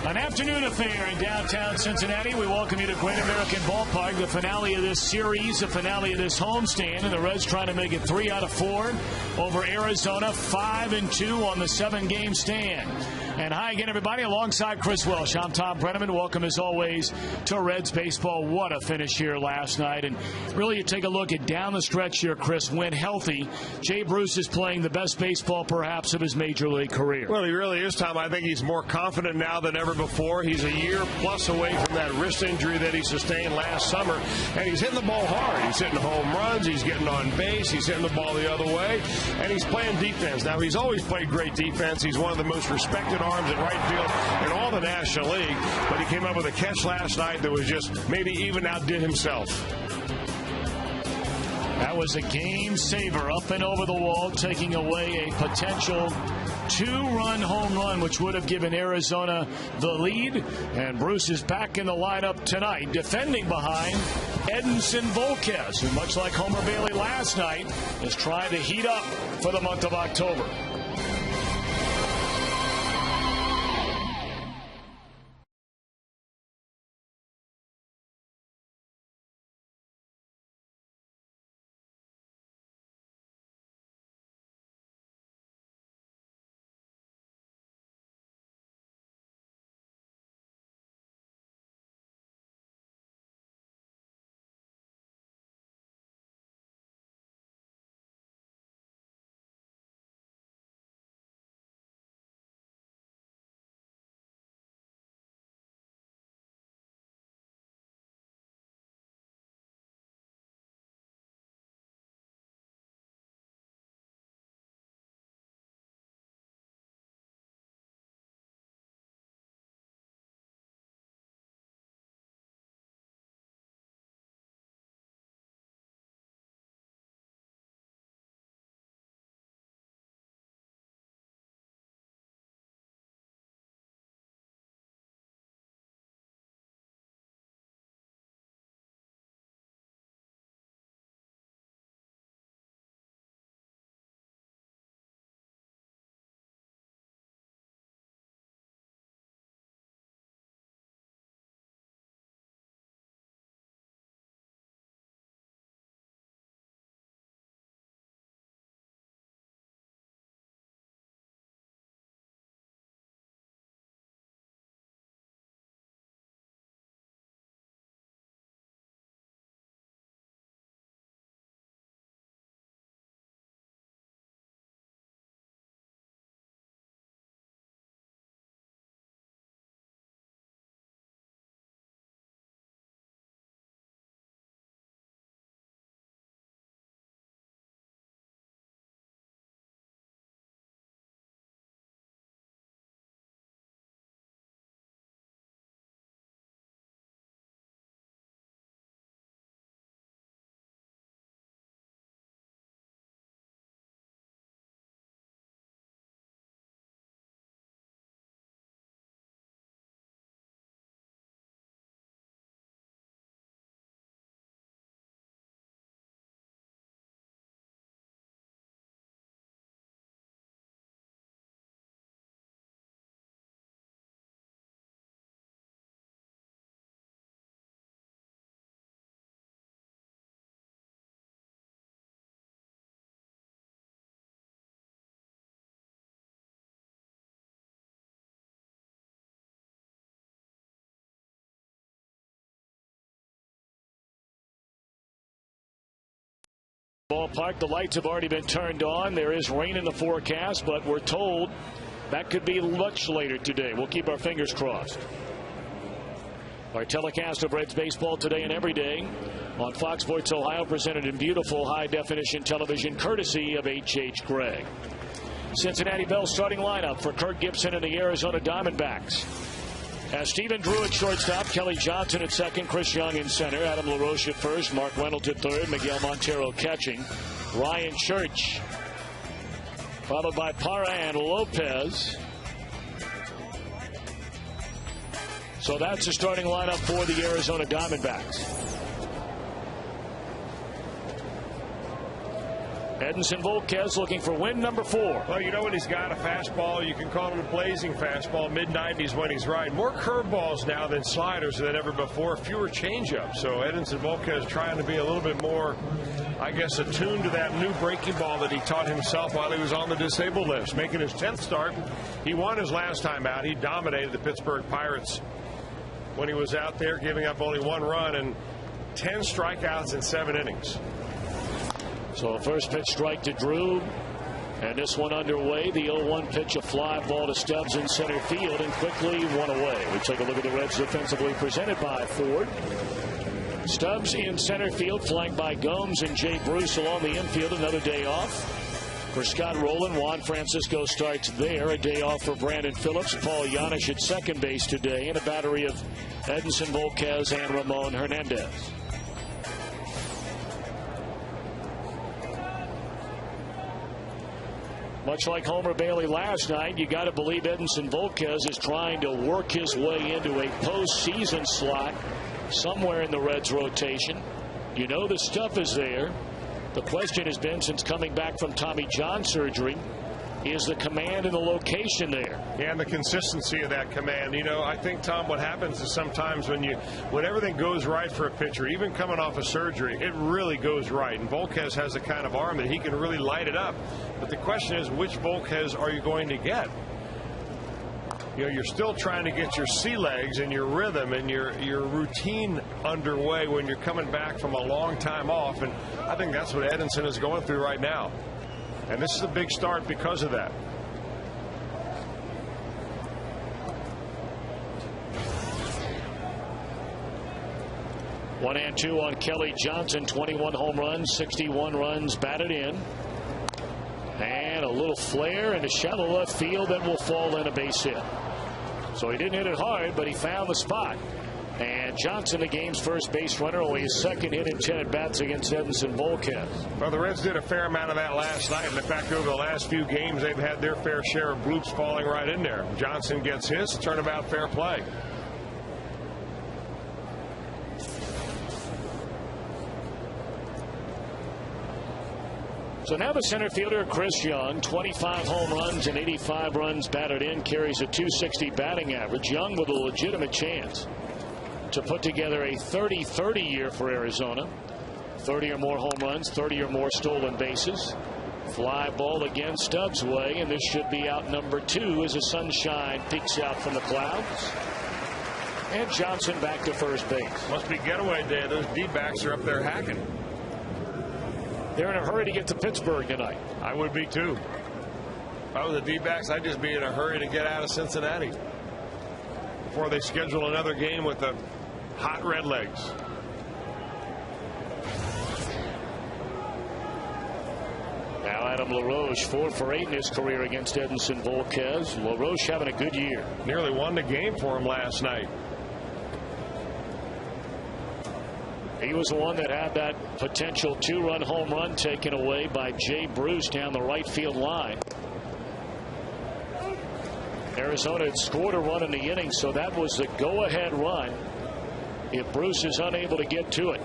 An afternoon affair in downtown Cincinnati. We welcome you to Great American Ballpark, the finale of this series, the finale of this homestand, and the Reds trying to make it 3 out of 4 over Arizona, 5-2 on the 7-game stand. And hi again, everybody, alongside Chris Welsh. I'm Tom Brenneman. Welcome, as always, to Reds baseball. What a finish here last night. And really, you take a look at down the stretch here, Chris, when healthy, Jay Bruce is playing the best baseball, perhaps, of his major league career. Well, he really is, Tom. I think he's more confident now than ever before. He's a year plus away from that wrist injury that he sustained last summer, and he's hitting the ball hard. He's hitting home runs. He's getting on base. He's hitting the ball the other way, and he's playing defense. Now, he's always played great defense. He's one of the most respected arms in right field in all the National League, but he came up with a catch last night that was just maybe even outdid himself. That was a game saver up and over the wall, taking away a potential 2-run home run, which would have given Arizona the lead. And Bruce is back in the lineup tonight, defending behind Edinson Volquez, who, much like Homer Bailey last night, is trying to heat up for the month of October. Ballpark, the lights have already been turned on. There is rain in the forecast, but we're told that could be much later today. We'll keep our fingers crossed. Our telecast of Reds baseball today and every day on Fox Sports Ohio, presented in beautiful high-definition television, courtesy of H.H. Gregg. Cincinnati Bell starting lineup for Kirk Gibson and the Arizona Diamondbacks. As Stephen Drew at shortstop, Kelly Johnson at second, Chris Young in center, Adam LaRoche at first, Mark Reynolds at third, Miguel Montero catching, Ryan Church, followed by Parra and Lopez. So that's the starting lineup for the Arizona Diamondbacks. Edinson Volquez looking for win number 4. Well, you know when he's got a fastball, you can call it a blazing fastball, mid-90s when he's right. More curveballs now than sliders than ever before, fewer changeups. So Edinson Volquez trying to be a little bit more, I guess, attuned to that new breaking ball that he taught himself while he was on the disabled list. Making his 10th start. He won his last time out. He dominated the Pittsburgh Pirates when he was out there, giving up only 1 run and 10 strikeouts in 7 innings. So a first pitch strike to Drew, and this one underway. The 0-1 pitch, a fly ball to Stubbs in center field, and quickly 1 away. We take a look at the Reds defensively, presented by Ford. Stubbs in center field, flanked by Gomes and Jay Bruce along the infield. Another day off for Scott Rowland. Juan Francisco starts there. A day off for Brandon Phillips. Paul Janisch at second base today, and a battery of Edinson Volquez and Ramon Hernandez. Much like Homer Bailey last night, you got to believe Edinson Volquez is trying to work his way into a postseason slot somewhere in the Reds rotation. You know the stuff is there. The question has been, since coming back from Tommy John surgery, is the command and the location there? And the consistency of that command. You know, I think, Tom, what happens is sometimes when everything goes right for a pitcher, even coming off of surgery, it really goes right. And Volquez has the kind of arm that he can really light it up. But the question is, which Volquez are you going to get? You know, you're still trying to get your sea legs and your rhythm and your routine underway when you're coming back from a long time off. And I think that's what Edinson is going through right now. And this is a big start because of that. One and two on Kelly Johnson. 21 home runs, 61 runs batted in. And a little flare into shallow left field that will fall in, a base hit. So he didn't hit it hard, but he found the spot. And Johnson, the game's first base runner, only his second hit in 10 at-bats against Edinson Volquez. Well, the Reds did a fair amount of that last night. And in fact, over the last few games, they've had their fair share of bloops falling right in there. Johnson gets his, turnabout fair play. So now the center fielder, Chris Young, 25 home runs and 85 runs batted in, carries a .260 batting average. Young with a legitimate chance to put together a 30-30 year for Arizona. 30 or more home runs, 30 or more stolen bases. Fly ball again Stubbs' way, and this should be out number 2 as the sunshine peeks out from the clouds. And Johnson back to first base. Must be getaway day. Those D-backs are up there hacking. They're in a hurry to get to Pittsburgh tonight. I would be too. If I was the D-backs, I'd just be in a hurry to get out of Cincinnati before they schedule another game with the hot Redlegs. Now Adam LaRoche, 4 for 8 in his career against Edinson Volquez. LaRoche having a good year. Nearly won the game for him last night. He was the one that had that potential 2-run home run taken away by Jay Bruce down the right field line. Arizona had scored a run in the inning, so that was the go-ahead run if Bruce is unable to get to it.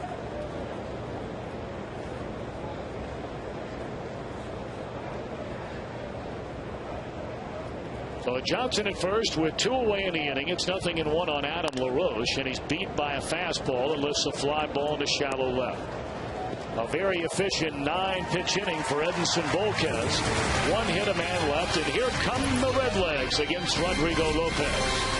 So Johnson at first with 2 away in the inning. It's 0-1 on Adam LaRoche, and he's beat by a fastball and lifts a fly ball into shallow left. A very efficient 9-pitch inning for Edinson Volquez. 1 hit, a man left, and here come the Redlegs against Rodrigo Lopez.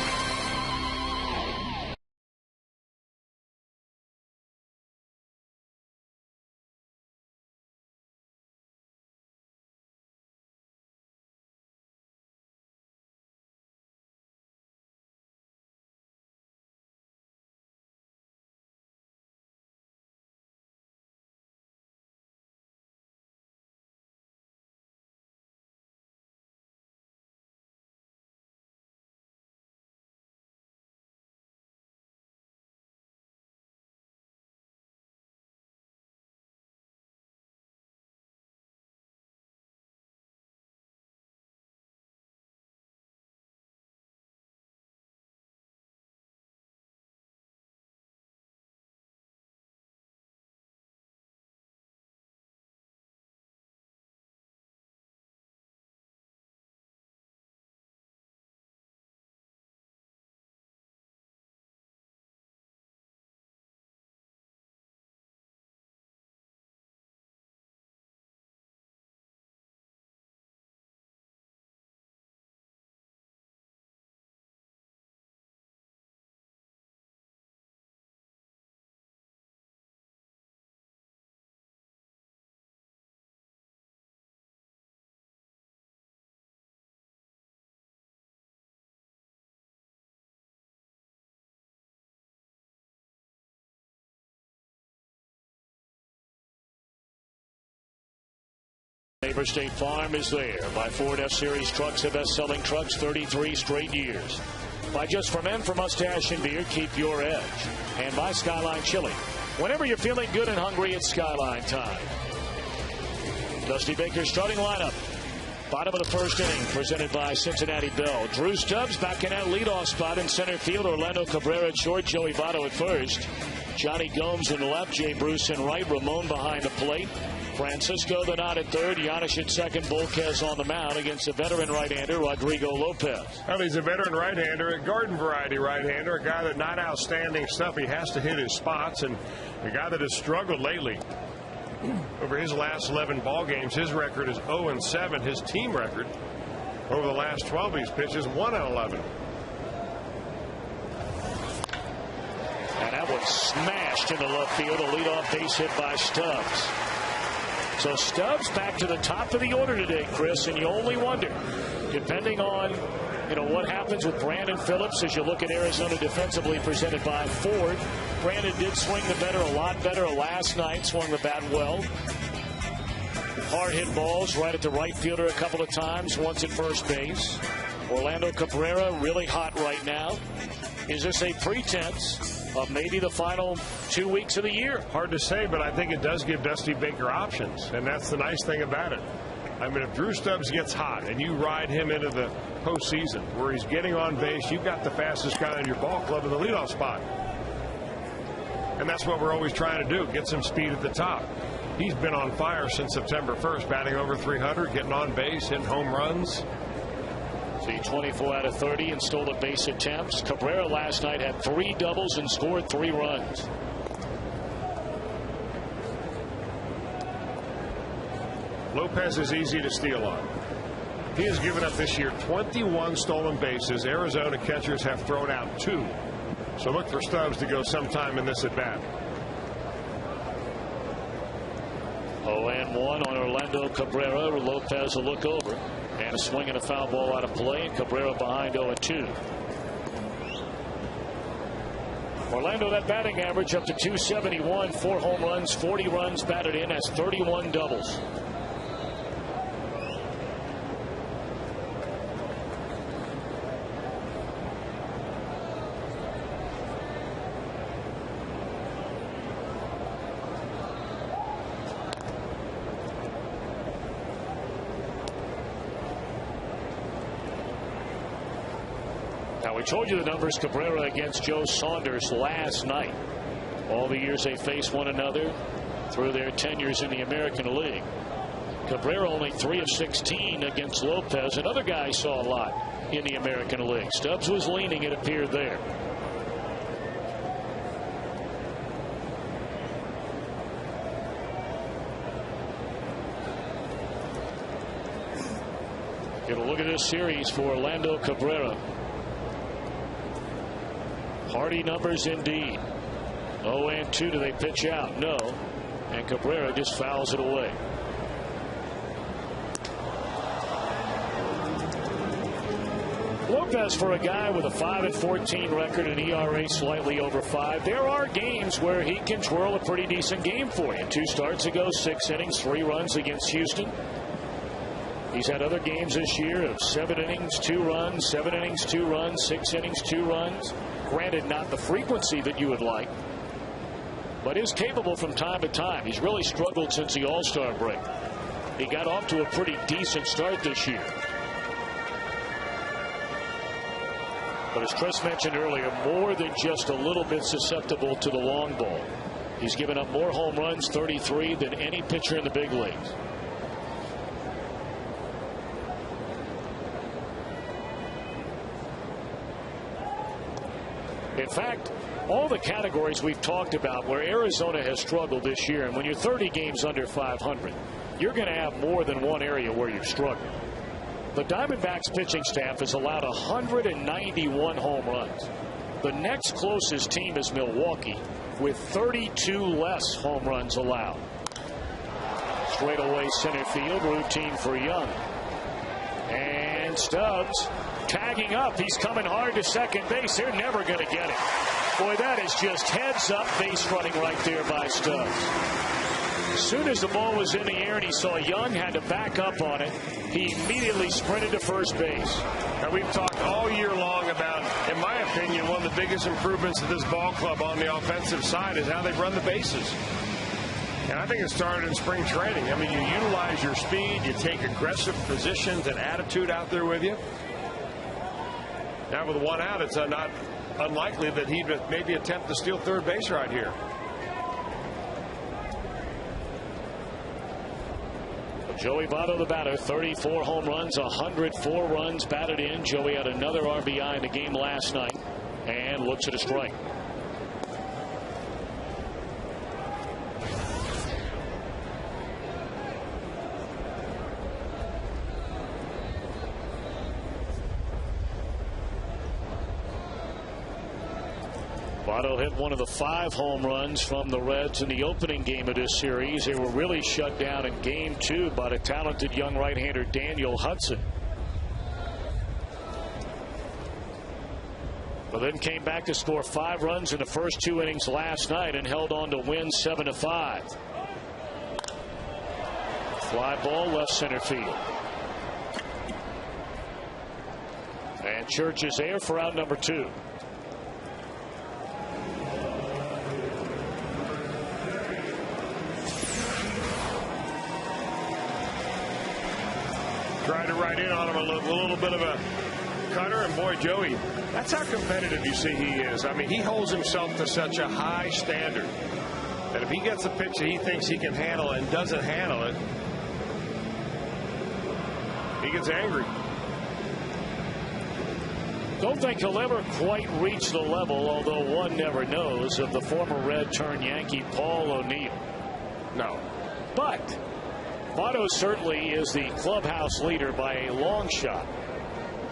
for State Farm is there. By Ford F-Series trucks, the best-selling trucks 33 straight years. By Just for Men for mustache and beard, keep your edge. And by Skyline Chili. Whenever you're feeling good and hungry, it's Skyline time. Dusty Baker's starting lineup. Bottom of the first inning, presented by Cincinnati Bell. Drew Stubbs back in that leadoff spot in center field. Orlando Cabrera at short, Joey Votto at first. Johnny Gomes in left, Jay Bruce in right, Ramon behind the plate. Francisco the nod at third, Giannis at second, Volquez on the mound against a veteran right-hander, Rodrigo Lopez. Well, he's a veteran right-hander, a garden variety right-hander, a guy that not outstanding stuff. He has to hit his spots, and a guy that has struggled lately. Over his last 11 ball games, his record is 0-7. His team record over the last 12 he's pitched is 1-11. And that one smashed into left field, a leadoff base hit by Stubbs. So Stubbs back to the top of the order today, Chris, and you only wonder, depending on what happens with Brandon Phillips as you look at Arizona defensively, presented by Ford. Brandon did swing the better, a lot better last night, swung the bat well. Hard hit balls right at the right fielder a couple of times, once at first base. Orlando Cabrera really hot right now. Is this a pretense of maybe the final 2 weeks of the year? Hard to say, but I think it does give Dusty Baker options, and that's the nice thing about it. I mean, if Drew Stubbs gets hot and you ride him into the postseason where he's getting on base, you've got the fastest guy in your ball club in the leadoff spot. And that's what we're always trying to do, get some speed at the top. He's been on fire since September 1st, batting over 300, getting on base, hitting home runs. See, 24 out of 30 and stolen base attempts. Cabrera last night had 3 doubles and scored 3 runs. Lopez is easy to steal on. He has given up this year 21 stolen bases. Arizona catchers have thrown out 2. So look for Stubbs to go sometime in this at bat. 0-1 on Orlando Cabrera. Lopez a look over. And a swing and a foul ball out of play. And Cabrera behind 0-2. Orlando, that batting average up to 271. 4 home runs, 40 runs batted in. Has 31 doubles. Now, we told you the numbers. Cabrera against Joe Saunders last night. All the years they faced one another through their tenures in the American League. Cabrera only 3 of 16 against Lopez. Another guy saw a lot in the American League. Stubbs was leaning, it appeared there. Get a look at this series for Orlando Cabrera. Hardy numbers indeed. 0-2. Do they pitch out? No. And Cabrera just fouls it away. Lopez, for a guy with a 5-14 record and ERA slightly over 5, there are games where he can twirl a pretty decent game for you. 2 starts ago, 6 innings, 3 runs against Houston. He's had other games this year of 7 innings, 2 runs, 7 innings, 2 runs, 6 innings, 2 runs. Granted, not the frequency that you would like, but is capable from time to time. He's really struggled since the All-Star break. He got off to a pretty decent start this year. But as Chris mentioned earlier, more than just a little bit susceptible to the long ball. He's given up more home runs, 33, than any pitcher in the big leagues. In fact, all the categories we've talked about where Arizona has struggled this year, and when you're 30 games under 500, you're going to have more than one area where you've struggled. The Diamondbacks pitching staff has allowed 191 home runs. The next closest team is Milwaukee with 32 less home runs allowed. Straightaway center field, routine for Young. And Stubbs tagging up. He's coming hard to second base. They're never going to get it. Boy, that is just heads up base running right there by Stubbs. As soon as the ball was in the air and he saw Young had to back up on it, he immediately sprinted to first base. Now, we've talked all year long about, in my opinion, one of the biggest improvements of this ball club on the offensive side is how they've run the bases. And I think it started in spring training. I mean, you utilize your speed, you take aggressive positions and attitude out there with you. Now with one out, it's not unlikely that he'd maybe attempt to steal third base right here. Joey Votto, the batter, 34 home runs, 104 runs batted in. Joey had another RBI in the game last night and looks at a strike. Votto hit one of the 5 home runs from the Reds in the opening game of this series. They were really shut down in game 2 by the talented young right-hander Daniel Hudson. But then came back to score 5 runs in the first 2 innings last night and held on to win 7-5. Fly ball left center field. And Church is there for out number 2. Tried to ride in on him a little bit of a cutter, and boy, Joey, that's how competitive you see he is. I mean, he holds himself to such a high standard that if he gets a pitch that he thinks he can handle and doesn't handle it, he gets angry. Don't think he'll ever quite reach the level, although one never knows, of the former Red turned Yankee Paul O'Neill. No. But Votto certainly is the clubhouse leader by a long shot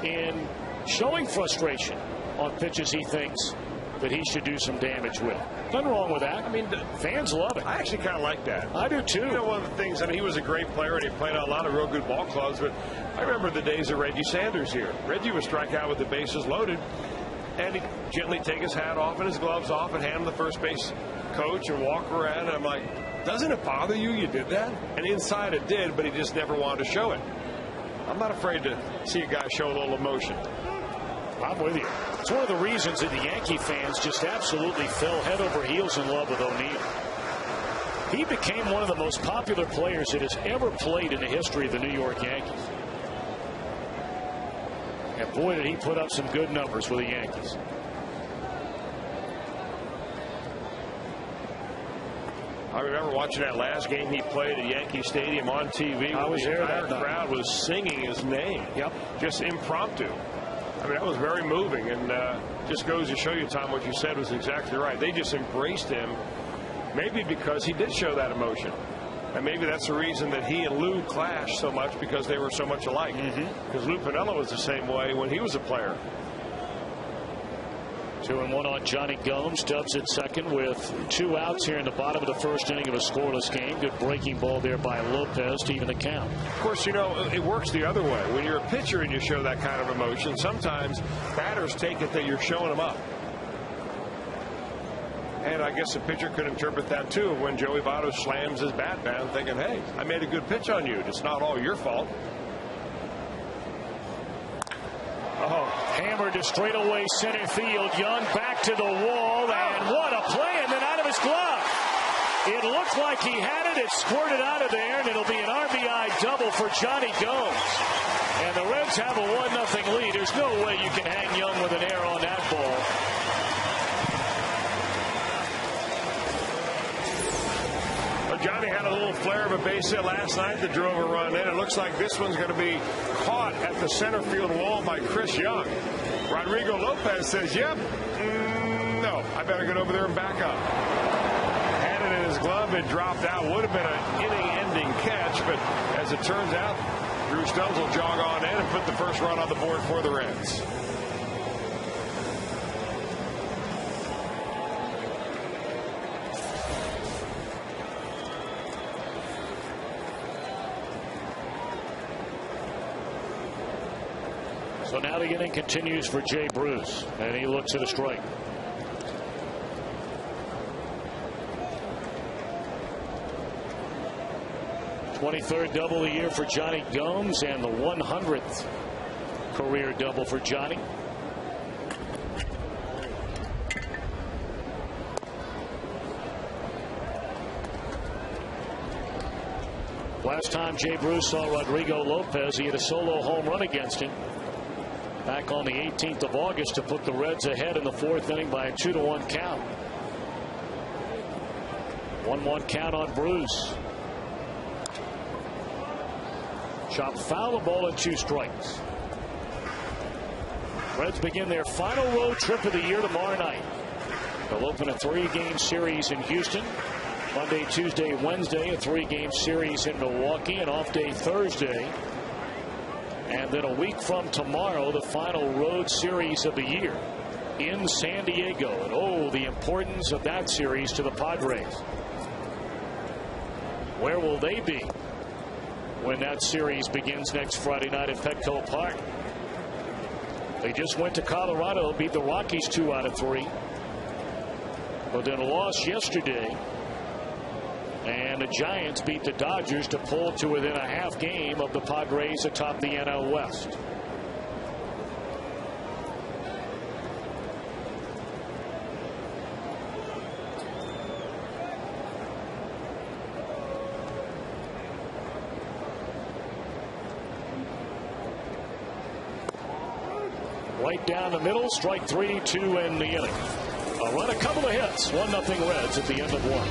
in showing frustration on pitches he thinks that he should do some damage with. Nothing wrong with that. I mean, fans love it. I actually kind of like that. I do too. You know, one of the things, I mean, he was a great player and he played on a lot of real good ball clubs, but I remember the days of Reggie Sanders here. Reggie would strike out with the bases loaded, and he'd gently take his hat off and his gloves off and hand him the first base coach and walk around, and I'm like, doesn't it bother you did that? And inside it did, but he just never wanted to show it. I'm not afraid to see a guy show a little emotion. I'm with you. It's one of the reasons that the Yankee fans just absolutely fell head over heels in love with O'Neill. He became one of the most popular players that has ever played in the history of the New York Yankees. And boy, did he put up some good numbers with the Yankees. I remember watching that last game he played at Yankee Stadium on TV. I was there. The entire crowd was singing his name. Yep. Just impromptu. I mean, that was very moving, and just goes to show you, Tom, what you said was exactly right. They just embraced him, maybe because he did show that emotion. And maybe that's the reason that he and Lou clashed so much, because they were so much alike. Because Lou Piniella was the same way when he was a player. 2-1 on Johnny Gomes. Dubs at second with 2 outs here in the bottom of the first inning of a scoreless game. Good breaking ball there by Lopez to even the count. Of course, you know, it works the other way. When you're a pitcher and you show that kind of emotion, sometimes batters take it that you're showing them up. And I guess the pitcher could interpret that too when Joey Votto slams his bat down, thinking, hey, I made a good pitch on you. It's not all your fault. Oh, hammered to straightaway center field. Young back to the wall, and what a play, and then out of his glove. It looked like he had it. It squirted out of there, and it'll be an RBI double for Johnny Gomes. And the Reds have a 1-0 lead. There's no way you can hang Young with an error on that ball. Johnny had a little flare of a base hit last night that drove a run in. It looks like this one's going to be caught at the center field wall by Chris Young. Rodrigo Lopez says, yep, no, I better get over there and back up. Had it in his glove, it dropped out. Would have been an inning-ending catch, but as it turns out, Drew Stubbs will jog on in and put the first run on the board for the Reds. So now the inning continues for Jay Bruce, and he looks at a strike. 23rd double of the year for Johnny Gomes and the 100th career double for Johnny. Last time Jay Bruce saw Rodrigo Lopez, he had a solo home run against him back on the 18th of August to put the Reds ahead in the 4th inning by a 2-1 count. 1-1 count on Bruce. Chop foul, a ball and 2 strikes. Reds begin their final road trip of the year tomorrow night. They'll open a 3-game series in Houston. Monday, Tuesday, Wednesday, a 3-game series in Milwaukee, an off day Thursday. And then a week from tomorrow, the final road series of the year in San Diego. And oh, the importance of that series to the Padres. Where will they be when that series begins next Friday night at Petco Park? They just went to Colorado, beat the Rockies 2 out of 3. But then lost yesterday. And the Giants beat the Dodgers to pull to within a half game of the Padres atop the NL West. Right down the middle, strike 3, 2 in the inning. A run, a couple of hits, 1-0 Reds at the end of 1.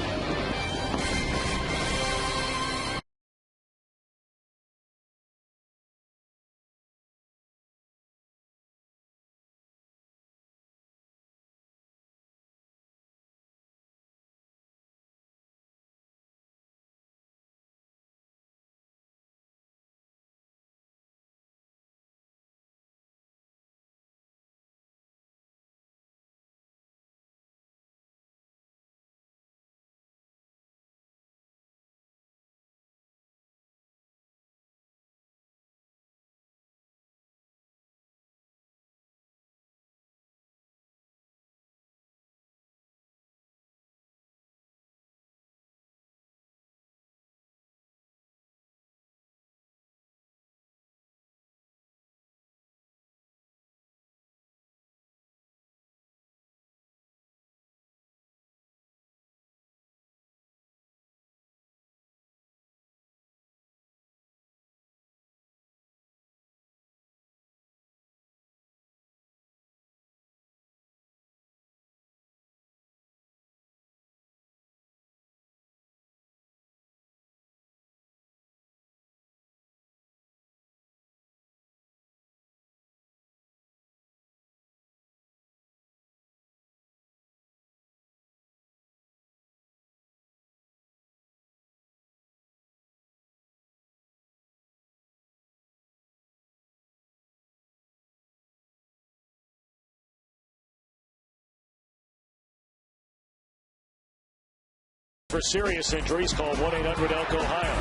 For serious injuries, call 1-800-ELK-OHIO.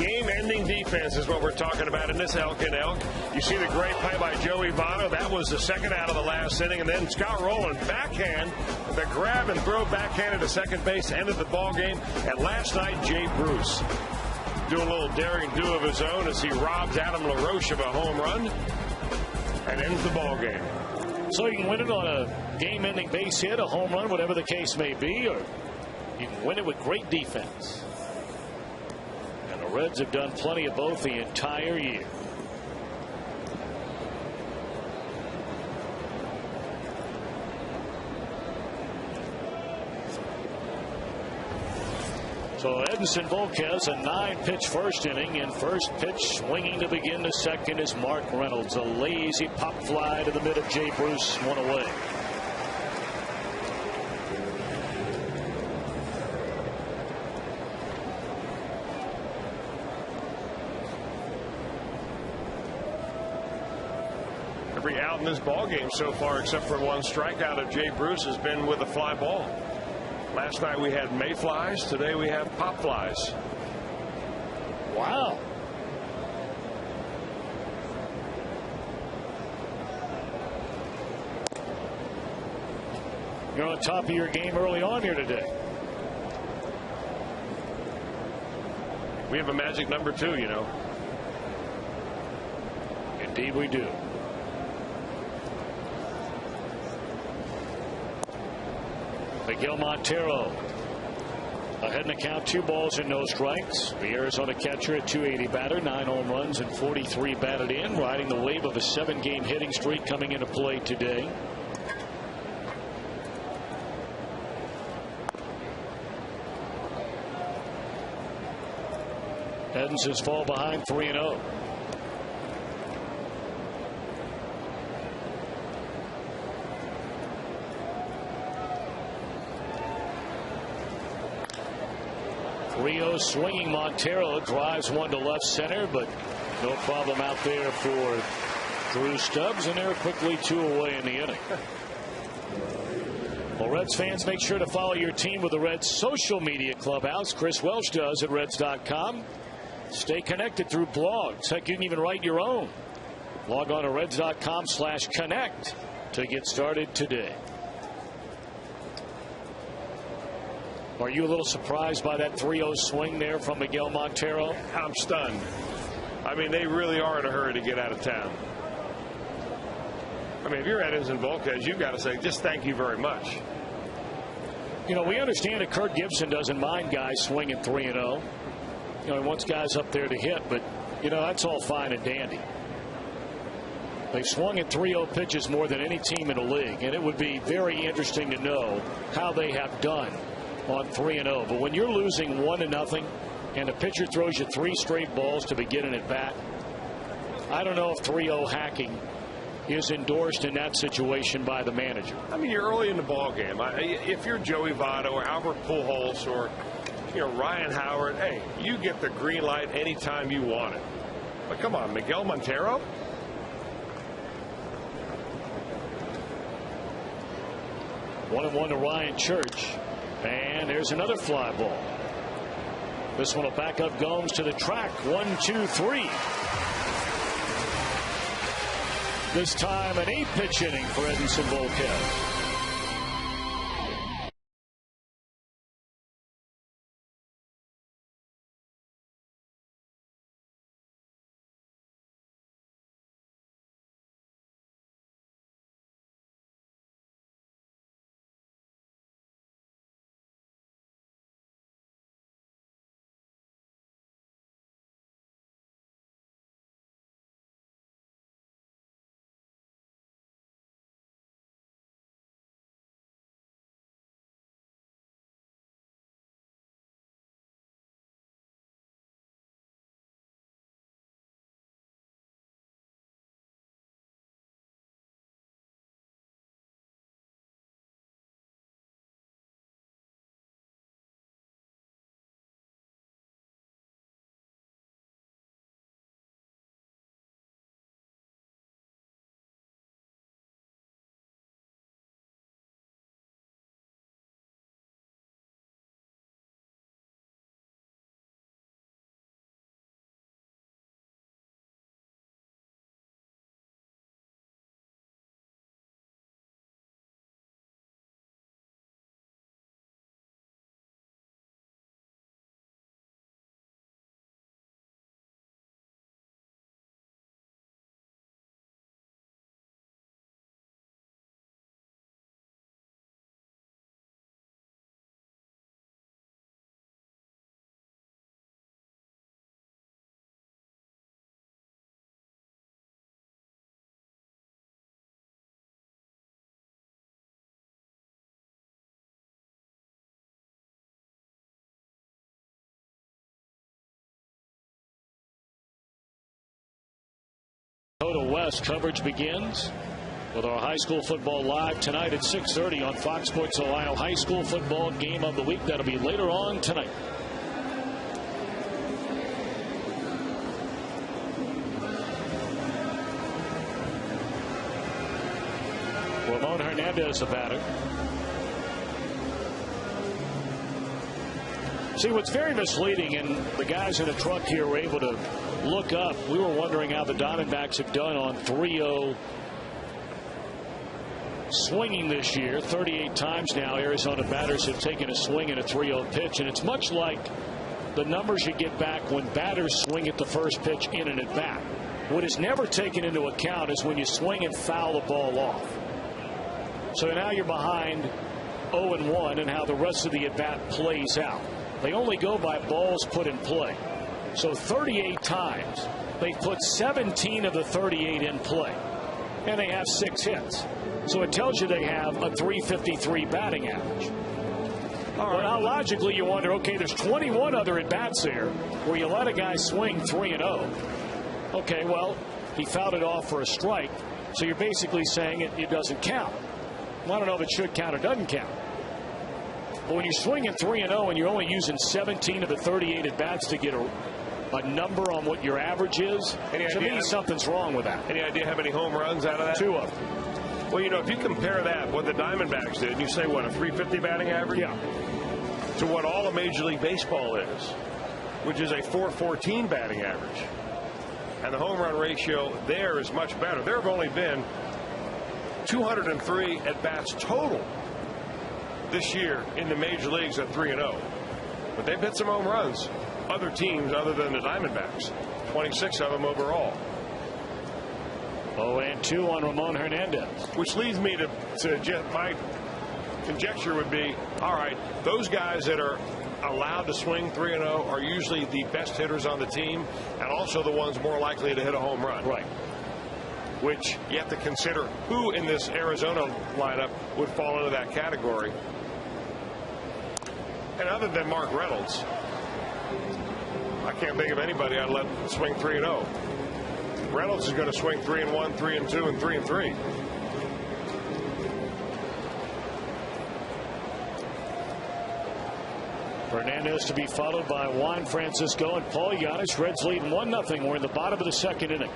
Game-ending defense is what we're talking about in this Elk and Elk. You see the great play by Joey Votto. That was the second out of the last inning. And then Scott Rowland, backhand, the grab and throw backhanded to second base, ended the ball game. And last night, Jay Bruce doing a little daring do of his own as he robs Adam LaRoche of a home run and ends the ball game. So you can win it on a game-ending base hit, a home run, whatever the case may be, or you can win it with great defense. And the Reds have done plenty of both the entire year. So Edinson Volquez, a 9-pitch first inning. And first pitch swinging to begin the second is Mark Reynolds. A lazy pop fly to the mid of Jay Bruce, 1 away. Every out in this ball game so far, except for one strikeout of Jay Bruce, has been with a fly ball. Last night we had mayflies. Today we have pop flies. Wow. You're on top of your game early on here today. We have a magic number too, you know. Indeed we do. Miguel Montero ahead in the count, 2 balls and no strikes. The Arizona catcher, a .280 batter, 9 home runs and 43 batted in, riding the wave of a 7-game hitting streak coming into play today. Edenson's fall behind 3-0. Rio swinging. Montero drives one to left center, but no problem out there for Drew Stubbs, and they're quickly 2 away in the inning. Well, Reds fans, make sure to follow your team with the Reds social media clubhouse. Chris Welsh does at Reds.com. Stay connected through blogs. Heck, you can even write your own. Log on to Reds.com/connect to get started today. Are you a little surprised by that 3-0 swing there from Miguel Montero? I'm stunned. I mean, they really are in a hurry to get out of town. I mean, if you're Edinson Volquez, you've got to say, just thank you very much. You know, we understand that Kurt Gibson doesn't mind guys swinging 3-0. You know, he wants guys up there to hit, but, you know, that's all fine and dandy. They've swung at 3-0 pitches more than any team in the league, and it would be very interesting to know how they have done on 3-0. But when you're losing 1-0 and the pitcher throws you 3 straight balls to begin an at bat, I don't know if 3-0 hacking is endorsed in that situation by the manager. I mean, you're early in the ball game. If you're Joey Votto or Albert Pujols or, you know, Ryan Howard, hey, you get the green light anytime you want it. But come on, Miguel Montero? One and one to Ryan Church. And there's another fly ball. This one will back up Gomes to the track. 1, 2, 3. This time an 8-pitch inning for Edinson Volquez. Dakota West coverage begins with our high school football live tonight at 6:30 on Fox Sports Ohio. High school football game of the week. That'll be later on tonight. Ramon Hernandez, the batter. See, what's very misleading, and the guys in the truck here were able to look up. We were wondering how the Diamondbacks have done on 3-0 swinging this year. 38 times now Arizona batters have taken a swing in a 3-0 pitch, and it's much like the numbers you get back when batters swing at the first pitch in an at bat. What is never taken into account is when you swing and foul the ball off. So now you're behind 0-1 and how the rest of the at bat plays out. They only go by balls put in play. So 38 times they put 17 of the 38 in play, and they have 6 hits. So it tells you they have a .353 batting average. But now logically you wonder, okay, there's 21 other at bats there where you let a guy swing 3-0. Okay, well, he fouled it off for a strike, so you're basically saying it doesn't count. Well, I don't know if it should count or doesn't count. But when you're swinging 3-0 and you're only using 17 of the 38 at bats to get a number on what your average is, to me something's wrong with that. Any idea how many home runs out of that? 2 of them. Well, you know, if you compare that, what the Diamondbacks did, and you say, what, a .350 batting average? Yeah. To what all of Major League Baseball is, which is a .414 batting average. And the home run ratio there is much better. There have only been 203 at-bats total this year in the major leagues at 3-0. But they've hit some home runs. Other teams other than the Diamondbacks, 26 of them overall. 0-2 on Ramon Hernandez. Which leads me to my conjecture would be, all right, those guys that are allowed to swing 3-0 are usually the best hitters on the team and also the ones more likely to hit a home run. Right. Which you have to consider who in this Arizona lineup would fall into that category. And other than Mark Reynolds, I can't think of anybody I'd let swing 3-0. Reynolds is going to swing 3-1, 3-2, and 3-3. Fernandez to be followed by Juan Francisco and Paul Giannis. Reds lead 1-0. We're in the bottom of the second inning.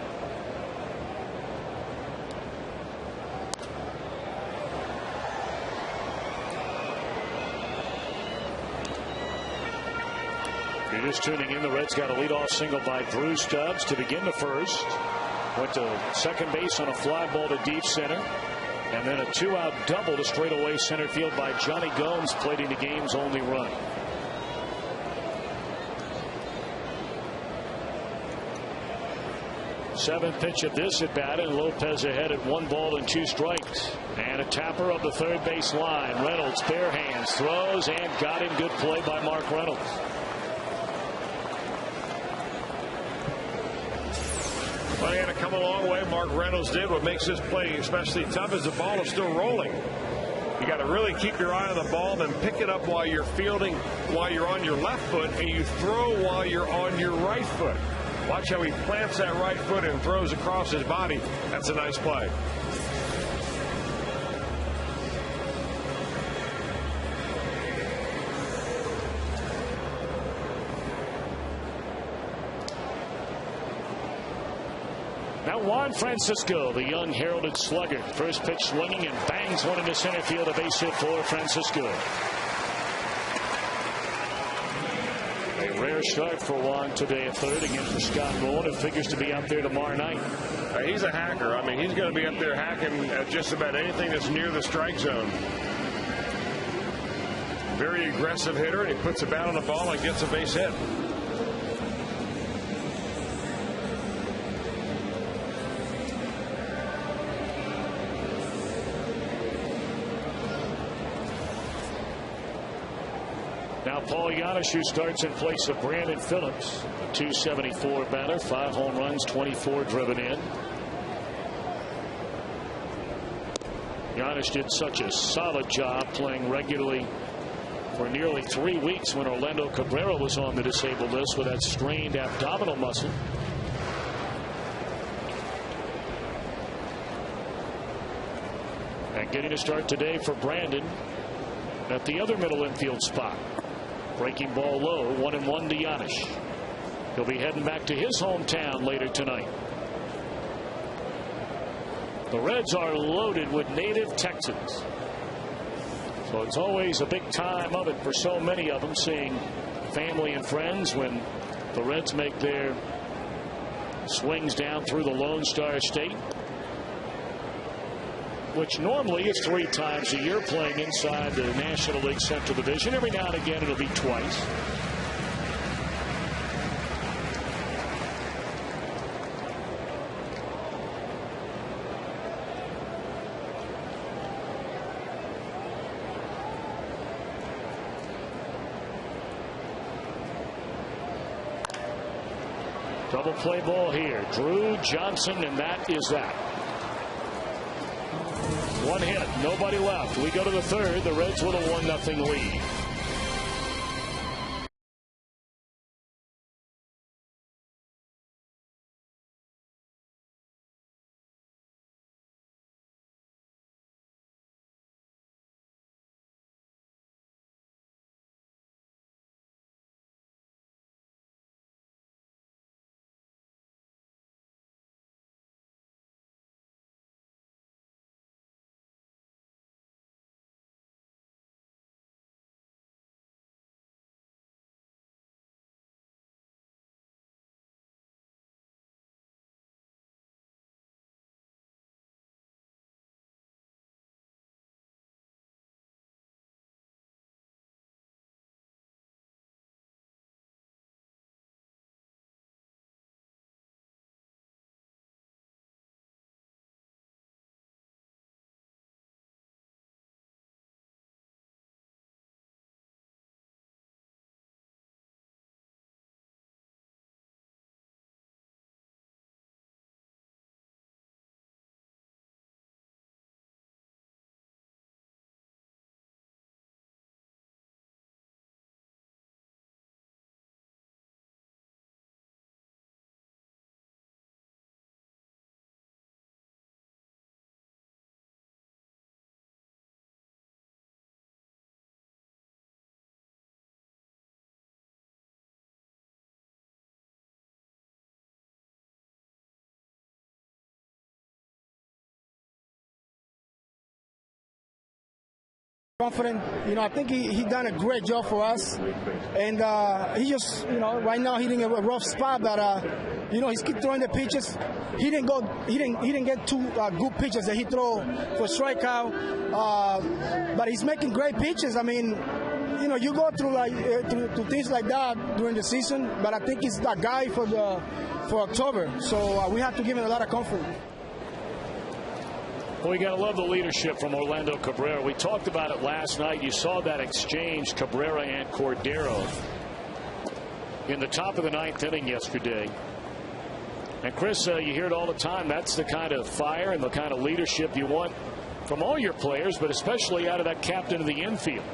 You're just tuning in. The Reds got a leadoff single by Drew Stubbs to begin the first. Went to second base on a fly ball to deep center. And then a 2-out double to straightaway center field by Johnny Gomes, plating the game's only run. Seventh pitch of this at bat, and Lopez ahead at 1 ball and 2 strikes. And a tapper of the third base line. Reynolds bare hands, throws, and got him. Good play by Mark Reynolds. Well, he had to come a long way. Mark Reynolds did. What makes this play especially tough is the ball is still rolling. You got to really keep your eye on the ball, then pick it up while you're fielding, while you're on your left foot, and you throw while you're on your right foot. Watch how he plants that right foot and throws across his body. That's a nice play. Now Juan Francisco, the young heralded slugger. First pitch swinging and bangs one into center field. A base hit for Francisco. A rare start for Juan today at third against Scott Bowen, who figures to be out there tomorrow night. He's a hacker. I mean, he's going to be up there hacking at just about anything that's near the strike zone. Very aggressive hitter, and he puts a bat on the ball and gets a base hit. Now Paul Giannis, who starts in place of Brandon Phillips, a .274 batter, 5 home runs, 24 driven in. Giannis did such a solid job playing regularly for nearly 3 weeks when Orlando Cabrera was on the disabled list with that strained abdominal muscle. And getting a start today for Brandon at the other middle infield spot. Breaking ball low, 1-1 to Giannis. He'll be heading back to his hometown later tonight. The Reds are loaded with native Texans. So it's always a big time of it for so many of them, seeing family and friends when the Reds make their swings down through the Lone Star State, which normally is 3 times a year, playing inside the National League Central Division. Every now and again it'll be twice. Double play ball here. Drew Johnson, and that is that. One hit, nobody left. We go to the third. The Reds with a 1-0 lead. Confident, I think he done a great job for us, and he just, right now hitting a rough spot, but he's keep throwing the pitches. He didn't get two good pitches that he throw for strikeout, but he's making great pitches. I mean, you go through through things like that during the season, but I think he's that guy for October. So we have to give him a lot of comfort. Well, you got to love the leadership from Orlando Cabrera. We talked about it last night. You saw that exchange, Cabrera and Cordero, in the top of the 9th inning yesterday. And Chris, you hear it all the time. That's the kind of fire and the kind of leadership you want from all your players, but especially out of that captain of the infield.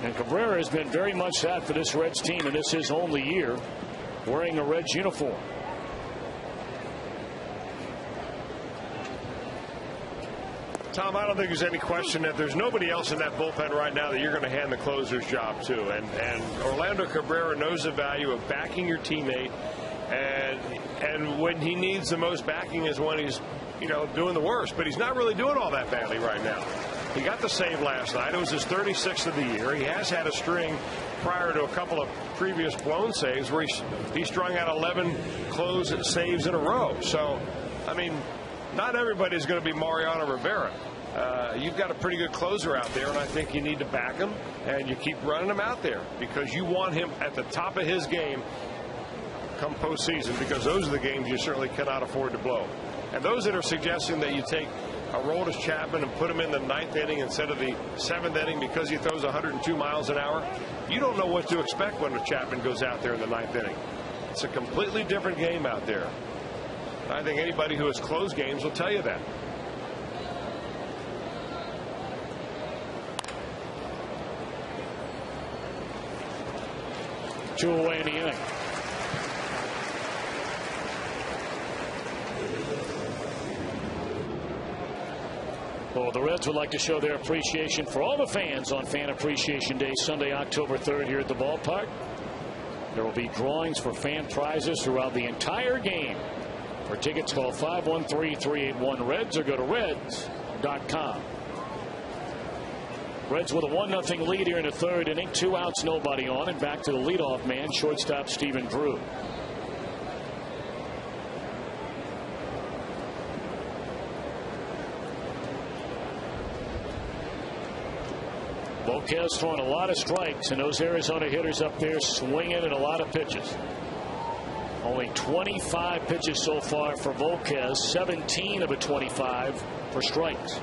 And Cabrera has been very much that for this Reds team, and this is his only year wearing a Reds uniform. Tom, I don't think there's any question that there's nobody else in that bullpen right now that you're going to hand the closer's job to. And Orlando Cabrera knows the value of backing your teammate. And when he needs the most backing is when he's, doing the worst. But he's not really doing all that badly right now. He got the save last night. It was his 36th of the year. He has had a string prior to a couple of previous blown saves where he strung out 11 close saves in a row. So, I mean, not everybody's going to be Mariano Rivera. You've got a pretty good closer out there, and I think you need to back him, and you keep running him out there because you want him at the top of his game come postseason, because those are the games you certainly cannot afford to blow. And those that are suggesting that you take Aroldis Chapman and put him in the 9th inning instead of the 7th inning because he throws 102 miles an hour, you don't know what to expect when Chapman goes out there in the 9th inning. It's a completely different game out there. I think anybody who has closed games will tell you that. Two away in the inning. Well, the Reds would like to show their appreciation for all the fans on Fan Appreciation Day, Sunday, October 3rd, here at the ballpark. There will be drawings for fan prizes throughout the entire game. For tickets, call 513-381-REDS or go to reds.com. Reds with a 1-0 lead here in the third inning. 2 outs, nobody on, and back to the leadoff man, shortstop Stephen Drew. Volquez throwing a lot of strikes, and those Arizona hitters up there swinging at a lot of pitches. Only 25 pitches so far for Volquez, 17 of the 25 for strikes.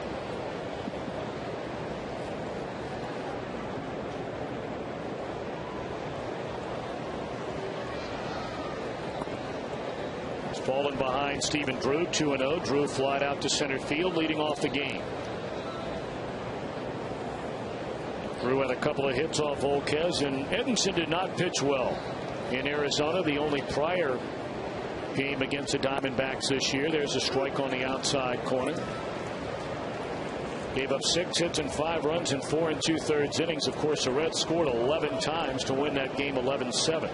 fallen behind Stephen Drew 2-0. Drew flied out to center field, leading off the game. Drew had a couple of hits off Volquez, and Edinson did not pitch well in Arizona. The only prior game against the Diamondbacks this year. There's a strike on the outside corner. Gave up 6 hits and 5 runs in 4 2/3 innings. Of course, the Reds scored 11 times to win that game 11-7.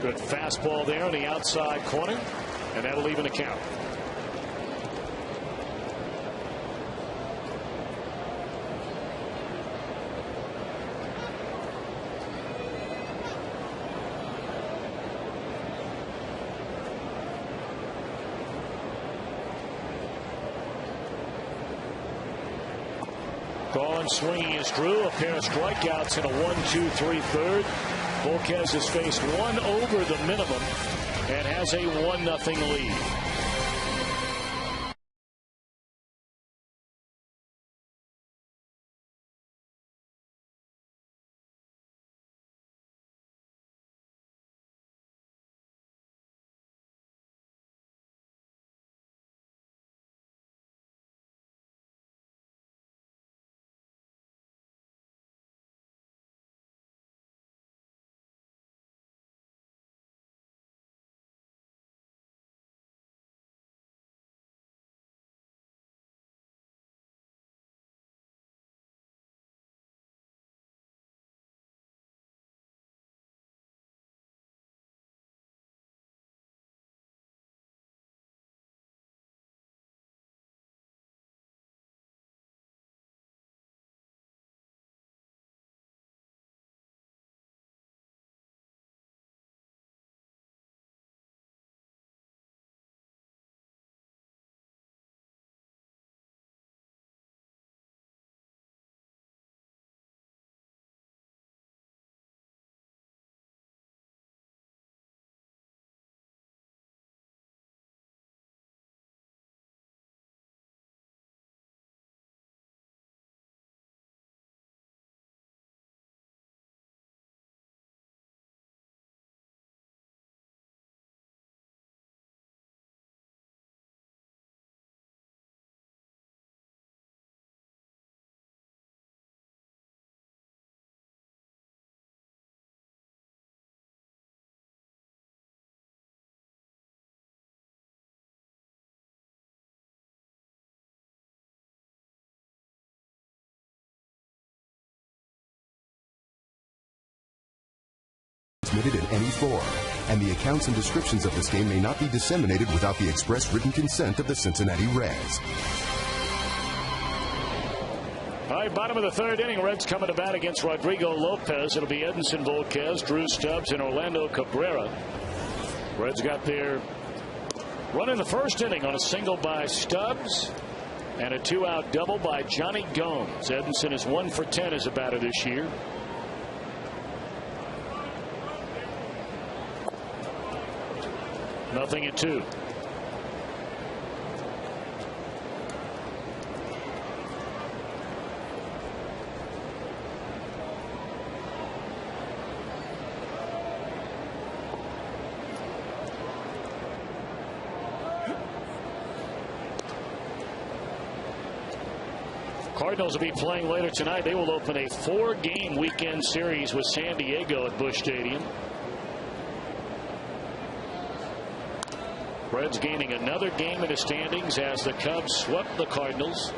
Good fastball there on the outside corner, and that'll even the count. Gone swinging is Drew. A pair of strikeouts in a 1-2 3/3. Volquez has faced one over the minimum and has a 1-0 lead. Transmitted in any form, and the accounts and descriptions of this game may not be disseminated without the express written consent of the Cincinnati Reds. All right, bottom of the 3rd inning. Reds coming to bat against Rodrigo Lopez. It'll be Edinson Volquez, Drew Stubbs, and Orlando Cabrera. Reds got their run in the 1st inning on a single by Stubbs and a 2-out double by Johnny Gomes. Edinson is 1 for 10 as a batter this year. Nothing at 2. Cardinals will be playing later tonight. They will open a 4-game weekend series with San Diego at Busch Stadium. Reds gaining another game in the standings as the Cubs swept the Cardinals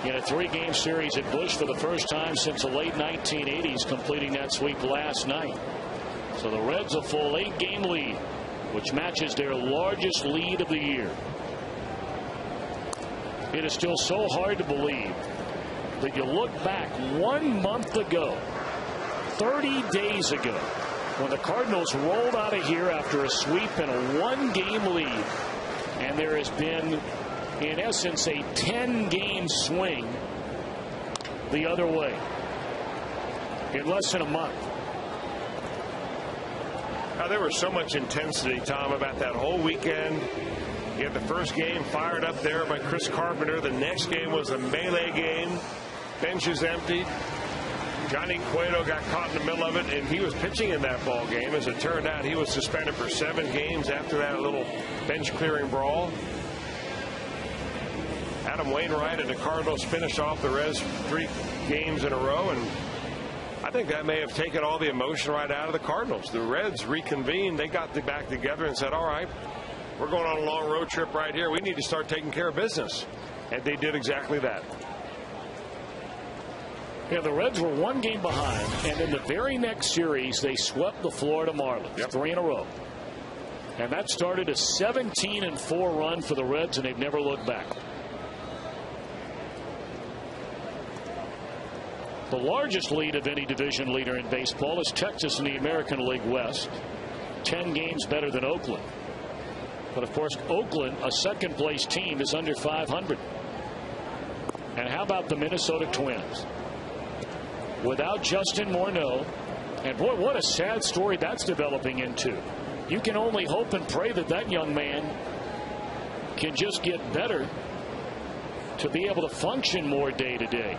in a 3-game series at Busch for the first time since the late 1980s, completing that sweep last night. So the Reds a full 8-game lead, which matches their largest lead of the year. It is still so hard to believe that you look back 1 month ago, 30 days ago, when the Cardinals rolled out of here after a sweep and a 1-game lead, and there has been, in essence, a 10-game swing the other way in less than a month. Now, there was so much intensity, Tom, about that whole weekend. He had the first game fired up there by Chris Carpenter. The next game was a melee game. Benches emptied. Johnny Cueto got caught in the middle of it, and he was pitching in that ball game. As it turned out, he was suspended for 7 games after that little bench clearing brawl. Adam Wainwright and the Cardinals finished off the Reds 3 games in a row, and I think that may have taken all the emotion right out of the Cardinals. The Reds reconvened. They got back together and said, all right, we're going on a long road trip right here. We need to start taking care of business. And they did exactly that. Yeah, the Reds were 1 game behind, and in the very next series, they swept the Florida Marlins, 3 in a row. And that started a 17-4 run for the Reds, and they've never looked back. The largest lead of any division leader in baseball is Texas in the American League West, 10 games better than Oakland. But of course, Oakland, a second-place team, is under 500. And how about the Minnesota Twins? Without Justin Morneau, and boy, what a sad story that's developing into. You can only hope and pray that that young man can just get better to be able to function more day to day.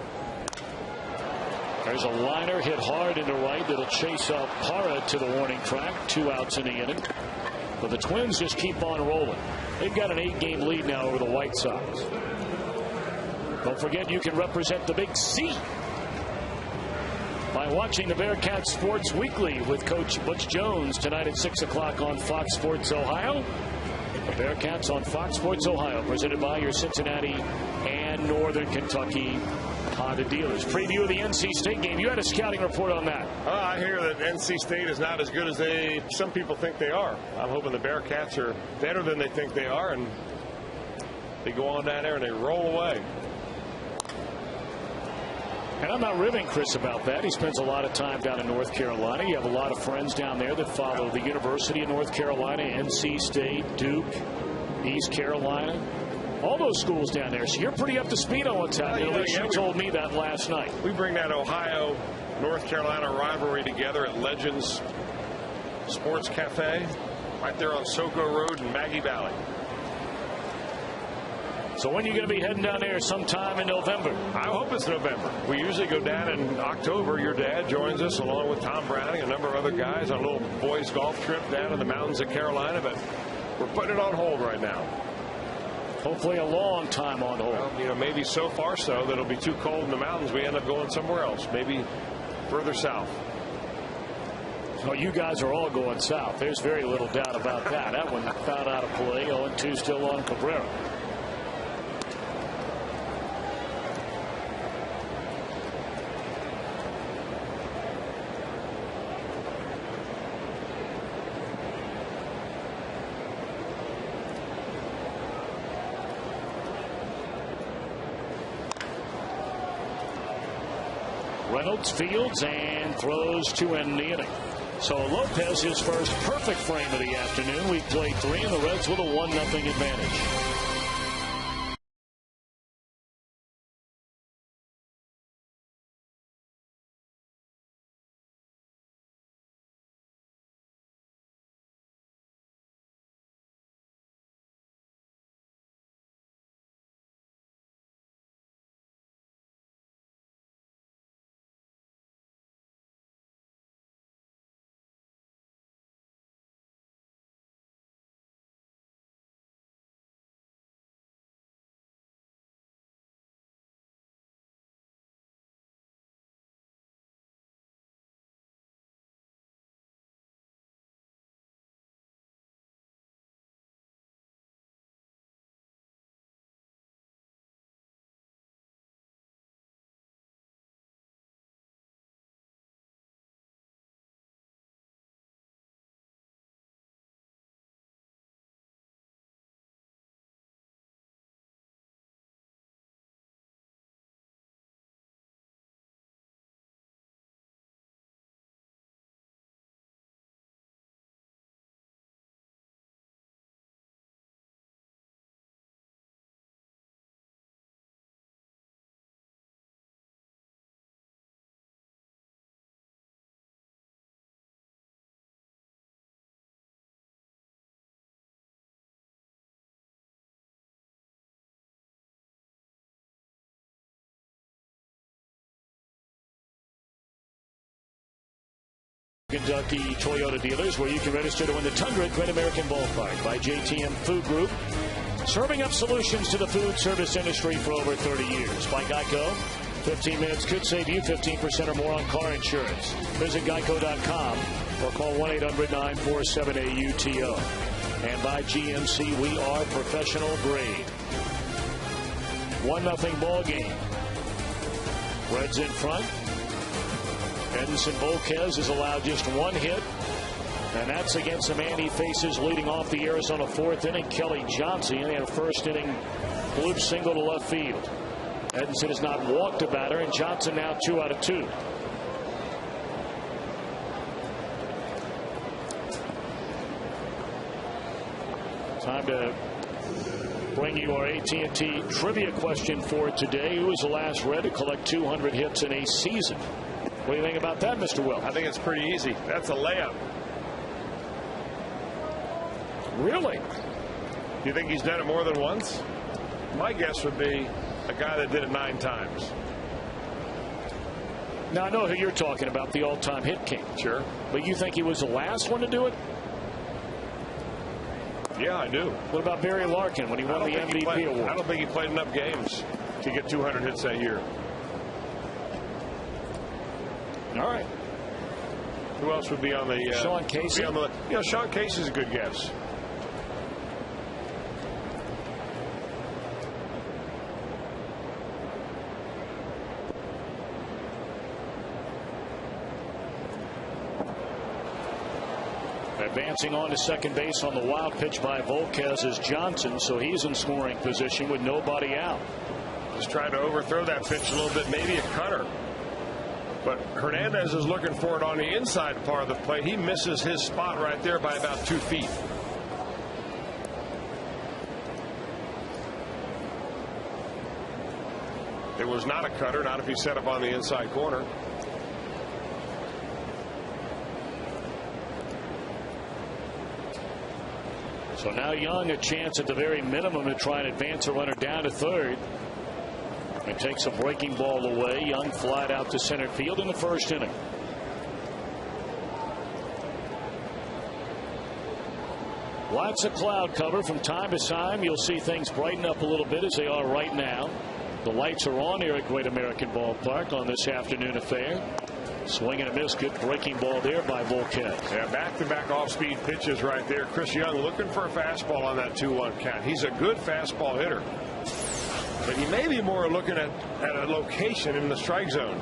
There's a liner hit hard into right that'll chase up Parra to the warning track. 2 outs in the inning. But the Twins just keep on rolling. They've got an 8-game lead now over the White Sox. Don't forget, you can represent the Big C by watching the Bearcats Sports Weekly with Coach Butch Jones tonight at 6 o'clock on Fox Sports Ohio. The Bearcats on Fox Sports Ohio, presented by your Cincinnati and Northern Kentucky Honda dealers. Preview of the NC State game. You had a scouting report on that. I hear that NC State is not as good as some people think they are. I'm hoping the Bearcats are better than they think they are, and they go on down there and they roll away. And I'm not ribbing Chris about that. He spends a lot of time down in North Carolina. You have a lot of friends down there that follow the University of North Carolina, NC State, Duke, East Carolina, all those schools down there. So you're pretty up to speed on what's happening. At least you told me that last night. We bring that Ohio North Carolina rivalry together at Legends Sports Cafe right there on Soco Road in Maggie Valley. So when are you going to be heading down there? Sometime in November? I hope it's November. We usually go down in October. Your dad joins us along with Tom Browning, a number of other guys, on a little boys golf trip down in the mountains of Carolina, but we're putting it on hold right now. Hopefully a long time on hold. Well, maybe so far so that it'll be too cold in the mountains. We end up going somewhere else, maybe further south. So you guys are all going south. There's very little doubt about that. That one found out of play. 0-2 still on Cabrera. Reynolds fields and throws to end the inning. So Lopez, his first perfect frame of the afternoon. We've played 3, and the Reds with a 1-0 advantage. Kentucky Toyota dealers, where you can register to win the Tundra at Great American Ballpark. By JTM Food Group, serving up solutions to the food service industry for over 30 years. By Geico, 15 minutes could save you 15% or more on car insurance. Visit geico.com or call 1-800-947-AUTO. And by GMC, we are professional grade. 1-0 ball game. Reds in front. Edinson Volquez has allowed just one hit, and that's against the man he faces leading off the Arizona fourth inning, Kelly Johnson. He had a first inning bloop single to left field. Edinson has not walked a batter, and Johnson now 2 out of 2. Time to bring you our AT&T trivia question for today. Who was the last Red to collect 200 hits in a season? What do you think about that, Mr. Will? I think it's pretty easy. That's a layup. Really? You think he's done it more than once? My guess would be a guy that did it 9 times. Now, I know who you're talking about, the all-time hit king. Sure. But you think he was the last one to do it? Yeah, I do. What about Barry Larkin when he won the MVP award? I don't think he played enough games to get 200 hits that year. All right. Who else would be on the Sean Casey? Sean Casey's a good guess. Advancing on to second base on the wild pitch by Volquez is Johnson, so he's in scoring position with nobody out. Just trying to overthrow that pitch a little bit, maybe a cutter. But Hernandez is looking for it on the inside part of the plate. He misses his spot right there by about 2 feet. It was not a cutter, not if he set up on the inside corner. So now Young a chance at the very minimum to try and advance a runner down to third. It takes a breaking ball away. Young flied out to center field in the first inning. Lots of cloud cover. From time to time you'll see things brighten up a little bit, as they are right now. The lights are on here at Great American Ballpark on this afternoon affair. Swing and a miss. Good breaking ball there by Volquez. Yeah, back-to-back off-speed pitches right there. Chris Young looking for a fastball on that 2-1 count. He's a good fastball hitter, but he may be more looking at a location in the strike zone,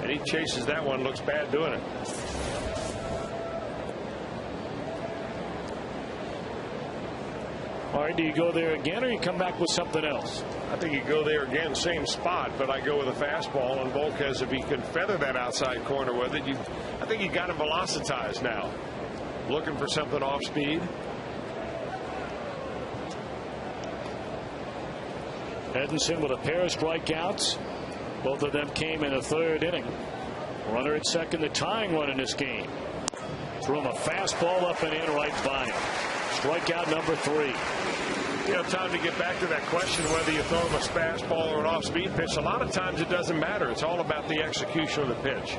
and he chases that one. Looks bad doing it. All right, do you go there again, or you come back with something else? I think you go there again, same spot, but I go with a fastball. And Volquez, if he can feather that outside corner with it, I think you got him velocitized now. Looking for something off speed. Edinson with a pair of strikeouts. Both of them came in the third inning. Runner at second, the tying run in this game. Threw him a fastball up and in right by him. Strikeout number 3. You know, time to get back to that question whether you throw him a fastball or an off-speed pitch. A lot of times it doesn't matter. It's all about the execution of the pitch.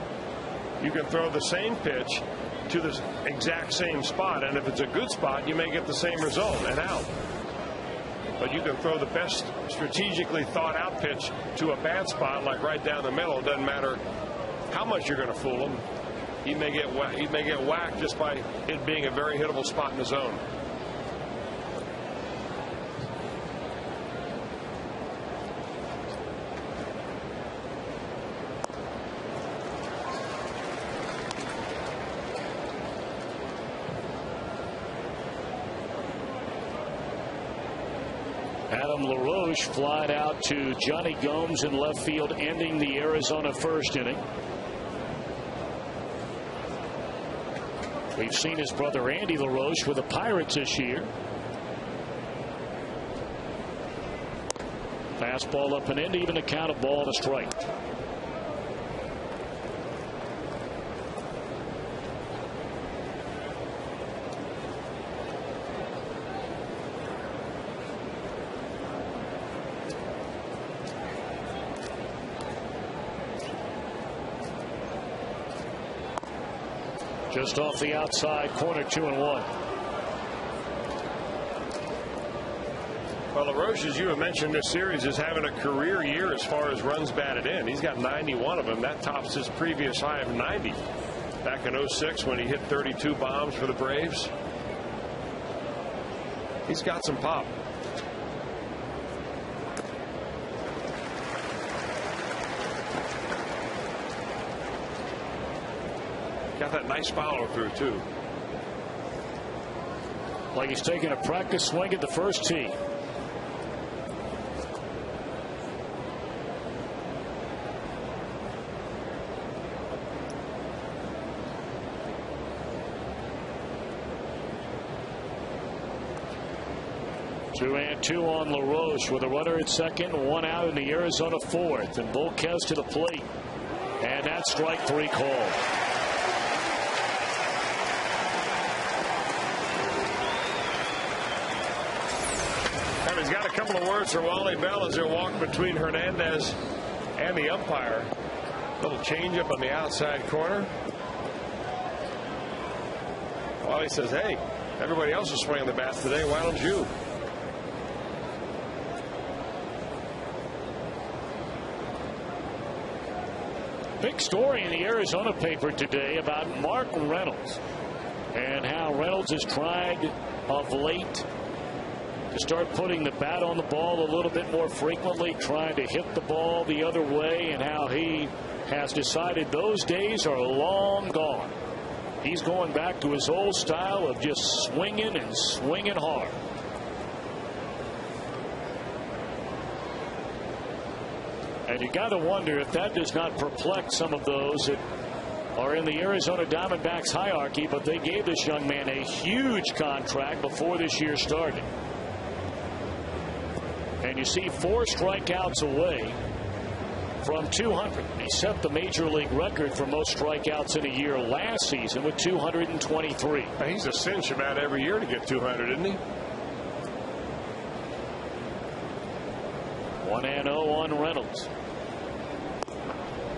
You can throw the same pitch to the exact same spot, and if it's a good spot, you may get the same result and out. But you can throw the best strategically thought out pitch to a bad spot, like right down the middle. It doesn't matter how much you're going to fool him. He may get whacked just by it being a very hittable spot in the zone. Adam LaRoche flied out to Johnny Gomes in left field, ending the Arizona first inning. We've seen his brother Andy LaRoche with the Pirates this year. Fastball up and in, even to count a ball and a strike. Just off the outside corner, 2-1. Well, LaRoche, as you have mentioned, this series is having a career year as far as runs batted in. He's got 91 of them. That tops his previous high of 90 back in 06 when he hit 32 bombs for the Braves. He's got some pop. Got that nice follow through, too. Like he's taking a practice swing at the first tee. Two and two on LaRoche with a runner at second, one out in the Arizona fourth, and Bullpen to the plate, and that's strike three called. And he's got a couple of words for Wally Bell as they walk between Hernandez and the umpire. Little changeup on the outside corner. Wally says, "Hey, everybody else is swinging the bats today. Why don't you?" Big story in the Arizona paper today about Mark Reynolds and how Reynolds has tried of late to start putting the bat on the ball a little bit more frequently, trying to hit the ball the other way, and how he has decided those days are long gone. He's going back to his old style of just swinging and swinging hard. And you got to wonder if that does not perplex some of those that are in the Arizona Diamondbacks hierarchy, but they gave this young man a huge contract before this year started. And you see 4 strikeouts away from 200. He set the major league record for most strikeouts in a year last season with 223. He's a cinch about every year to get 200, isn't he? 1-0 on Reynolds.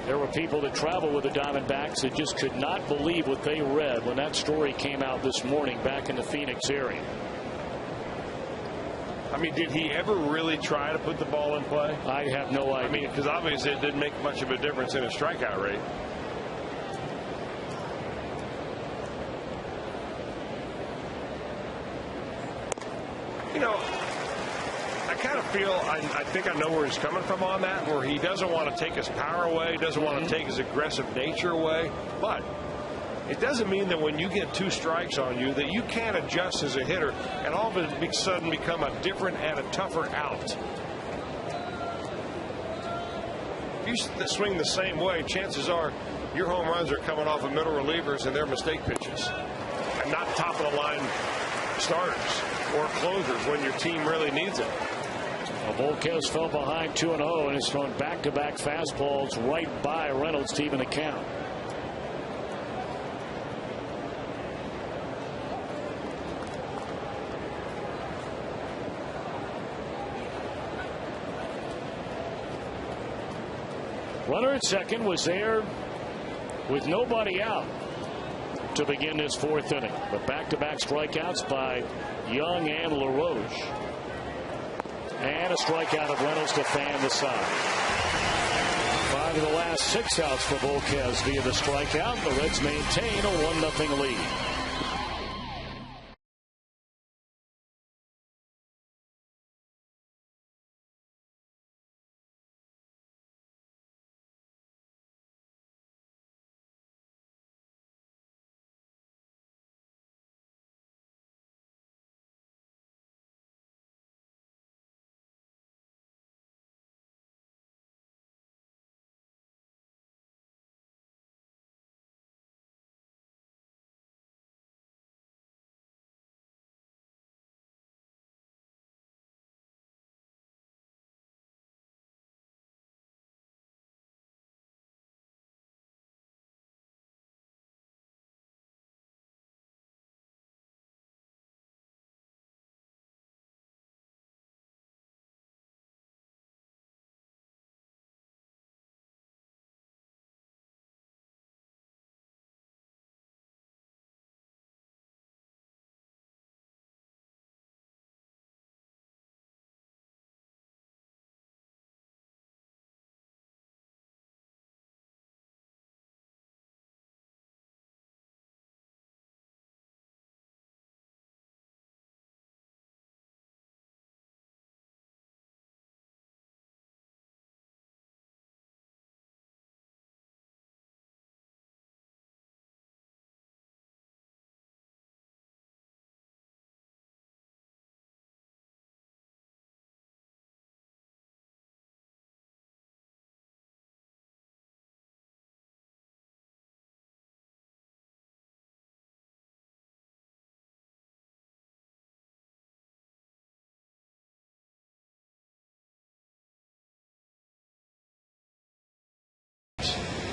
There were people that travel with the Diamondbacks that just could not believe what they read when that story came out this morning back in the Phoenix area. I mean, did he ever really try to put the ball in play? I have no idea. I mean, because obviously it didn't make much of a difference in his strikeout rate. You know, I kind of feel, I think I know where he's coming from on that, where he doesn't want to take his power away, doesn't want to take his aggressive nature away, but it doesn't mean that when you get 2 strikes on you that you can't adjust as a hitter and all of a sudden become a different and a tougher out. If you swing the same way, chances are your home runs are coming off of middle relievers and their mistake pitches, and not top of the line starters or closers when your team really needs it. Bullpen fell behind 2-0 and is throwing back-to-back fastballs right by Reynolds to even the count. Runner at second was there with nobody out to begin this 4th inning. But back-to-back strikeouts by Young and LaRoche. And a strikeout of Reynolds to fan the side. 5 of the last 6 outs for Bullpen via the strikeout. The Reds maintain a 1-0 lead.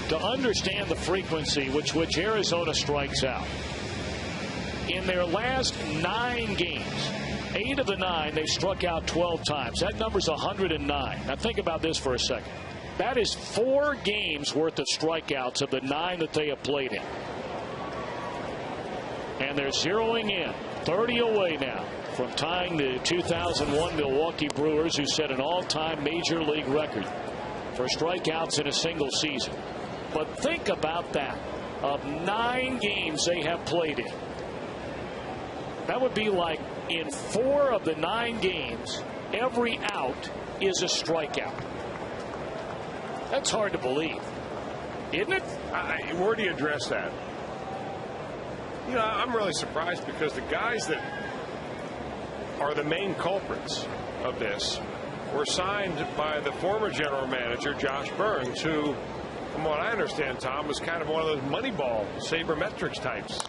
to understand the frequency which Arizona strikes out. In their last 9 games, 8 of the 9, they struck out 12 times. That number's 109. Now think about this for a second. That is 4 games worth of strikeouts of the 9 that they have played in. And they're zeroing in 30 away now from tying the 2001 Milwaukee Brewers, who set an all-time major league record for strikeouts in a single season. But think about that. Of 9 games they have played in, that would be like in 4 of the 9 games, every out is a strikeout. That's hard to believe, isn't it? Where do you address that? You know, I'm really surprised because the guys that are the main culprits of this were signed by the former general manager, Josh Burns, who, from what I understand, Tom, was kind of one of those Moneyball sabermetrics types.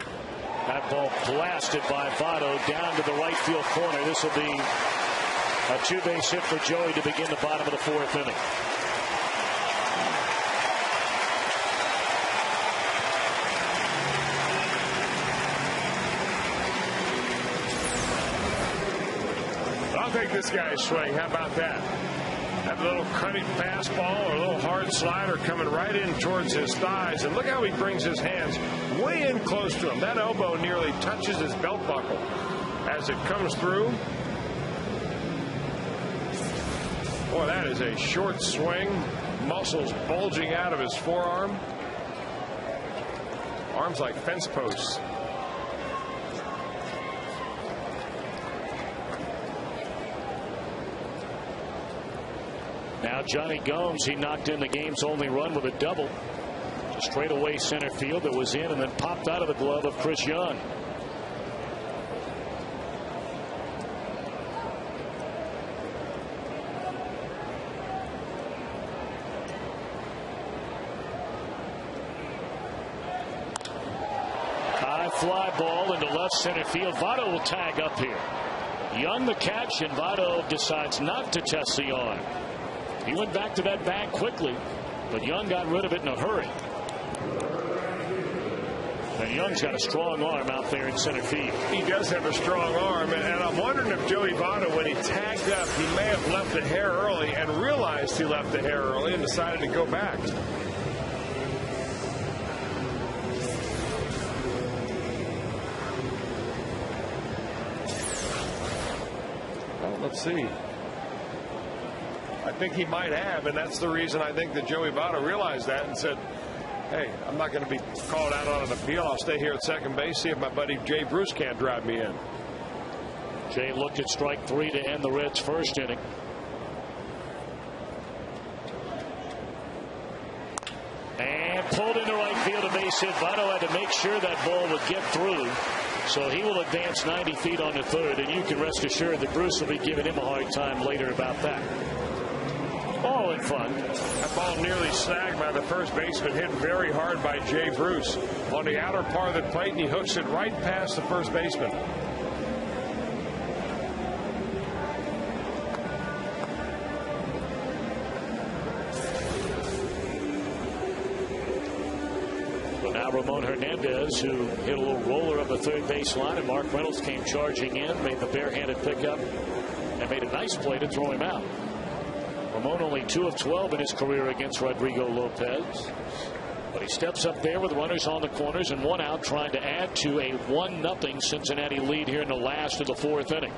That ball blasted by Votto down to the right field corner. This will be a 2-base hit for Joey to begin the bottom of the 4th inning. I'll take this guy's swing. How about that? That little cutting fastball or a little hard slider coming right in towards his thighs. And look how he brings his hands way in close to him. That elbow nearly touches his belt buckle as it comes through. Boy, that is a short swing. Muscles bulging out of his forearm. Arms like fence posts. Now Johnny Gomes, he knocked in the game's only run with a double. Straight away center field that was in and then popped out of the glove of Chris Young. High fly ball into left center field. Votto will tag up here. Young the catch, and Votto decides not to test the arm. He went back to that bag quickly, but Young got rid of it in a hurry. And Young's got a strong arm out there in center field. He does have a strong arm, and I'm wondering if Joey Votto, when he tagged up, he may have left the hair early and realized he left the hair early and decided to go back. Well, let's see. I think he might have, and that's the reason I think that Joey Votto realized that and said, hey, I'm not going to be called out on an appeal. I'll stay here at second base, see if my buddy Jay Bruce can't drive me in. Jay looked at strike 3 to end the Reds' first inning. And pulled into right field, a base hit. Votto had to make sure that ball would get through. So he will advance 90 feet on the 3rd, and you can rest assured that Bruce will be giving him a hard time later about that. All in fun. That ball nearly snagged by the first baseman, hit very hard by Jay Bruce on the outer part of the plate, and he hooks it right past the first baseman. But now Ramon Hernandez, who hit a little roller up the 3rd base line, and Mark Reynolds came charging in, made the barehanded pickup, and made a nice play to throw him out. Ramon only 2 of 12 in his career against Rodrigo Lopez. But he steps up there with runners on the corners and 1 out, trying to add to a 1-0 Cincinnati lead here in the last of the 4th inning.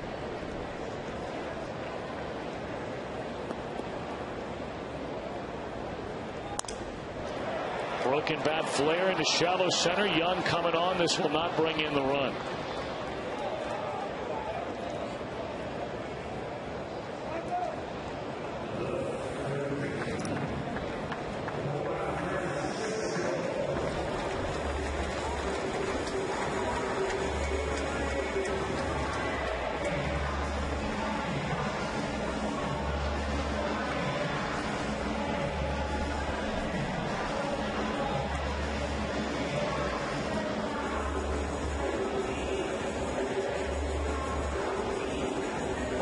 Broken bat flare into shallow center. Young coming on. This will not bring in the run.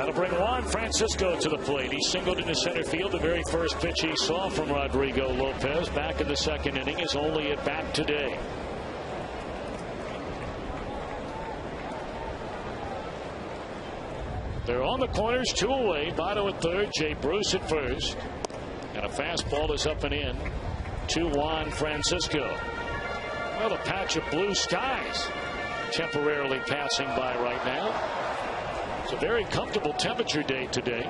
That'll bring Juan Francisco to the plate. He singled into center field the very first pitch he saw from Rodrigo Lopez back in the second inning. His only at bat today. They're on the corners, 2 away. Votto at third, Jay Bruce at first. And a fastball is up and in to Juan Francisco. Well, a patch of blue skies temporarily passing by right now. It's a very comfortable temperature day today.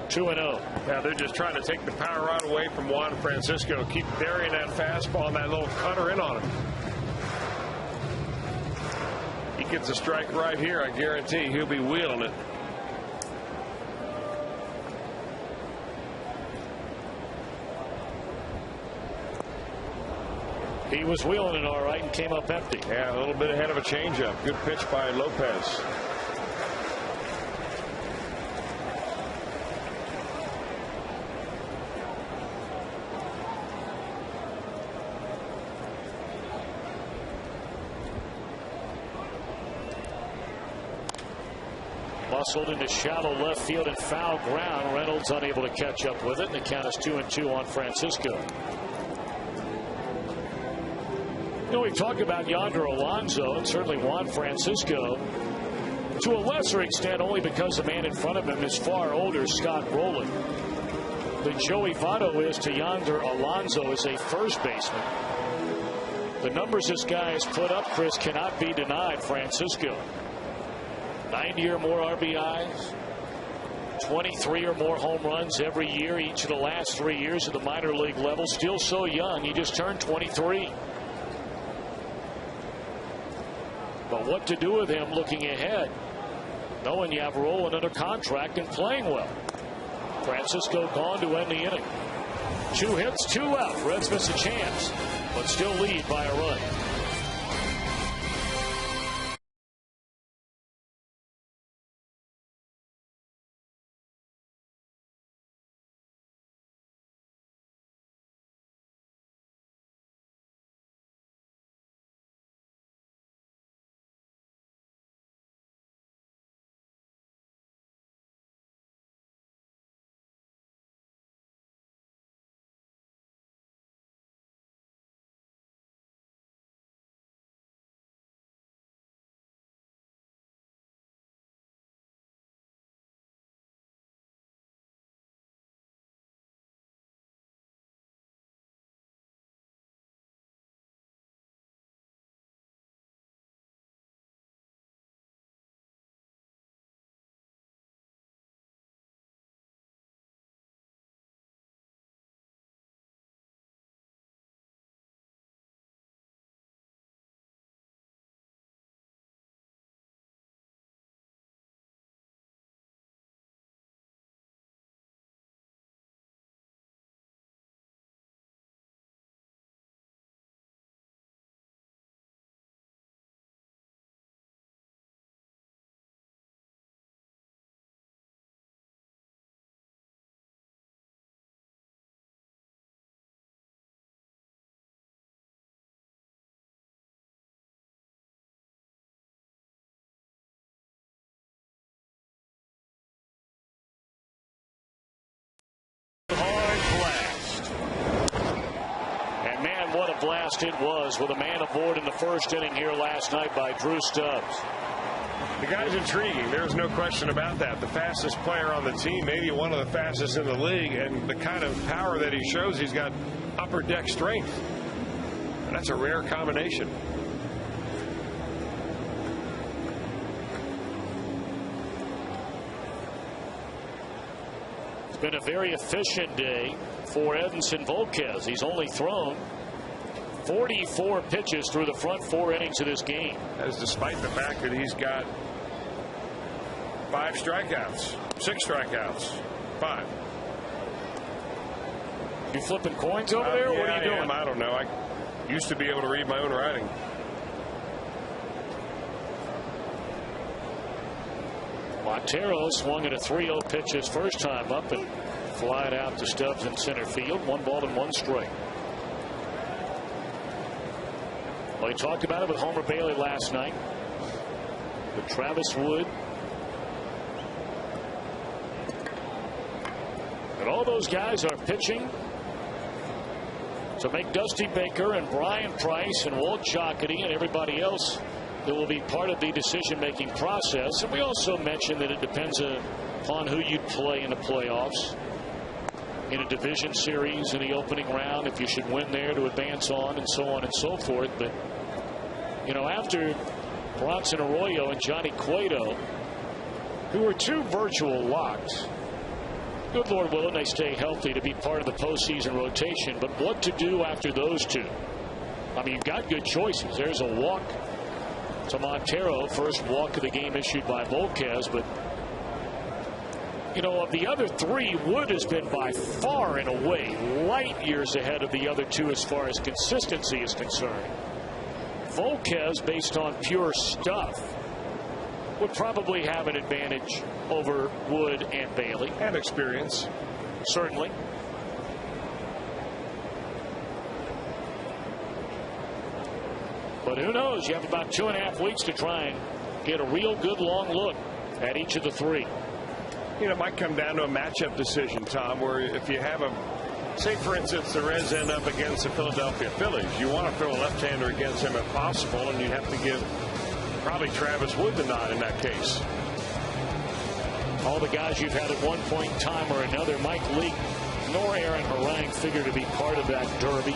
Two and 0. Yeah, they're just trying to take the power right away from Juan Francisco. Keep burying that fastball and that little cutter in on him. He gets a strike right here, I guarantee he'll be wheeling it. He was wheeling it all right and came up empty. Yeah, a little bit ahead of a changeup. Good pitch by Lopez. Muscled into shallow left field and foul ground. Reynolds unable to catch up with it, and the count is 2-2 on Francisco. You know, we've talked about Yonder Alonso and certainly Juan Francisco to a lesser extent only because the man in front of him is far older, Scott Rowland. That Joey Votto is to Yonder Alonso as a first baseman. The numbers this guy has put up, Chris, cannot be denied. Francisco, 90 or more RBIs, 23 or more home runs every year, each of the last 3 years at the minor league level. Still so young. He just turned 23. But what to do with him looking ahead, knowing you have Rowland under contract and playing well. Francisco gone to end the inning. 2 hits, 2 out. Reds miss a chance, but still lead by a run. What a blast it was with a man aboard in the first inning here last night by Drew Stubbs. The guy's intriguing. There's no question about that. The fastest player on the team, maybe one of the fastest in the league, and the kind of power that he shows, he's got upper deck strength. And that's a rare combination. It's been a very efficient day for Edinson Volquez. He's only thrown 44 pitches through the front 4 innings of this game. That is despite the fact that he's got 5 strikeouts, 6 strikeouts, 5. You flipping coins over there? Yeah, what are you doing? I don't know. I used to be able to read my own writing. Montero swung at a 3-0 pitch his first time up and flied out to Stubbs in center field. 1 ball and 1 strike. Well, he talked about it with Homer Bailey last night, with Travis Wood. And all those guys are pitching to make Dusty Baker and Brian Price and Walt Jocketty and everybody else that will be part of the decision-making process. And we also mentioned that it depends upon who you'd play in the playoffs. In a division series in the opening round, if you should win there to advance on and so forth. But, you know, after Bronson Arroyo and Johnny Cueto, who were two virtual locks, good Lord willing, they stay healthy to be part of the postseason rotation. But what to do after those two? I mean, you've got good choices. There's a walk to Montero, first walk of the game issued by Volquez, but you know, of the other three, Wood has been by far and away light years ahead of the other two as far as consistency is concerned. Volquez, based on pure stuff, would probably have an advantage over Wood and Bailey. And experience. Certainly. But who knows? You have about 2.5 weeks to try and get a real good long look at each of the three. You know, it might come down to a matchup decision, Tom, where if you have say, for instance, the Reds end up against the Philadelphia Phillies, you want to throw a left-hander against him if possible, and you have to give probably Travis Wood the nod in that case. All the guys you've had at one point in time or another, Mike Leake nor Aaron Harang figure to be part of that derby.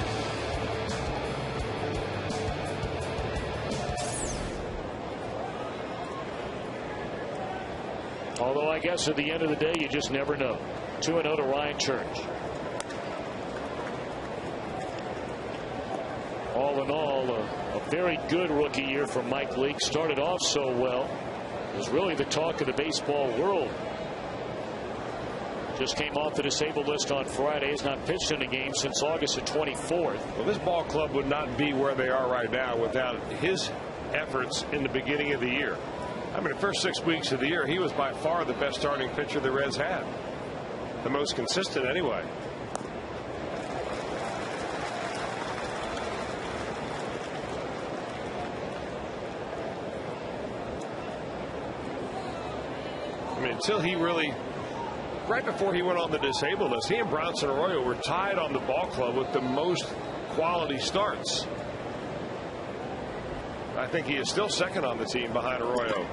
Although I guess at the end of the day, you just never know. 2-0 to Ryan Church. All in all, a very good rookie year for Mike Leake. Started off so well. Was really the talk of the baseball world. Just came off the disabled list on Friday. Has not pitched in a game since August the 24th. Well, this ball club would not be where they are right now without his efforts in the beginning of the year. I mean, the first 6 weeks of the year, he was by far the best starting pitcher the Reds had. The most consistent anyway. I mean, until he really, right before he went on the disabled list, he and Bronson Arroyo were tied on the ball club with the most quality starts. I think he is still second on the team behind Arroyo,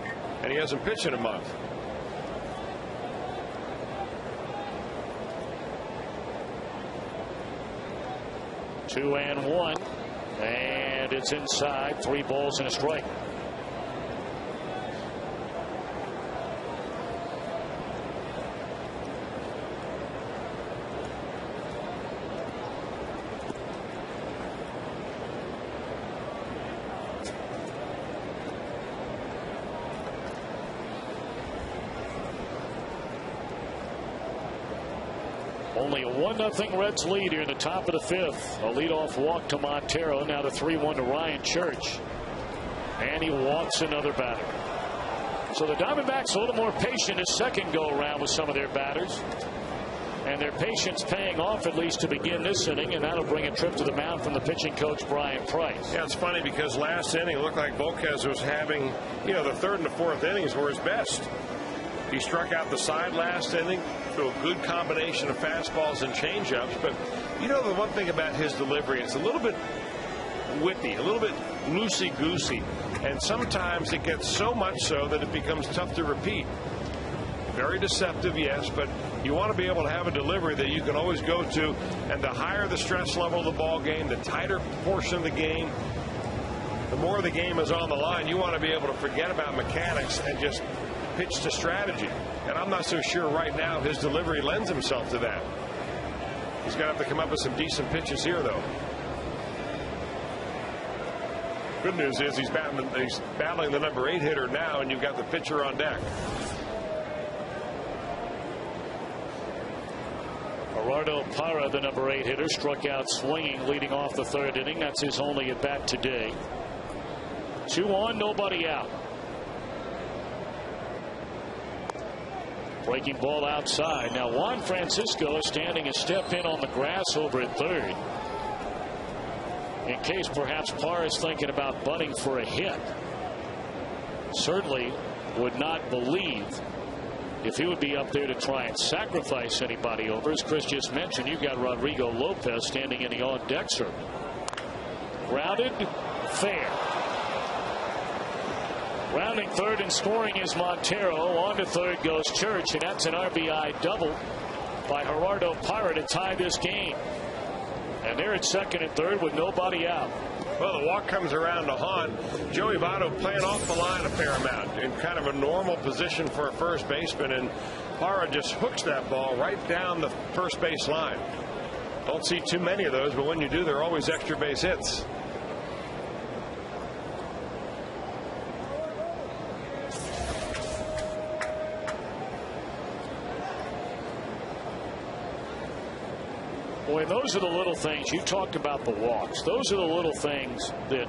and he hasn't pitched in a month. Two and one, and it's inside. 3 balls and a strike. Only a 1-0 Reds lead here in the top of the 5th. A leadoff walk to Montero. Now the 3-1 to Ryan Church. And he walks another batter. So the Diamondbacks a little more patient his second go around with some of their batters. And their patience paying off at least to begin this inning. And that'll bring a trip to the mound from the pitching coach, Brian Price. Yeah, it's funny because last inning it looked like Volquez was having, you know, the 3rd and the 4th innings were his best. He struck out the side last inning through a good combination of fastballs and changeups. But you know, the one thing about his delivery, it's a little bit whippy, a little bit loosey-goosey. And sometimes it gets so much so that it becomes tough to repeat. Very deceptive, yes, but you want to be able to have a delivery that you can always go to. And the higher the stress level of the ball game, the tighter portion of the game, the more the game is on the line, you want to be able to forget about mechanics and just pitch to strategy. And I'm not so sure right now his delivery lends himself to that. He's going to have to come up with some decent pitches here, though. Good news is he's battling the number 8 hitter now, and you've got the pitcher on deck. Gerardo Parra, the number 8 hitter, struck out swinging leading off the 3rd inning. That's his only at bat today. 2 on, nobody out. Breaking ball outside. Now Juan Francisco is standing a step in on the grass over at 3rd. in case perhaps Parr is thinking about bunting for a hit. Certainly would not believe if he would be up there to try and sacrifice anybody over. As Chris just mentioned, you've got Rodrigo Lopez standing in the on-deck circle. Grounded, fair. Rounding third and scoring is Montero. On to third goes Church, and that's an RBI double by Gerardo Parra to tie this game. And they're at second and third with nobody out. Well, the walk comes around to Hahn. Joey Votto playing off the line a fair amount in kind of a normal position for a first baseman, and Parra just hooks that ball right down the first base line. Don't see too many of those, but when you do, they're always extra base hits. Boy, those are the little things. You talked about the walks. Those are the little things that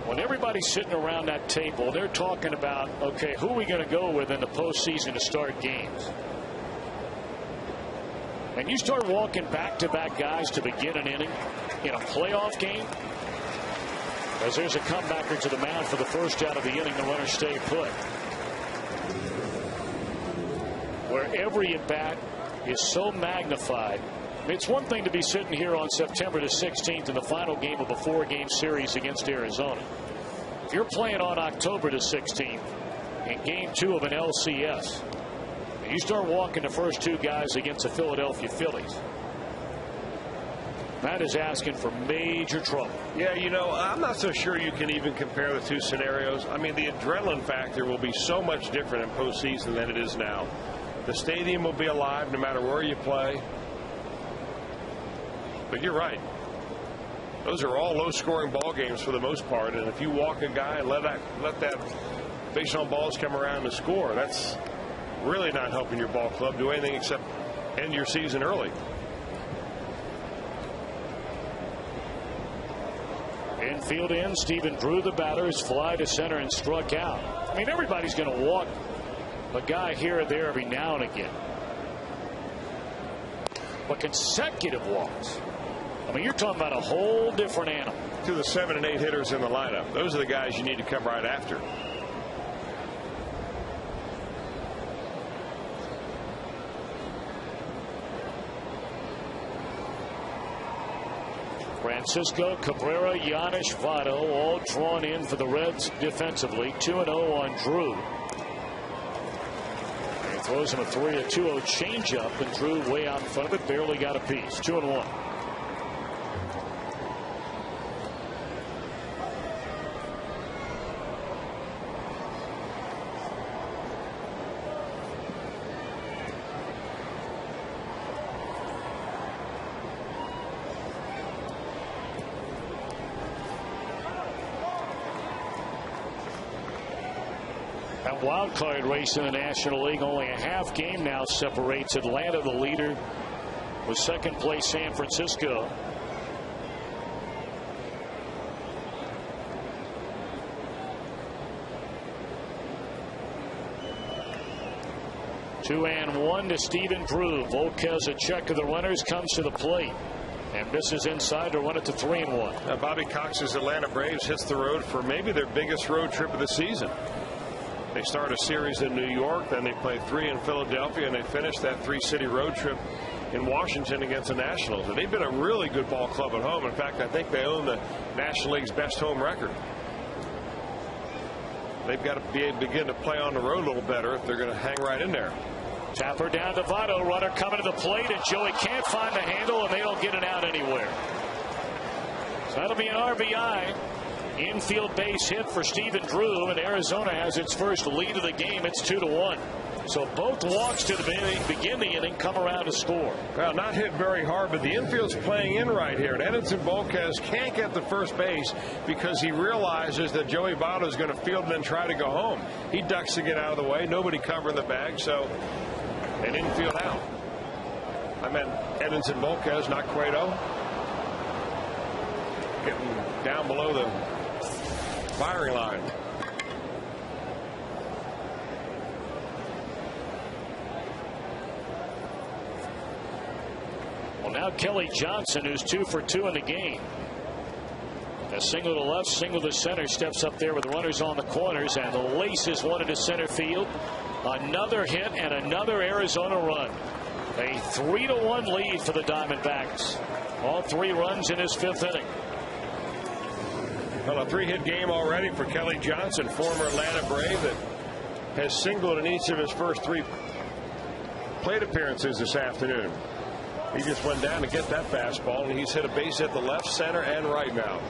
when everybody's sitting around that table, they're talking about, okay, who are we going to go with in the postseason to start games? And you start walking back-to-back guys to begin an inning in a playoff game, as there's a comebacker to the mound for the first out of the inning. The runners stay put. Where every at-bat is so magnified. It's one thing to be sitting here on September the 16th in the final game of a 4-game series against Arizona. If you're playing on October the 16th in game 2 of an LCS, and you start walking the first 2 guys against the Philadelphia Phillies, that is asking for major trouble. Yeah, you know, I'm not so sure you can even compare the 2 scenarios. I mean, the adrenaline factor will be so much different in postseason than it is now. The stadium will be alive no matter where you play. But you're right. Those are all low-scoring ball games for the most part, and if you walk a guy and let that base on balls come around and score, that's really not helping your ball club do anything except end your season early. Infield in. Stephen Drew, the batter, is fly to center and struck out. I mean, everybody's going to walk a guy here or there every now and again. But consecutive walks, I mean, you're talking about a whole different animal. To the 7 and 8 hitters in the lineup, those are the guys you need to come right after. Francisco, Cabrera, Giannis, Votto, all drawn in for the Reds defensively. 2-0 on Drew. He throws him a 3-2-0 changeup, and Drew way out in front of it, barely got a piece. 2-1. Wild card race in the National League, only a half game now separates Atlanta, the leader, with second place San Francisco. Two and one to Stephen Drew. Volquez, a check of the runners, comes to the plate and misses inside to run it to 3-1. Now Bobby Cox's Atlanta Braves hits the road for maybe their biggest road trip of the season. They start a series in New York, then they play 3 in Philadelphia, and they finish that 3-city road trip in Washington against the Nationals. And they've been a really good ball club at home. In fact, I think they own the National League's best home record. They've got to begin to play on the road a little better if they're going to hang right in there. Tapper down to Votto, runner coming to the plate, and Joey can't find the handle, and they don't get it out anywhere. So that'll be an RBI. Infield base hit for Stephen Drew, and Arizona has its first lead of the game. It's 2-1. So both walks to begin the inning come around to score. Well, not hit very hard, but the infield's playing in right here. And Edinson Volquez can't get to first base because he realizes that Joey Votto is going to field and then try to go home. He ducks to get out of the way. Nobody covering the bag, so an infield out. I meant Edinson Volquez, not Cueto. Getting down below the firing line. Well, now Kelly Johnson, who's 2 for 2 in the game. A single to left, single to center, steps up there with runners on the corners, and laces one into center field. Another hit and another Arizona run. A 3-1 lead for the Diamondbacks. All 3 runs in his 5th inning. Well, a 3-hit game already for Kelly Johnson, former Atlanta Brave, that has singled in each of his first 3 plate appearances this afternoon. He just went down to get that fastball, and he's hit a base hit the left, center, and right now.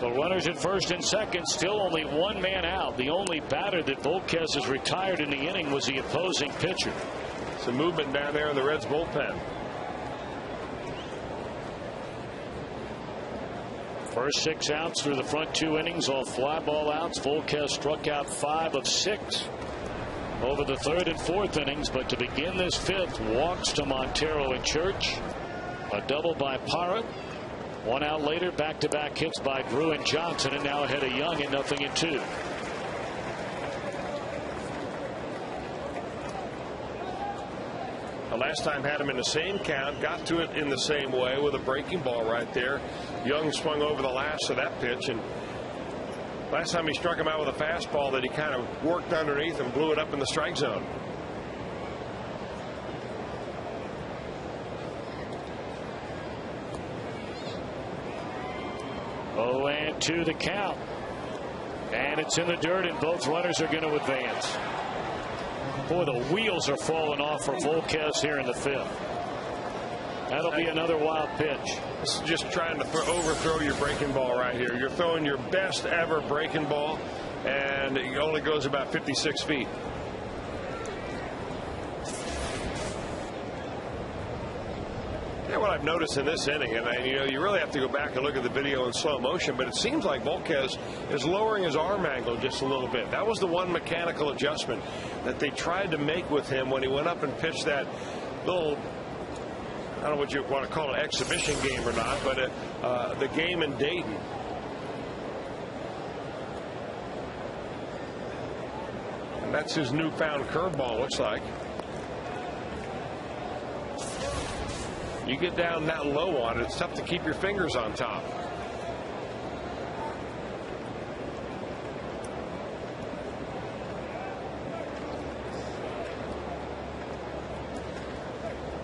So runners at first and second, still only 1 man out. The only batter that Volquez has retired in the inning was the opposing pitcher. Some movement down there in the Reds bullpen. First 6 outs through the front 2 innings, all fly ball outs. Volquez struck out 5 of 6 over the 3rd and 4th innings, but to begin this 5th, walks to Montero and Church. A double by Parra. 1 out later, back-to-back hits by Drew and Johnson, and now ahead of Young in 0-2. The last time had him in the same count, got to it in the same way with a breaking ball right there. Young swung over the last of that pitch, and last time he struck him out with a fastball that he kind of worked underneath and blew it up in the strike zone. Oh, and 2 the count. And it's in the dirt, and both runners are going to advance. Boy, the wheels are falling off for Volquez here in the 5th. That'll be another wild pitch. This is just trying to overthrow your breaking ball right here. You're throwing your best ever breaking ball, and it only goes about 56 feet. Yeah, what I've noticed in this inning, and you really have to go back and look at the video in slow motion, but it seems like Volquez is lowering his arm angle just a little bit. That was the one mechanical adjustment that they tried to make with him when he went up and pitched that little, I don't know what you want to call it, exhibition game or not, but the game in Dayton. And that's his newfound curveball, looks like. You get down that low on it, it's tough to keep your fingers on top.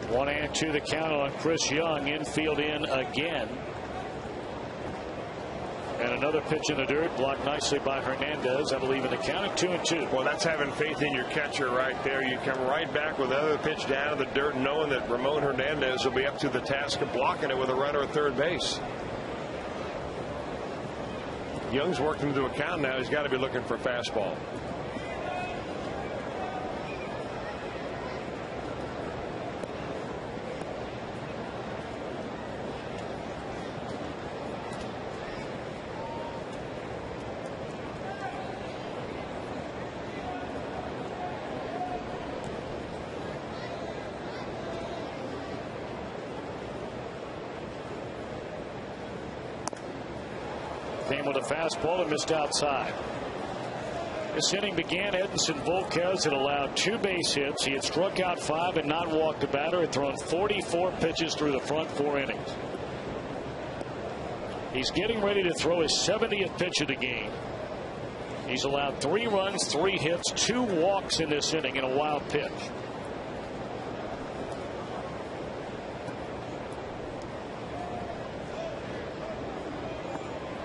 One and 2 the count on Chris Young. Infield in again. And another pitch in the dirt, blocked nicely by Hernandez. I believe in the count at 2-2. Well, that's having faith in your catcher right there. You come right back with another pitch down in the dirt, knowing that Ramon Hernandez will be up to the task of blocking it with a runner at third base. Young's worked him to a count now. He's got to be looking for a fastball. Came with a fastball and missed outside. This inning began. Edinson Volquez had allowed 2 base hits. He had struck out 5 and not walked a batter. Had thrown 44 pitches through the front 4 innings. He's getting ready to throw his 70th pitch of the game. He's allowed 3 runs, 3 hits, 2 walks in this inning in a wild pitch.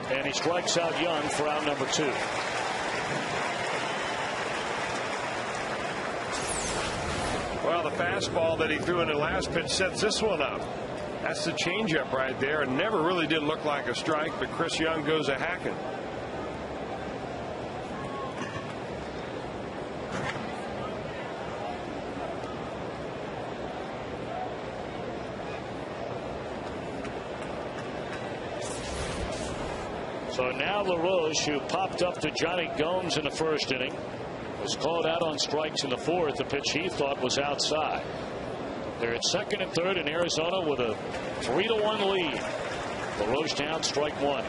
And he strikes out Young for out number 2. Well, the fastball that he threw in the last pitch sets this one up. That's the changeup right there. It never really did look like a strike, but Chris Young goes a hacking. So now LaRoche, who popped up to Johnny Gomes in the first inning, was called out on strikes in the 4th. The pitch he thought was outside. They're at second and third in Arizona with a 3-1 lead. LaRoche down, strike one.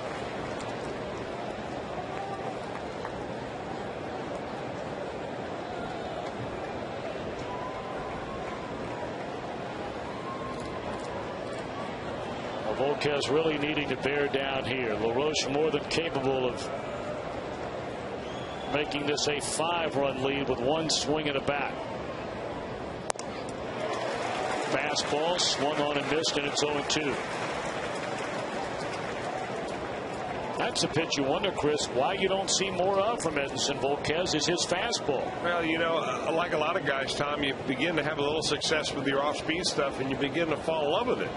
Volquez really needing to bear down here. LaRoche more than capable of making this a 5-run lead with one swing and a bat. Fastball swung on and missed, and it's 0-2. That's a pitch you wonder, Chris, why you don't see more of from Edinson Volquez is his fastball. Well, you know, like a lot of guys, Tom, you begin to have a little success with your off-speed stuff, and you begin to fall in love with it.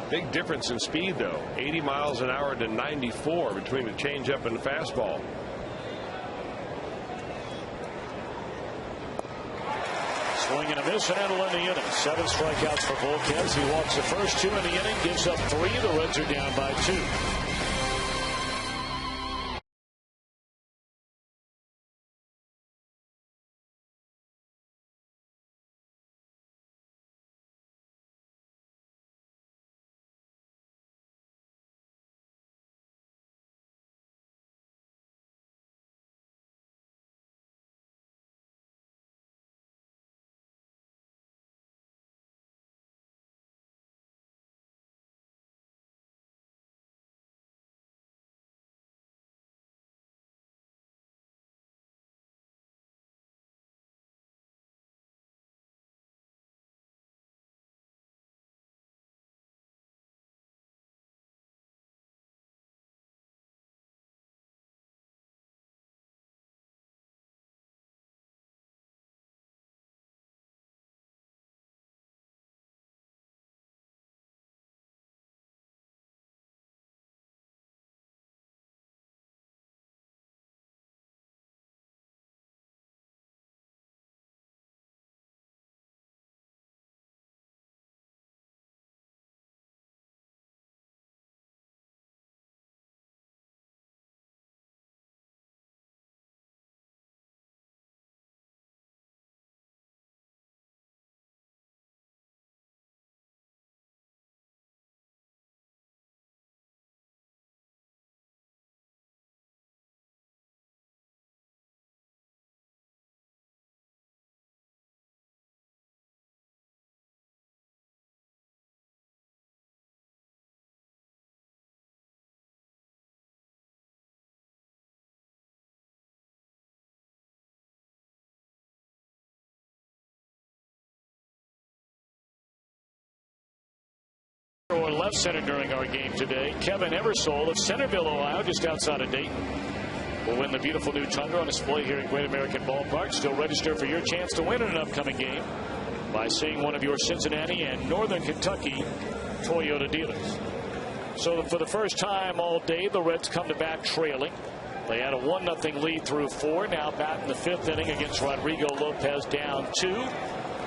Big difference in speed, though. 80 miles an hour to 94 between the changeup and the fastball. Swing and a miss, and that'll end the inning. 7 strikeouts for Volquez. He walks the first 2 in the inning, gives up 3. The Reds are down by 2. Or left center during our game today. Kevin Eversole of Centerville, Ohio, just outside of Dayton, will win the beautiful new Tundra on display here at Great American Ballpark. Still register for your chance to win in an upcoming game by seeing one of your Cincinnati and Northern Kentucky Toyota dealers. So for the first time all day, the Reds come to bat trailing. They had a 1-0 lead through 4. Now bat in the 5th inning against Rodrigo Lopez, down 2.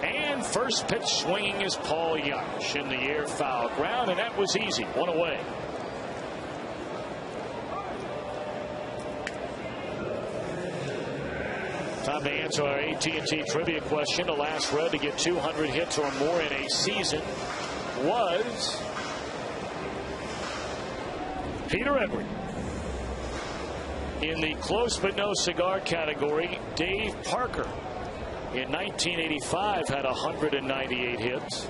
And first pitch swinging is Paul Yash in the air, foul ground, and that was easy. 1 away. Time to answer our AT&T trivia question. The last Red to get 200 hits or more in a season was Peter Edwards. In the close but no cigar category, Dave Parker in 1985 had 198 hits.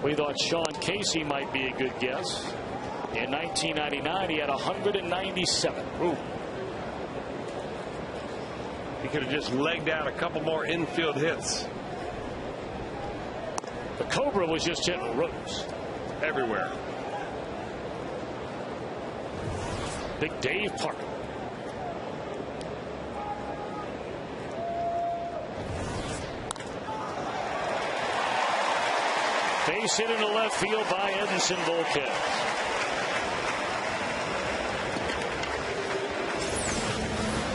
We thought Sean Casey might be a good guess. In 1999, he had 197. Ooh. He could have just legged out a couple more infield hits. The Cobra was just hitting ropes everywhere. Big Dave Parker. Base hit into left field by Edinson Volquez.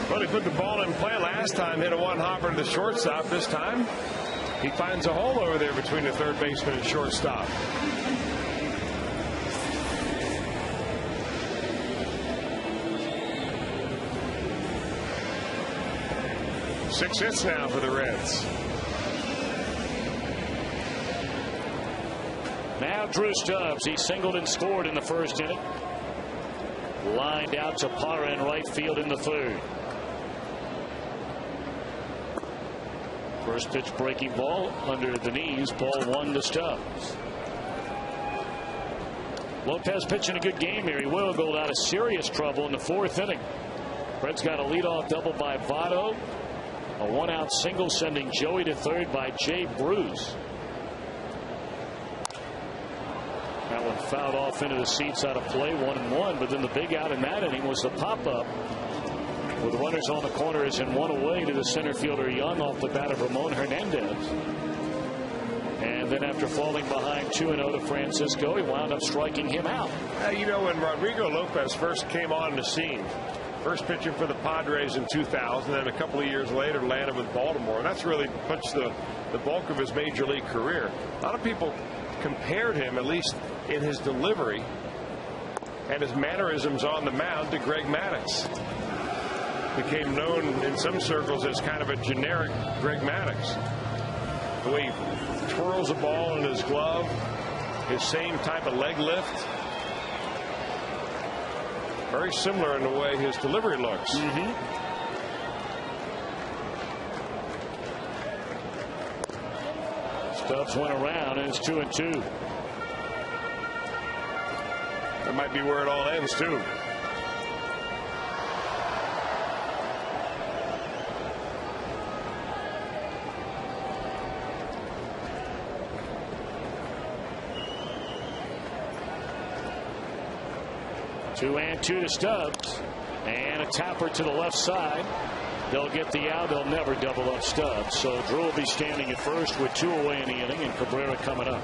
Well, he put the ball in play last time, hit a one-hopper to the shortstop. This time, he finds a hole over there between the third baseman and shortstop. Six hits now for the Reds. Now Drew Stubbs. He singled and scored in the first inning. Lined out to Parra in right field in the third. First pitch breaking ball under the knees. Ball 1 to Stubbs. Lopez pitching a good game here. He will go out of serious trouble in the 4th inning. Fred's got a leadoff double by Votto. A 1-out single sending Joey to third by Jay Bruce. That one fouled off into the seats out of play, 1-1. But then the big out in that inning was the pop-up with runners on the corners and 1 away to the center fielder Young off the bat of Ramon Hernandez. And then after falling behind 2-0 to Francisco, he wound up striking him out. You know, when Rodrigo Lopez first came on the scene, first pitching for the Padres in 2000, and then a couple of years later landed with Baltimore, and that's really much the bulk of his major league career. A lot of people compared him, at least in his delivery and his mannerisms on the mound, to Greg Maddux. Became known in some circles as kind of a generic Greg Maddux. The way he twirls a ball in his glove, his same type of leg lift. Very similar in the way his delivery looks. Stubbs went around, and it's 2-2. That might be where it all ends, too. Two and two to Stubbs, and a tapper to the left side. They'll get the out. They'll never double up Stubbs. So Drew will be standing at first with 2 away in the inning, and Cabrera coming up.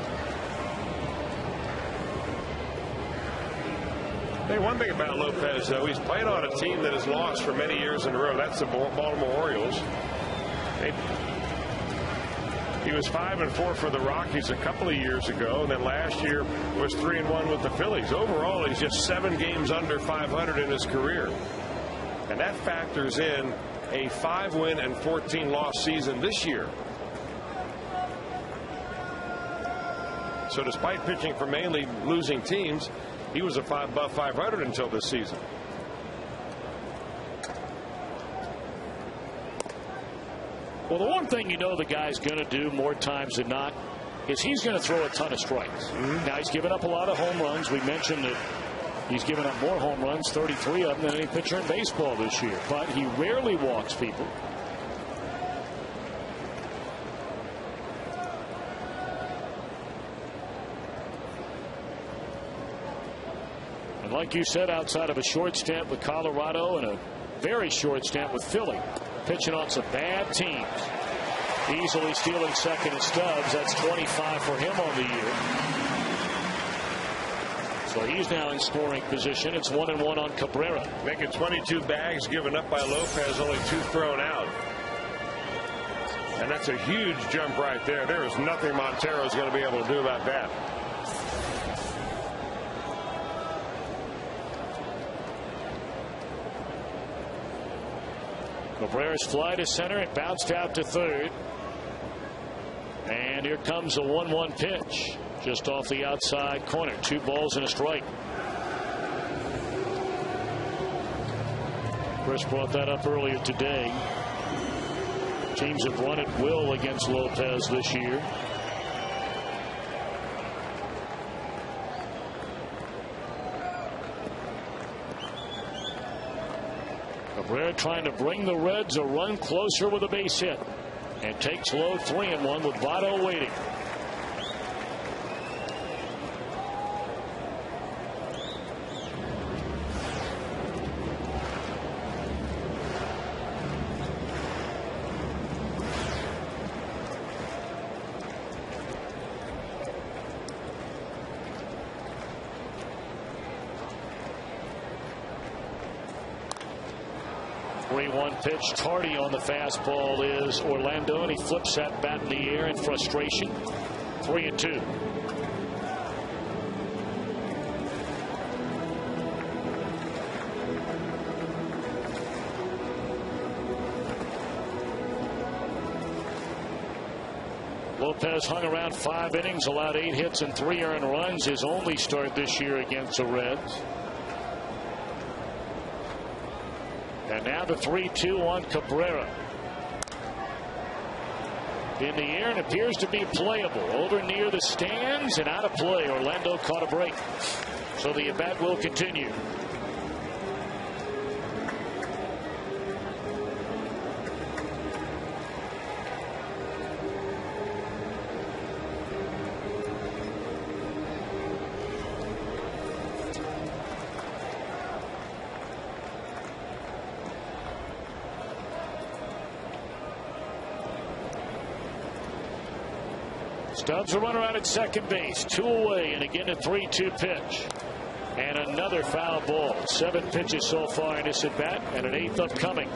Hey, one thing about Lopez, though, he's played on a team that has lost for many years in a row. That's the Baltimore Orioles. He was 5-4 for the Rockies a couple of years ago, and then last year was 3-1 with the Phillies. Overall, he's just 7 games under 500 in his career, and that factors in a 5-win and 14-loss season this year. So despite pitching for mainly losing teams, he was above 500 until this season. Well, the one thing you know the guy's going to do more times than not is he's going to throw a ton of strikes. Now, he's given up a lot of home runs. We mentioned that he's given up more home runs, 33 of them, than any pitcher in baseball this year. But he rarely walks people. And like you said, outside of a short stint with Colorado and a very short stint with Philly, pitching on some bad teams. Easily stealing second at Stubbs. That's 25 for him on the year. So he's now in scoring position. It's 1-1 on Cabrera. Making 22 bags given up by Lopez, only 2 thrown out. And that's a huge jump right there. There is nothing Montero's going to be able to do about that. Cabrera's fly to center. It bounced out to third. And here comes a 1-1 pitch. Just off the outside corner. 2 balls and a strike. Chris brought that up earlier today. Teams have run at will against Lopez this year. Cabrera trying to bring the Reds a run closer with a base hit. And takes low 3-1 with Votto waiting. Pitch tardy on the fastball is Orlando, and he flips that bat in the air in frustration. 3-2. Lopez hung around 5 innings, allowed 8 hits and 3 earned runs. His only start this year against the Reds. And now the 3-2 on Cabrera. In the air and appears to be playable. Over near the stands and out of play. Orlando caught a break. So the at-bat will continue. Stubbs a runner out at second base. 2 away, and again a 3-2 pitch. And another foul ball. 7 pitches so far in this at bat, and an 8th upcoming.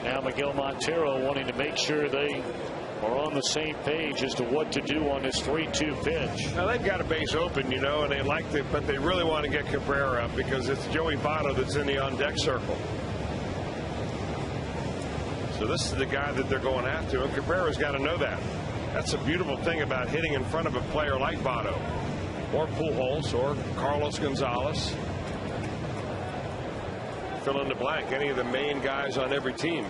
Now Miguel Montero wanting to make sure they are on the same page as to what to do on this 3-2 pitch. Now they've got a base open, you know, and they like to, but they really want to get Cabrera up because it's Joey Votto that's in the on-deck circle. So this is the guy that they're going after, and Cabrera's got to know that. That's a beautiful thing about hitting in front of a player like Votto, or Pujols, or Carlos Gonzalez. Fill in the blank, any of the main guys on every team.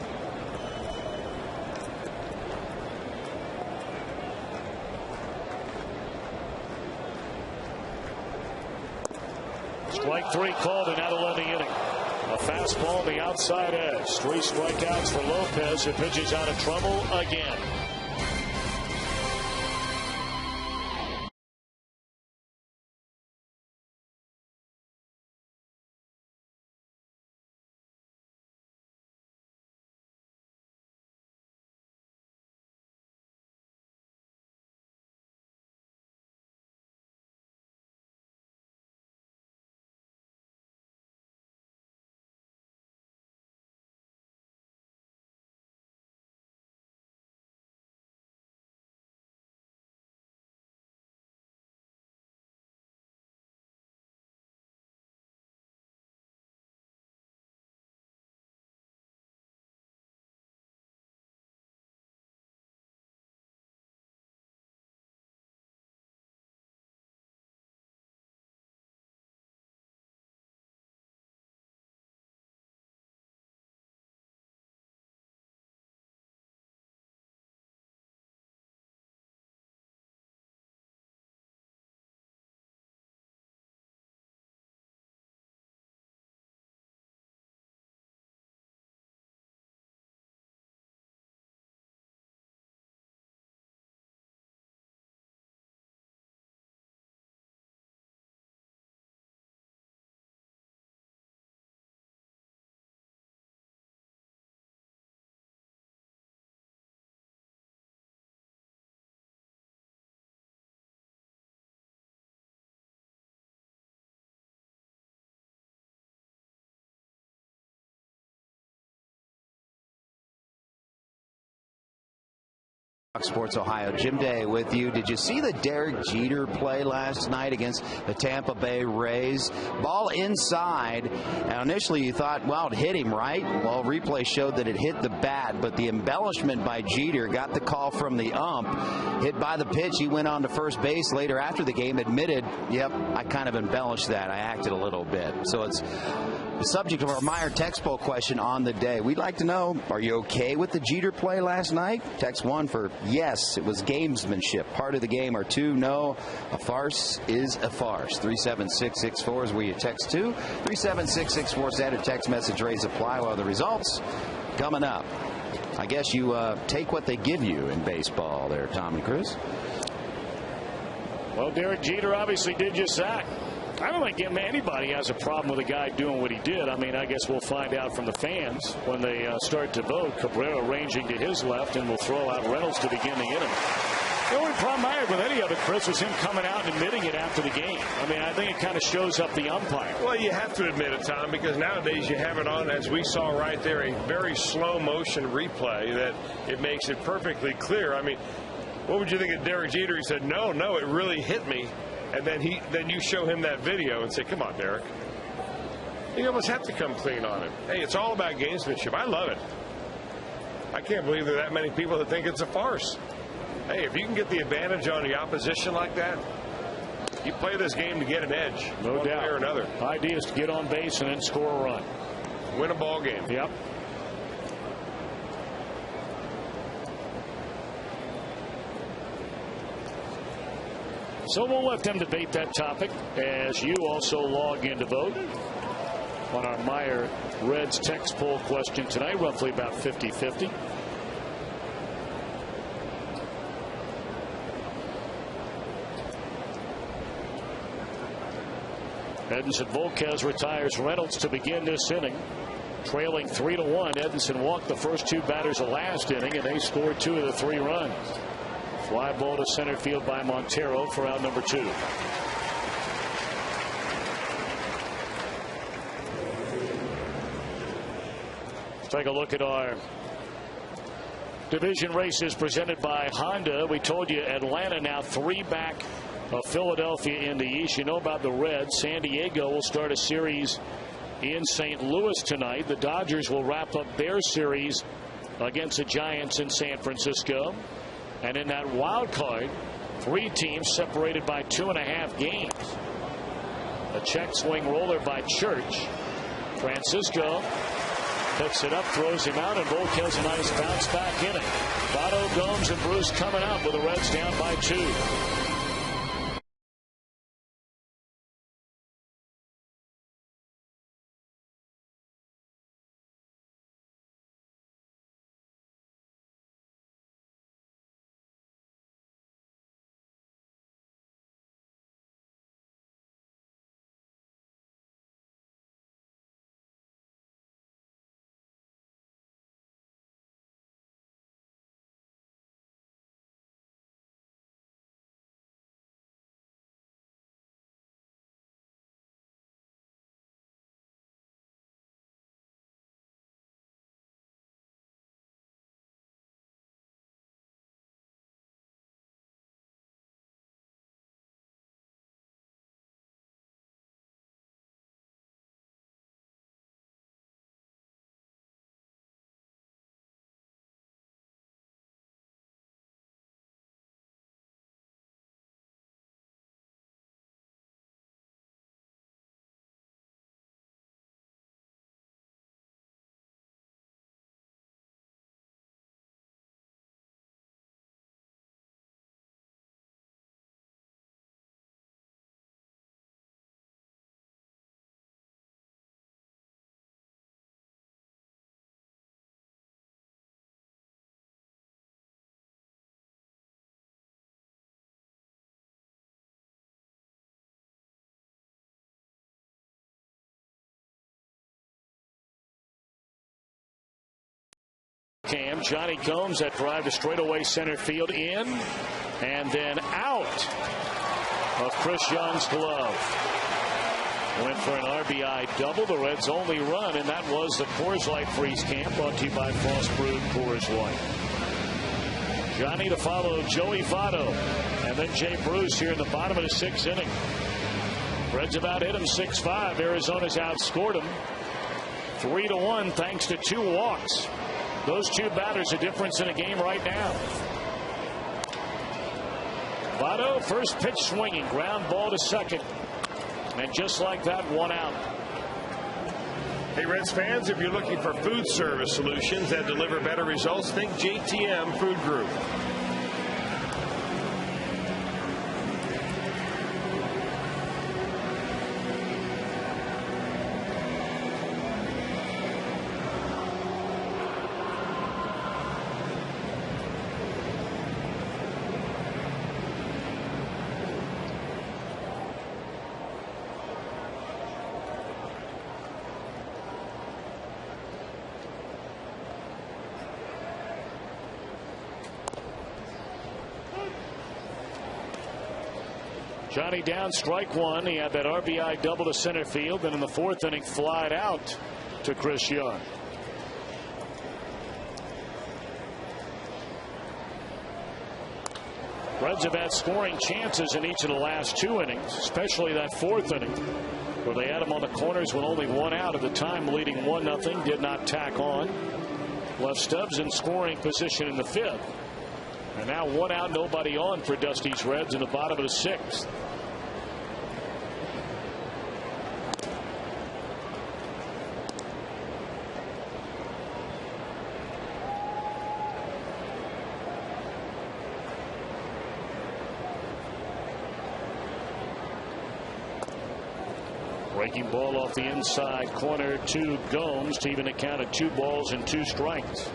Strike 3 called and out of the inning. A fastball on the outside edge. 3 strikeouts for Lopez, who pitches out of trouble again. Sports Ohio. Jim Day with you. Did you see the Derek Jeter play last night against the Tampa Bay Rays? Ball inside, and initially you thought, well, it hit him, right? Well, replay showed that it hit the bat, but the embellishment by Jeter got the call from the ump. Hit by the pitch, he went on to first base later after the game, admitted, yep, I kind of embellished that. I acted a little bit. So it's the subject of our Meyer text poll question on the day. We'd like to know, are you okay with the Jeter play last night? Text 1 for yes, it was gamesmanship, part of the game, or 2, no, a farce is a farce. 37664 is where you text 2. 37664 standard text message rates apply. While the results coming up. I guess you take what they give you in baseball there, Tom and Chris. Well, Derek Jeter obviously did just that. I don't think anybody has a problem with a guy doing what he did. I mean, I guess we'll find out from the fans when they start to vote. Cabrera ranging to his left, and will throw out Reynolds to begin the inning. The only problem I had with any of it, Chris, was him coming out and admitting it after the game. I mean, I think it kind of shows up the umpire. Well, you have to admit it, Tom, because nowadays you have it on, as we saw right there, a very slow motion replay that it makes it perfectly clear. I mean, what would you think of Derek Jeter? He said, no, it really hit me. And then you show him that video and say, come on, Derek. You almost have to come clean on it. Hey, it's all about gamesmanship. I love it. I can't believe there are that many people that think it's a farce. Hey, if you can get the advantage on the opposition like that, you play this game to get an edge. No one doubt. way or another. Idea is to get on base and then score a run. Win a ball game. Yep. So we'll let them debate that topic as you also log in to vote on our Meyer Reds text poll question tonight, roughly about 50-50. Edinson Volquez retires Reynolds to begin this inning. Trailing 3-1. Edinson walked the first two batters of last inning, and they scored 2 of the 3 runs. Fly ball to center field by Montero for out number 2. Let's take a look at our division races presented by Honda. We told you Atlanta now 3 back of Philadelphia in the East. You know about the Reds. San Diego will start a series in St. Louis tonight. The Dodgers will wrap up their series against the Giants in San Francisco. And in that wild card, 3 teams separated by 2.5 games. A check swing roller by Church. Francisco picks it up, throws him out, and Volquez a nice bounce back inning. Votto, Gomes, and Bruce coming up with the Reds down by 2. Cam, Johnny Gomes that drive to straightaway center field in and then out of Chris Young's glove. Went for an RBI double, the Reds' only run, and that was the Coors Light Freeze Camp, brought to you by Frost Brewed Coors Light. Johnny to follow Joey Votto, and then Jay Bruce here in the bottom of the 6th inning. Reds about hit him 6-5. Arizona's outscored him 3-1 thanks to 2 walks. Those 2 batters, a difference in a game right now. Votto, first pitch swinging, ground ball to second. And just like that, 1 out. Hey, Reds fans, if you're looking for food service solutions that deliver better results, think JTM Food Group. Johnny down, strike one. He had that RBI double to center field, and in the fourth inning, flied out to Chris Young. Reds have had scoring chances in each of the last 2 innings, especially that fourth inning, where they had him on the corners with only 1 out at the time, leading 1-0. Did not tack on. Left Stubbs in scoring position in the 5th. And now 1 out, nobody on for Dusty's Reds in the bottom of the 6th. Breaking ball off the inside corner to Gomes to even a count of 2 balls and 2 strikes.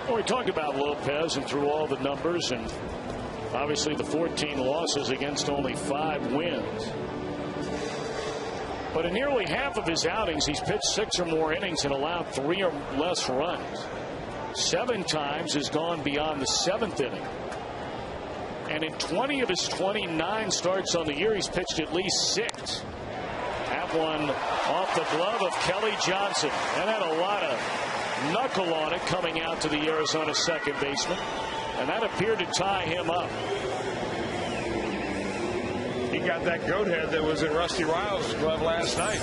Well, we talked about Lopez and through all the numbers, and obviously the 14 losses against only 5 wins. But in nearly half of his outings, he's pitched 6 or more innings and allowed 3 or less runs. 7 times has gone beyond the 7th inning. And in 20 of his 29 starts on the year, he's pitched at least 6. That one off the glove of Kelly Johnson, and had a lot of knuckle on it coming out to the Arizona second baseman, and that appeared to tie him up. He got that goat head that was in Rusty Riles' glove last night.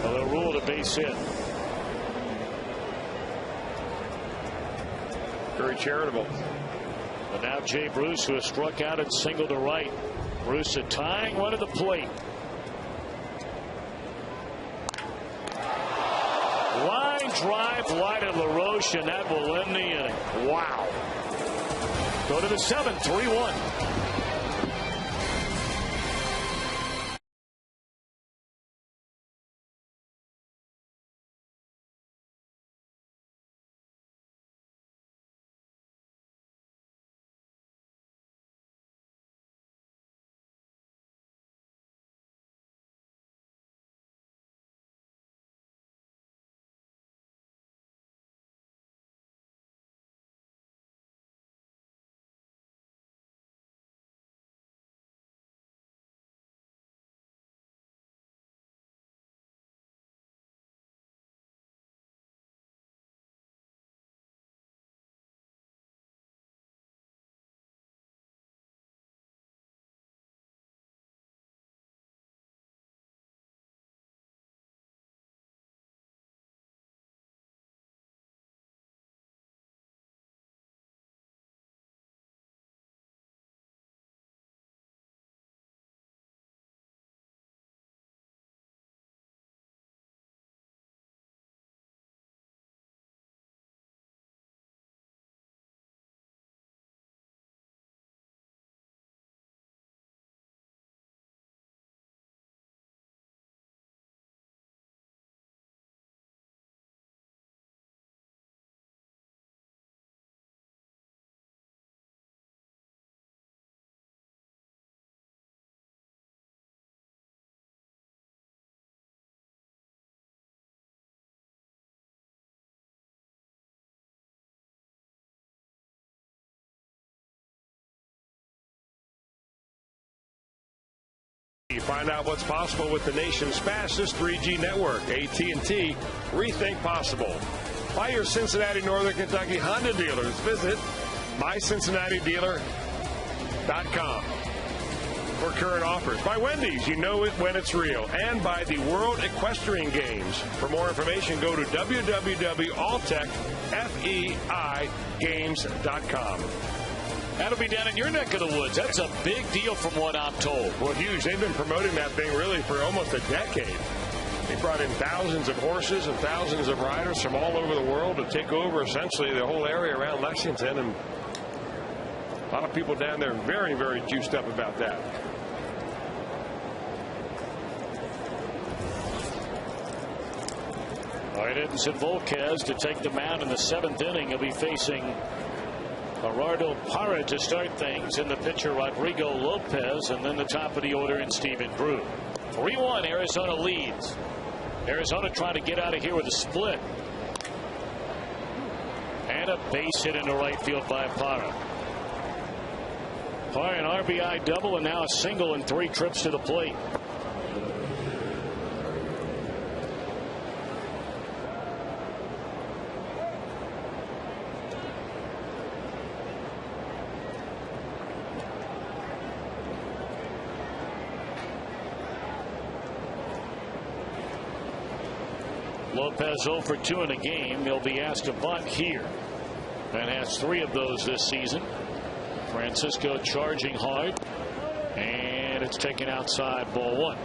Well, they'll rule it a base hit. Very charitable. But now Jay Bruce, who has struck out and single to right. Bruce a tying one at the plate. Line drive wide of LaRoche, and that will end the inning. Wow. Go to the 7th, 3-1. You find out what's possible with the nation's fastest 3G network. AT&T, rethink possible. By your Cincinnati, Northern Kentucky Honda dealers. Visit mycincinnatidealer.com for current offers. By Wendy's, you know it when it's real. And by the World Equestrian Games. For more information, go to www.alltechfeigames.com. That'll be down in your neck of the woods. That's a big deal from what I'm told. Well, huge. They've been promoting that thing really for almost a decade. They brought in thousands of horses and thousands of riders from all over the world to take over essentially the whole area around Lexington. And a lot of people down there very, very juiced up about that. All right, Edinson Volquez to take the mound in the 7th inning. He'll be facing Gerardo Parra to start things, and the pitcher Rodrigo Lopez, and then the top of the order in Stephen Drew. 3-1, Arizona leads. Arizona trying to get out of here with a split. And a base hit into right field by Parra. Parra an RBI double, and now a single in 3 trips to the plate. Lopez 0 for 2 in a game. He'll be asked to bunt here, and has 3 of those this season. Francisco charging hard, and it's taken outside, ball 1.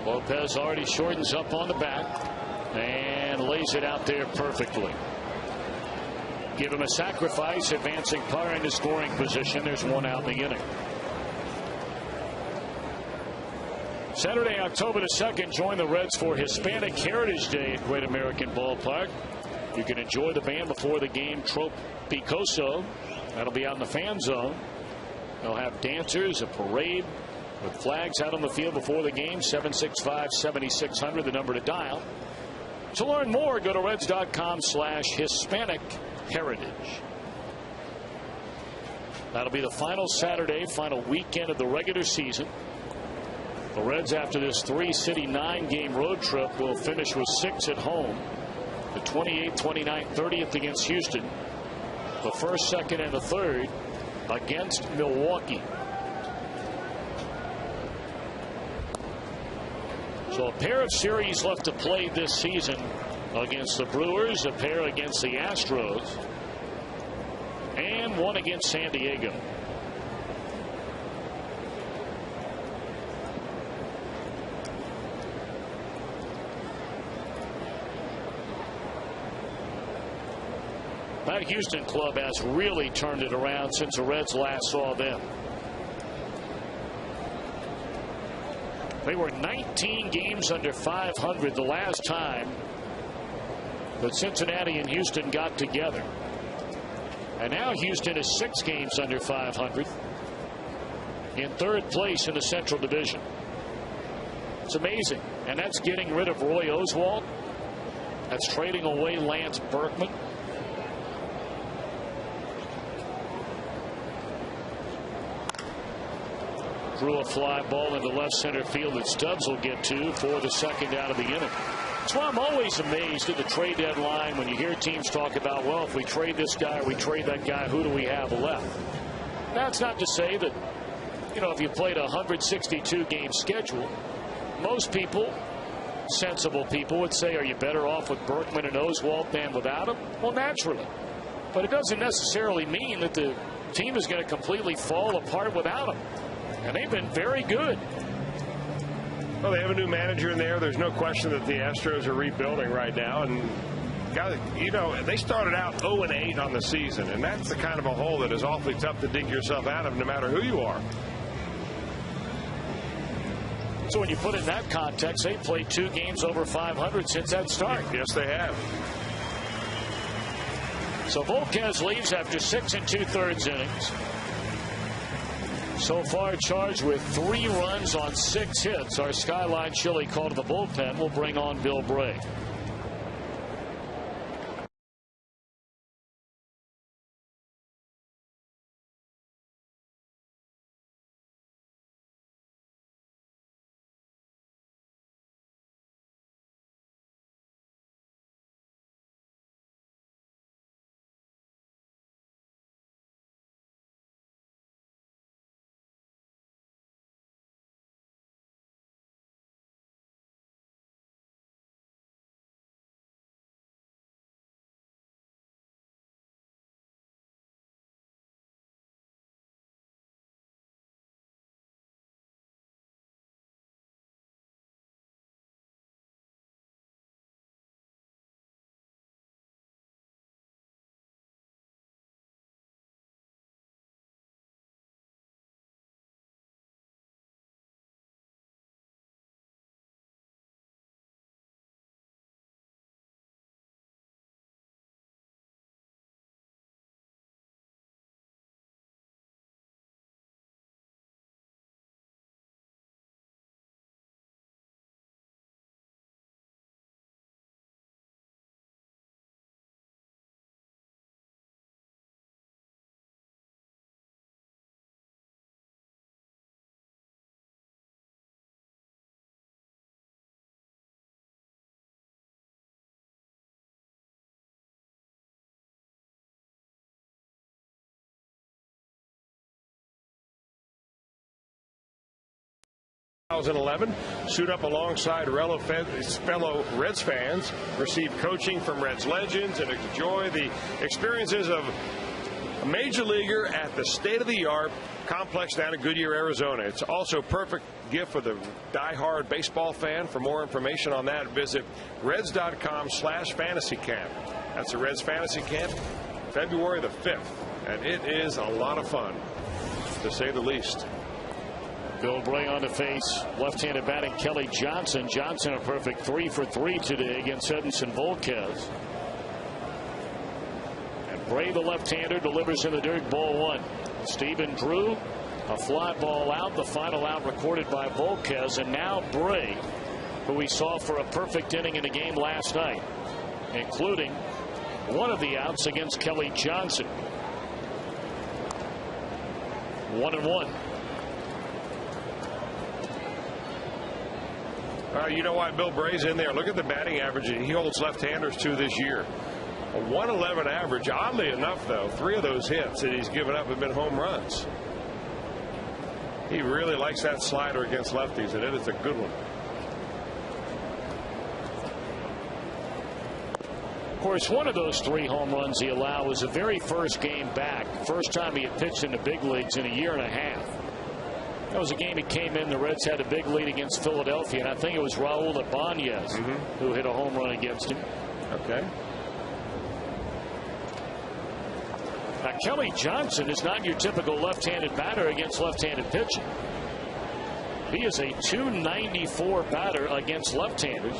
Lopez already shortens up on the bat and lays it out there perfectly. Give him a sacrifice, advancing Parra into scoring position. There's 1 out in the inning. Saturday, October the 2nd, join the Reds for Hispanic Heritage Day at Great American Ballpark. You can enjoy the band before the game, Tropicoso. That'll be out in the fan zone. They'll have dancers, a parade with flags out on the field before the game. 765-7600, the number to dial. To learn more, go to Reds.com/Hispanic Heritage. That'll be the final Saturday, final weekend of the regular season. The Reds, after this 3-city 9-game road trip, will finish with 6 at home. The 28th, 29th, 30th against Houston. The 1st, 2nd, and the 3rd against Milwaukee. So a pair of series left to play this season against the Brewers, a pair against the Astros, and 1 against San Diego. That Houston club has really turned it around since the Reds last saw them. They were 19 games under 500 the last time that Cincinnati and Houston got together. And now Houston is 6 games under 500 in 3rd place in the Central Division. It's amazing. And that's getting rid of Roy Oswalt. That's trading away Lance Berkman. Drew a fly ball into left center field that Stubbs will get to for the 2nd out of the inning. That's why I'm always amazed at the trade deadline when you hear teams talk about, well, if we trade this guy or we trade that guy, who do we have left? That's not to say that, you know, if you played a 162-game schedule, most people, sensible people, would say, are you better off with Berkman and Oswalt than without him? Well, naturally. But it doesn't necessarily mean that the team is going to completely fall apart without him. And they've been very good. Well, they have a new manager in there. There's no question that the Astros are rebuilding right now. And, you know, they started out 0-8 on the season. And that's the kind of a hole that is awfully tough to dig yourself out of no matter who you are. So when you put it in that context, they've played 2 games over 500 since that start. Yes, they have. So Volquez leaves after 6 2/3 innings. So far charged with 3 runs on 6 hits. Our Skyline Chili call to the bullpen will bring on Bill Bray. 2011, suit up alongside fellow Reds fans, receive coaching from Reds legends, and enjoy the experiences of a major leaguer at the state-of-the-art complex down in Goodyear, Arizona. It's also a perfect gift for the die-hard baseball fan. For more information on that, visit Reds.com/fantasy camp. That's the Reds Fantasy Camp, February the 5th, and it is a lot of fun, to say the least. Bill Bray on to face left-handed batting Kelly Johnson. Johnson a perfect 3 for 3 today against Edinson Volquez. And Bray, the left-hander, delivers in the dirt, ball 1. Stephen Drew, a fly ball out, the final out recorded by Volquez, and now Bray, who we saw for a perfect inning in a game last night, including one of the outs against Kelly Johnson. 1-1. You know why Bill Bray's in there? Look at the batting average he holds left-handers to this year. A 111 average. Oddly enough, though, 3 of those hits that he's given up have been home runs. He really likes that slider against lefties, and it is a good one. Of course, one of those 3 home runs he allowed was the very first game back. First time he had pitched in the big leagues in a year and a half. That was a game he came in. The Reds had a big lead against Philadelphia, and I think it was Raul Ibanez who hit a home run against him. Okay. Now, Kelly Johnson is not your typical left-handed batter against left-handed pitching. He is a .294 batter against left-handers.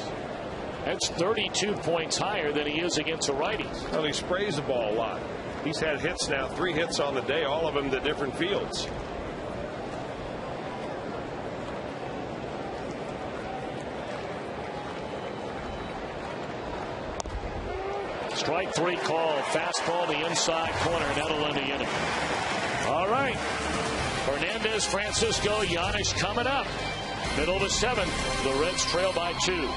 That's 32 points higher than he is against the righties. Well, he sprays the ball a lot. He's had hits now, 3 hits on the day, all of them to different fields. Strike 3 call. Fastball the inside corner, and that'll end the inning. All right. Hernandez, Francisco, Giannis coming up. Middle of the 7th. The Reds trail by 2.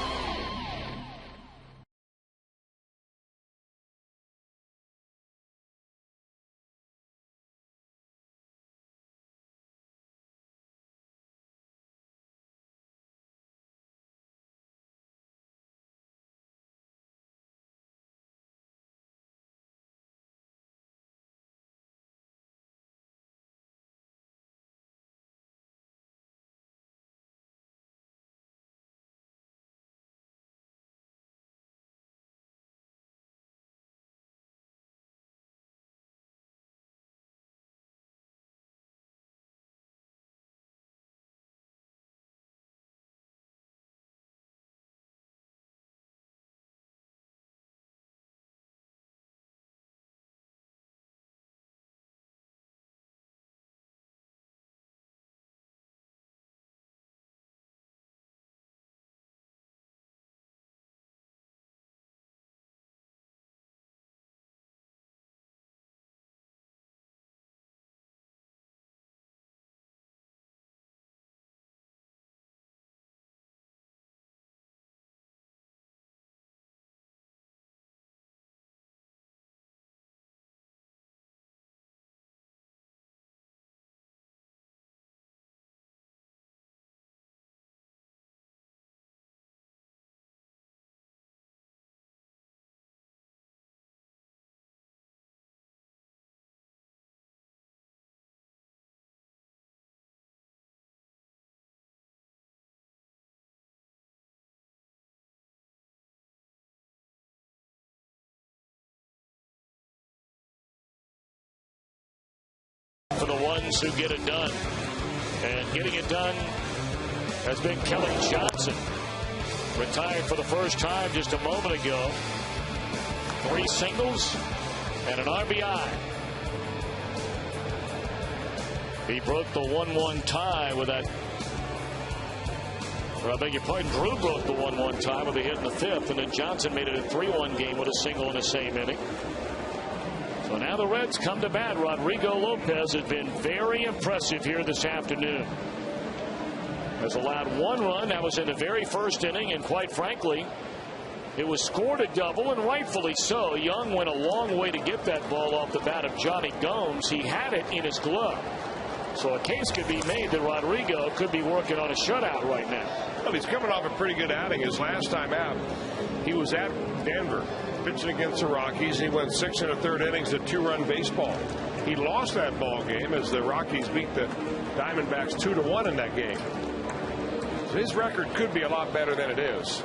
For the ones who get it done. And getting it done has been Kelly Johnson. Retired for the first time just a moment ago. 3 singles and an RBI. He broke the 1-1 tie with that. Or I beg your pardon, Drew broke the 1-1 tie with a hit in the 5th, and then Johnson made it a 3-1 game with a single in the same inning. So now the Reds come to bat. Rodrigo Lopez has been very impressive here this afternoon. Has allowed 1 run. That was in the very first inning, and quite frankly, it was scored a double, and rightfully so. Young went a long way to get that ball off the bat of Johnny Gomes. He had it in his glove. So a case could be made that Rodrigo could be working on a shutout right now. Well, he's coming off a pretty good outing. His last time out, he was at Denver pitching against the Rockies. He went 6 1/3 innings of 2-run baseball. He lost that ball game as the Rockies beat the Diamondbacks 2-1 in that game. So his record could be a lot better than it is.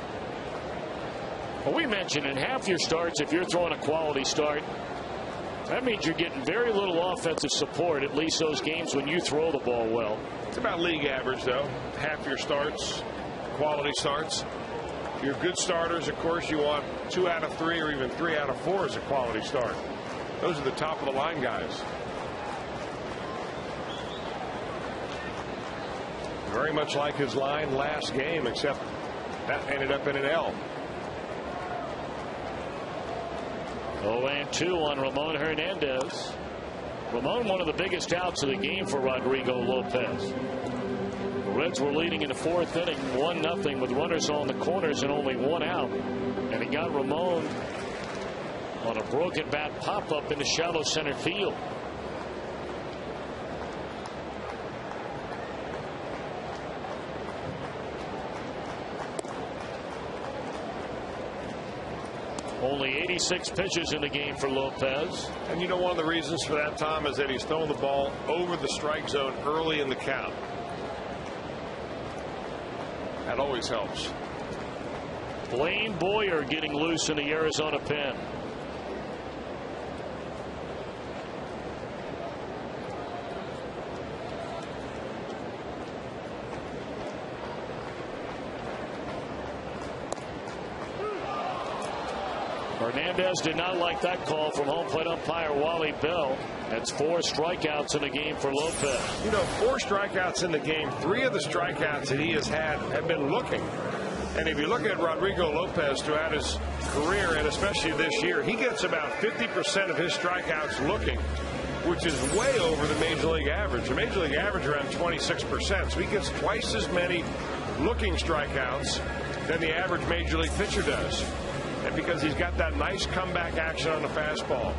Well, we mentioned in half your starts, if you're throwing a quality start, that means you're getting very little offensive support, at least those games when you throw the ball well. It's about league average, though. Half your starts, quality starts. Your good starters, of course, you want 2 out of 3 or even 3 out of 4 as a quality start. Those are the top of the line guys. Very much like his line last game, except that ended up in an L. 0-2 on Ramon Hernandez. Ramon, one of the biggest outs of the game for Rodrigo Lopez. The Reds were leading in the 4th inning 1-0 with runners on the corners and only 1 out. And he got Ramon on a broken bat pop-up in the shallow center field. Only 86 pitches in the game for Lopez. And you know, one of the reasons for that, Tom, is that he's throwing the ball over the strike zone early in the count. That always helps. Blaine Boyer getting loose in the Arizona pen. Hernandez did not like that call from home plate umpire Wally Bell. That's 4 strikeouts in the game for Lopez. You know, 4 strikeouts in the game. 3 of the strikeouts that he has had have been looking. And if you look at Rodrigo Lopez throughout his career, and especially this year, he gets about 50% of his strikeouts looking, which is way over the major league average. The major league average around 26%. So he gets twice as many looking strikeouts than the average major league pitcher does. And because he's got that nice comeback action on the fastball.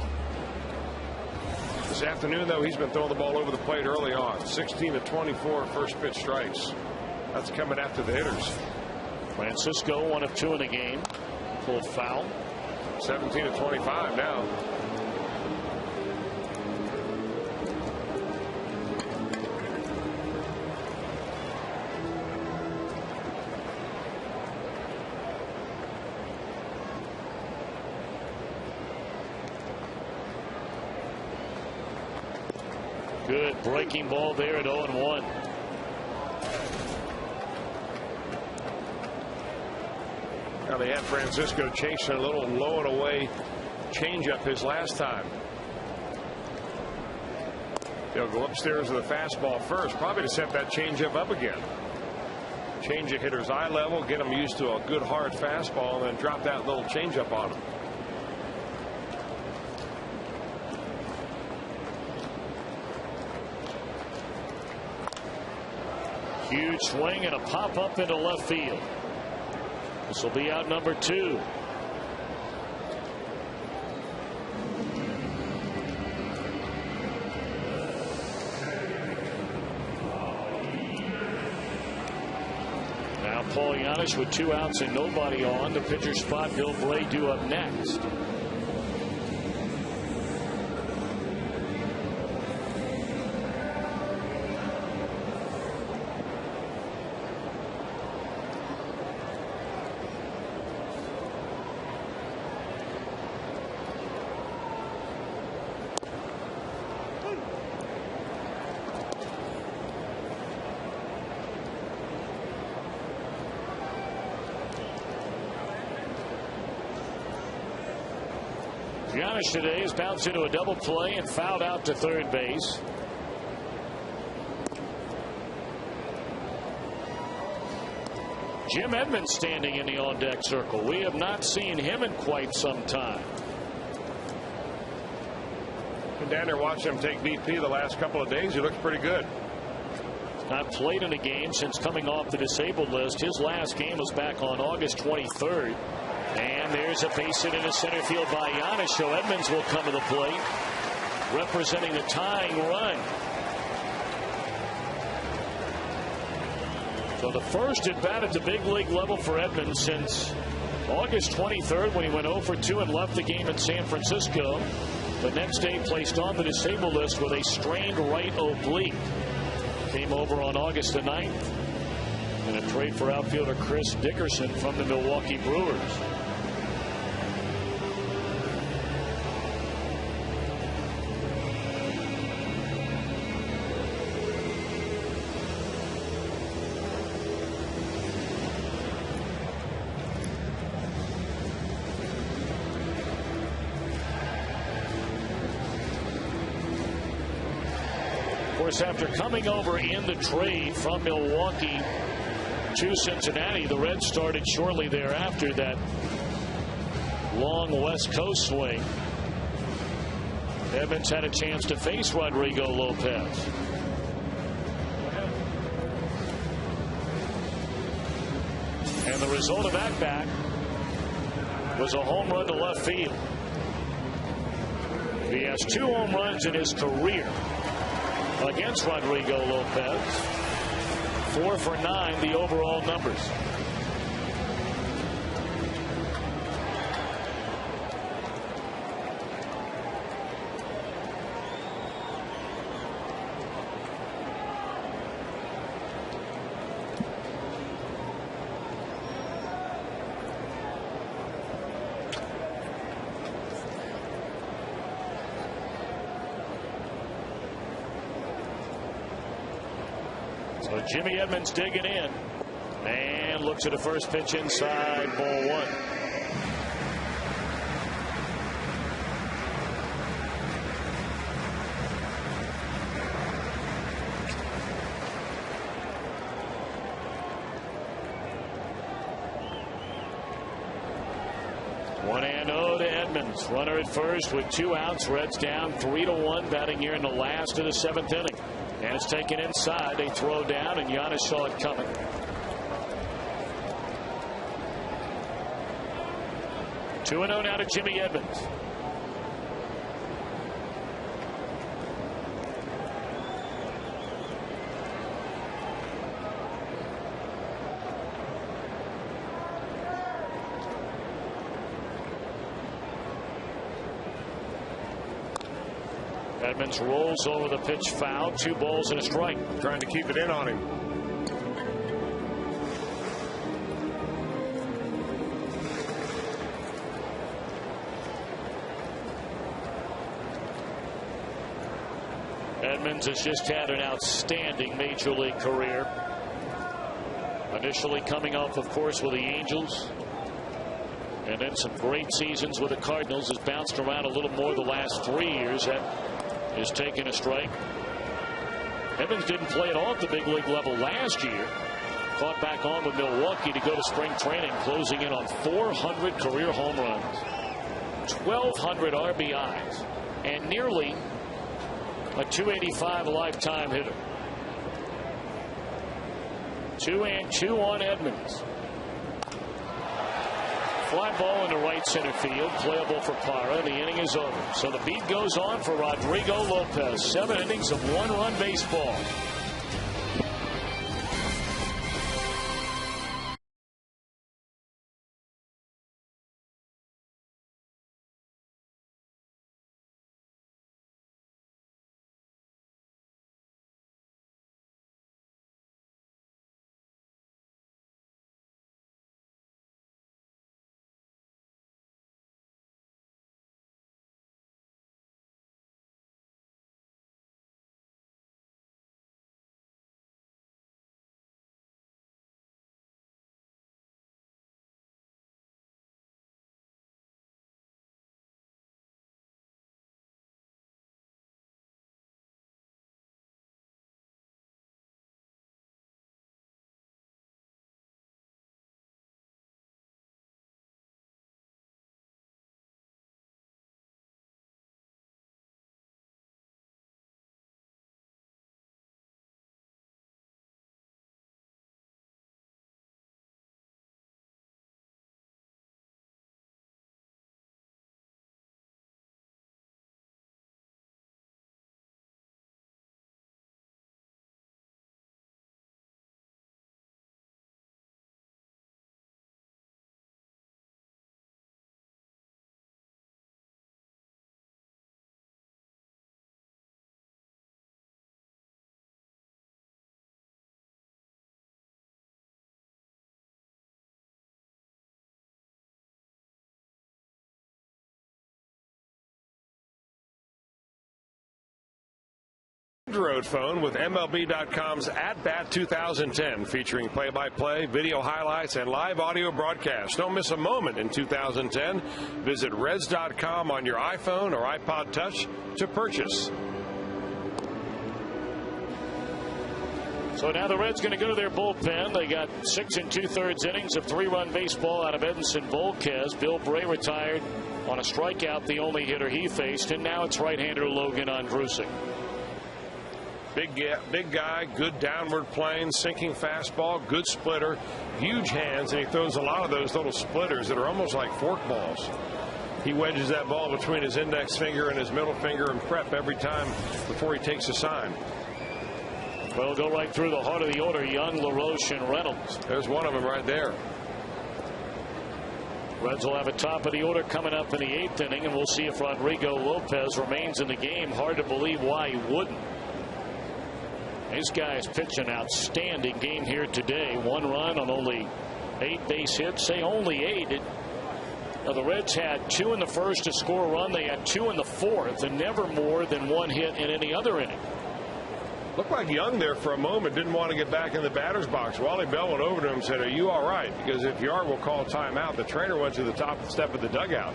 This afternoon, though, he's been throwing the ball over the plate early on. 16 of 24 first pitch strikes. That's coming after the hitters. Francisco 1 of 2 in the game. Pulled foul. 17 of 25 now. Good breaking ball there at 0-1. Now they had Francisco chasing a little low and away changeup his last time. They'll go upstairs with a fastball first, probably to set that changeup up again. Change a hitter's eye level, get him used to a good hard fastball, and then drop that little changeup on him. Huge swing and a pop up into left field. This will be out number 2. Now Paul Giannis with 2 outs and nobody on. The pitcher spot, Bill Bray due up next. Giannis today has bounced into a double play and fouled out to third base. Jim Edmonds standing in the on deck circle. We have not seen him in quite some time. Been down there watching him take BP the last couple of days. He looks pretty good. Not played in a game since coming off the disabled list. His last game was back on August 23rd. And there's a base hit into center field by Giannis. So Edmonds will come to the plate, representing the tying run. So the first at bat at the big league level for Edmonds since August 23rd, when he went 0 for 2 and left the game in San Francisco. The next day placed on the disabled list with a strained right oblique. Came over on August the 9th in a trade for outfielder Chris Dickerson from the Milwaukee Brewers. After coming over in the trade from Milwaukee to Cincinnati, the Reds started shortly thereafter that long West Coast swing. Edmonds had a chance to face Rodrigo Lopez. And the result of that bat was a home run to left field. He has 2 home runs in his career against Rodrigo Lopez. 4 for 9, the overall numbers. So Jimmy Edmonds digging in and looks at the first pitch inside, ball 1. One and 0 to Edmonds. Runner at first with 2 outs. Reds down 3-1, batting here in the last of the 7th inning. And it's taken inside. They throw down, and Giannis saw it coming. Two and 0 now to Jimmy Edmonds. Edmonds rolls over the pitch, foul. 2 balls and a strike. Trying to keep it in on him. Edmonds has just had an outstanding major league career. Initially coming off, of course, with the Angels. And then some great seasons with the Cardinals. Has bounced around a little more the last 3 years. That is taking a strike. Edmonds didn't play at all at the big league level last year. Caught back on with Milwaukee to go to spring training, closing in on 400 career home runs, 1,200 RBIs, and nearly a .285 lifetime hitter. 2-2 on Edmonds. Fly ball into right center field, playable for Parra. The inning is over. So the beat goes on for Rodrigo Lopez. 7 innings of 1-run baseball. Road phone with MLB.com's At Bat 2010, featuring play-by-play, video highlights, and live audio broadcasts. Don't miss a moment in 2010. Visit Reds.com on your iPhone or iPod Touch to purchase. So now the Reds going to go to their bullpen. They got 6 2/3 innings of 3-run baseball out of Edinson Volquez. Bill Bray retired on a strikeout, the only hitter he faced, and now it's right-hander Logan Andrusik. Big guy, good downward plane, sinking fastball, good splitter, huge hands, and he throws a lot of those little splitters that are almost like forkballs. He wedges that ball between his index finger and his middle finger and prep every time before he takes a sign. Well, go right through the heart of the order. Young, LaRoche, and Reynolds. There's one of them right there. Reds will have a top of the order coming up in the 8th inning, and we'll see if Rodrigo Lopez remains in the game. Hard to believe why he wouldn't. This guy has pitched an outstanding game here today. 1 run on only 8 base hits. Say only 8. Now the Reds had 2 in the first to score a run. They had 2 in the 4th, and never more than 1 hit in any other inning. Looked like Young there for a moment, didn't want to get back in the batter's box. Wally Bell went over to him and said, "Are you all right? Because if you are, we'll call a timeout." The trainer went to the top step of the dugout.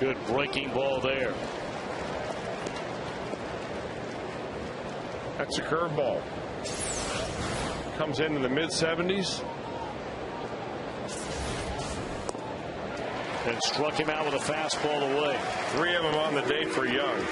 Good breaking ball there. That's a curveball. Comes into the mid-70s. And struck him out with a fastball away. 3 of them on the day for Young.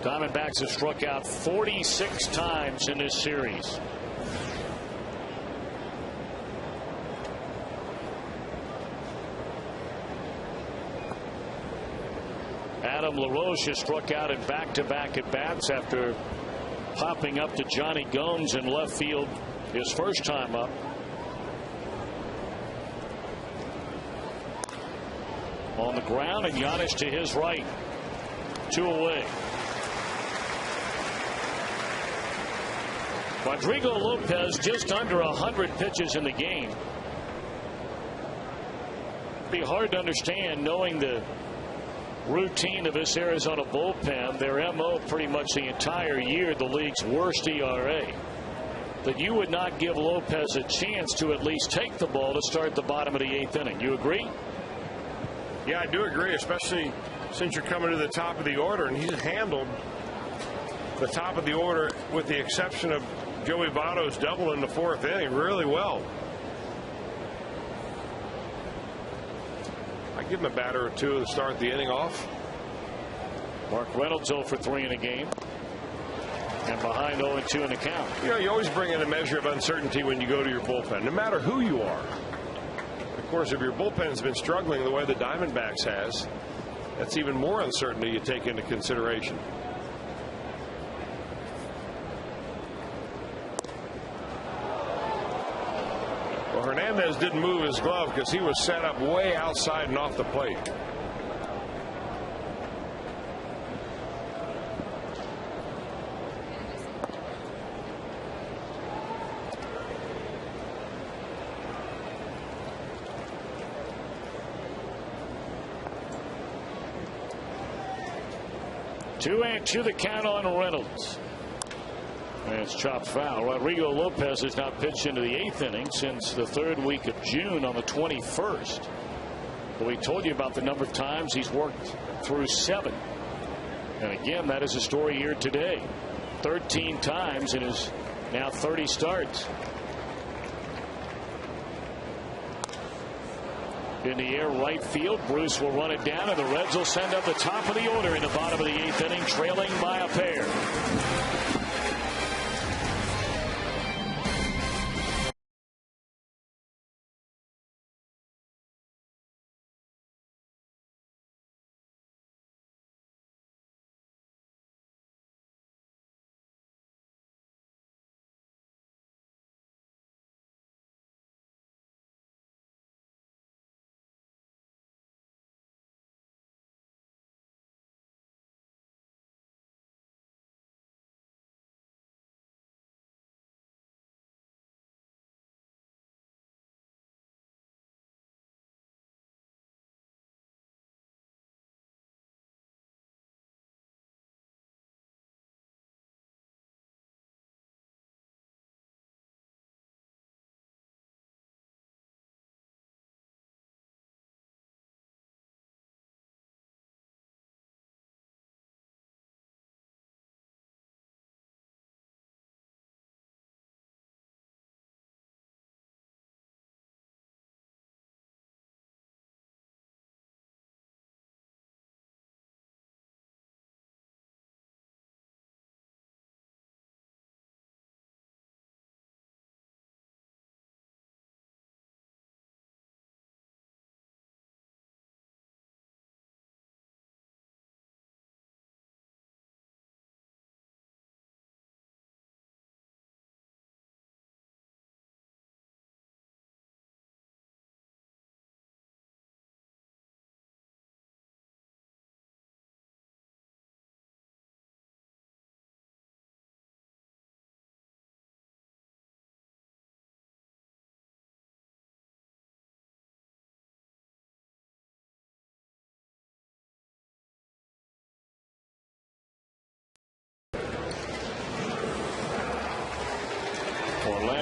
Diamondbacks have struck out 46 times in this series. Adam LaRoche has struck out in back-to-back at-bats after popping up to Johnny Gomes in left field his first time up. On the ground, and Giannis to his right. 2 away. Rodrigo Lopez just under 100 pitches in the game. Be hard to understand knowing the routine of this Arizona bullpen. Their MO pretty much the entire year, the league's worst ERA. That you would not give Lopez a chance to at least take the ball to start the bottom of the 8th inning. You agree? Yeah, I do agree, especially since you're coming to the top of the order, and he's handled the top of the order with the exception of Joey Votto's double in the 4th inning really well. I give him a batter or 2 to start the inning off. Mark Reynolds 0 for 3 in the game. And behind 0-2 in the count. You know, you always bring in a measure of uncertainty when you go to your bullpen, no matter who you are. Of course, if your bullpen's been struggling the way the Diamondbacks has, that's even more uncertainty you take into consideration. Well, Hernandez didn't move his glove because he was set up way outside and off the plate. Two and 2 the count on Reynolds. And it's chopped foul. Rodrigo Lopez has not pitched into the 8th inning since the 3rd week of June on the 21st. But we told you about the number of times he's worked through 7. And again, that is a story here today. 13 times in his now 30 starts. In the air right field, Bruce will run it down, and the Reds will send up the top of the order in the bottom of the 8th inning, trailing by a pair.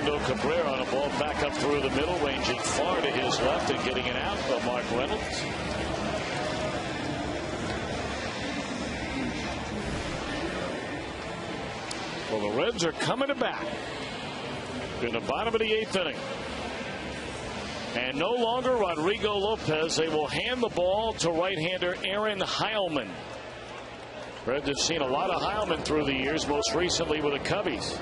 Orlando Cabrera on a ball back up through the middle, ranging far to his left and getting it out by Mark Reynolds. Well, the Reds are coming to bat in the bottom of the 8th inning. And no longer Rodrigo Lopez. They will hand the ball to right-hander Aaron Heilman. Reds have seen a lot of Heilman through the years, most recently with the Cubbies.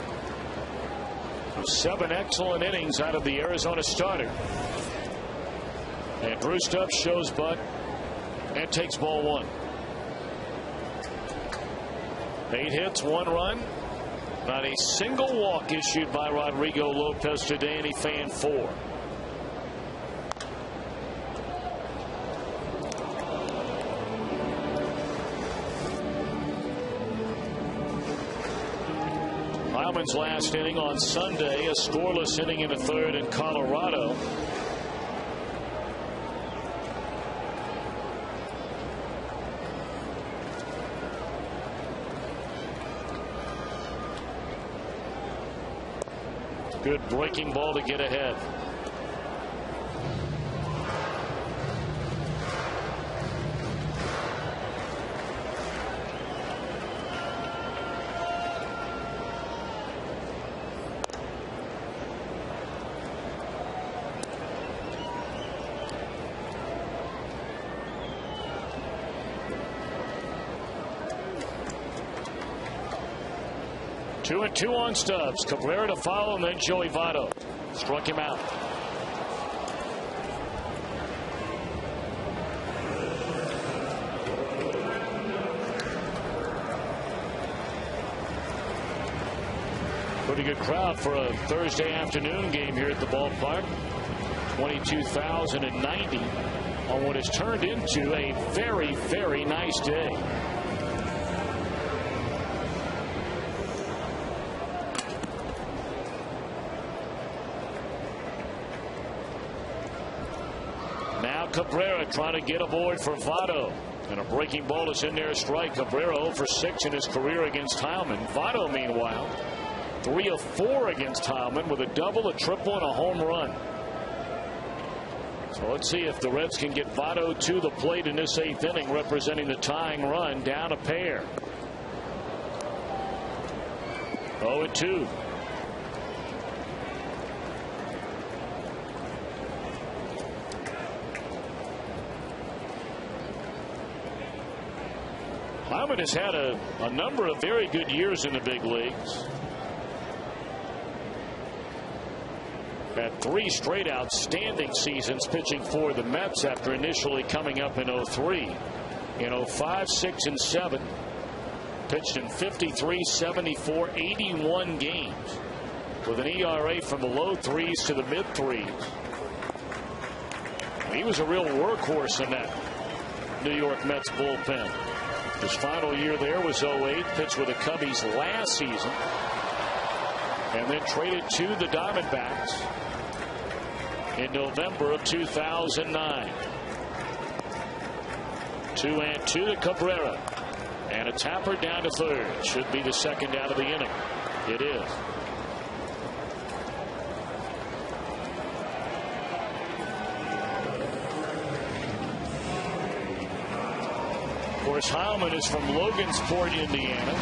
7 excellent innings out of the Arizona starter. And Drew Stubbs shows butt and takes ball 1. 8 hits, 1 run. Not a single walk issued by Rodrigo Lopez today, and he fanned 4. Heilman's last inning on Sunday, a scoreless inning in the 3rd in Colorado. Good breaking ball to get ahead. Two and two on Stubbs. Cabrera to follow, and then Joey Votto struck him out. Pretty good crowd for a Thursday afternoon game here at the ballpark. 22,090 on what has turned into a very, very nice day. Cabrera trying to get aboard for Votto, and a breaking ball is in there, strike. Cabrera 0 for 6 in his career against Heilman. Votto, meanwhile, 3 of 4 against Heilman with a double, a triple, and a home run. So let's see if the Reds can get Votto to the plate in this 8th inning, representing the tying run, down a pair. 0-2. Heilman has had a number of very good years in the big leagues. Had 3 straight outstanding seasons pitching for the Mets after initially coming up in 03. In 05, 6, and 7. Pitched in 53, 74, 81 games with an ERA from the low 3s to the mid 3s. He was a real workhorse in that New York Mets bullpen. His final year there was 08, pitched with the Cubbies last season, and then traded to the Diamondbacks in November of 2009. 2-2 to Cabrera, and a tapper down to 3rd. Should be the 2nd out of the inning. It is. Of course, Heilman is from Logansport, Indiana,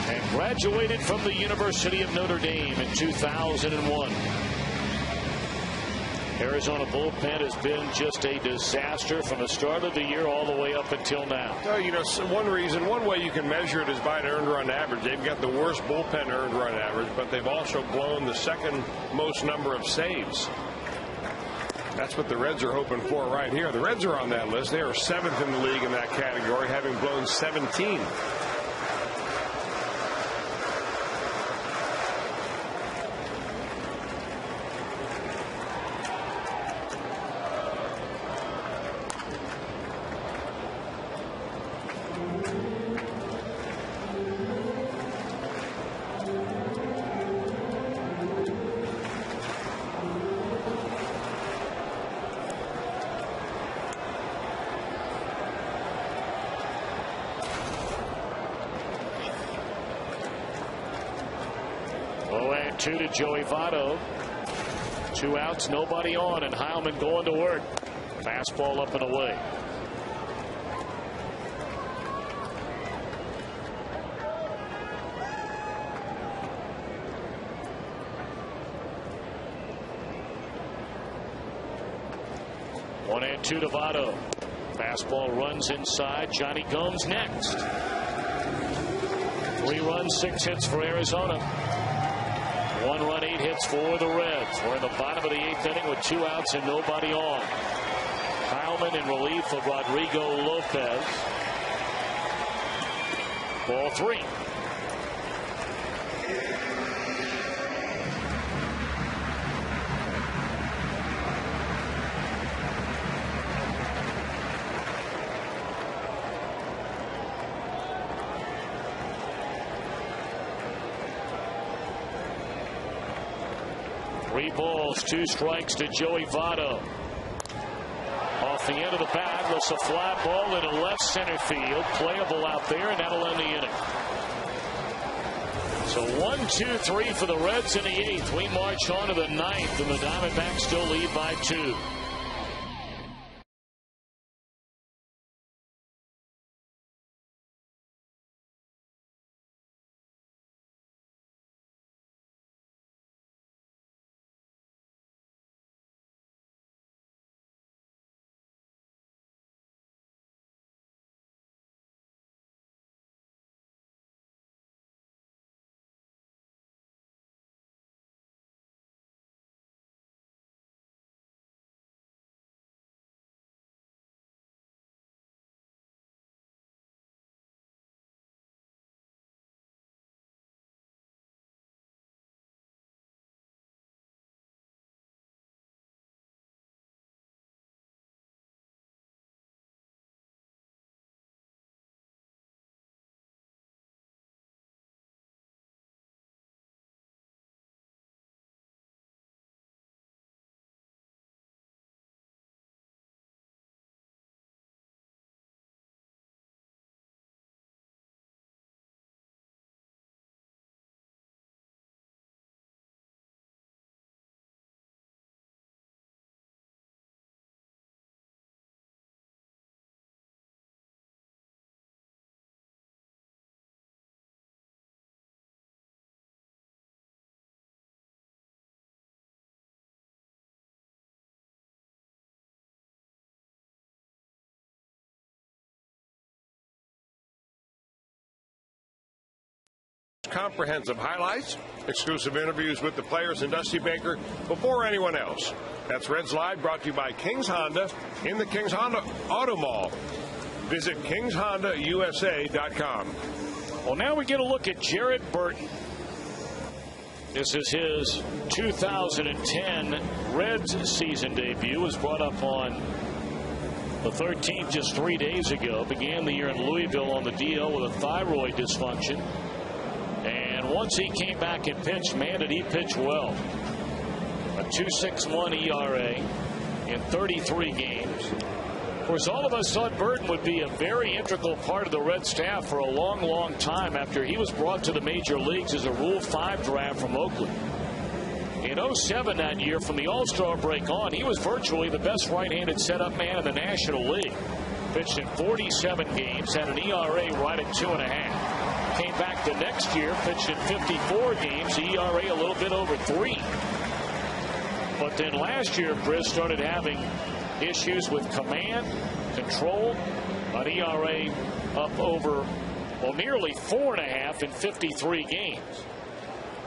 and graduated from the University of Notre Dame in 2001. Arizona bullpen has been just a disaster from the start of the year all the way up until now. You know, one way you can measure it is by an earned run average. They've got the worst bullpen earned run average, but they've also blown the 2nd most number of saves. That's what the Reds are hoping for right here. The Reds are on that list. They are 7th in the league in that category, having blown 17. 1-2 to Joey Votto. 2 outs, nobody on, and Heilman going to work. Fastball up and away. One and 2 to Votto. Fastball runs inside. Johnny Gomes next. 3 runs, 6 hits for Arizona. 1 run, 8 hits for the Reds. We're in the bottom of the 8th inning with 2 outs and nobody on. Heilman in relief of Rodrigo Lopez. Ball 3. Three balls, 2 strikes to Joey Votto. Off the end of the bat, lifts a fly ball into left center field. Playable out there, and that'll end the inning. So 1-2-3 for the Reds in the 8th. We march on to the 9th, and the Diamondbacks still lead by 2. Comprehensive highlights, exclusive interviews with the players and Dusty Baker before anyone else. That's Reds Live, brought to you by Kings Honda in the Kings Honda Auto Mall. Visit KingsHondaUSA.com. Well, now we get a look at Jared Burton. This is his 2010 Reds season debut. Was brought up on the 13th just 3 days ago. Began the year in Louisville on the DL with a thyroid dysfunction. And once he came back and pitched, man, did he pitch well. A 2.61 ERA in 33 games. Of course, all of us thought Burton would be a very integral part of the Red staff for a long, long time after he was brought to the major leagues as a Rule 5 draft from Oakland. In 07 that year, from the All-Star break on, he was virtually the best right-handed setup man in the National League. Pitched in 47 games, had an ERA right at 2.5. Came back the next year, pitched in 54 games, ERA a little bit over 3. But then last year, Chris started having issues with command, control, an ERA up over, well, nearly 4.5 in 53 games.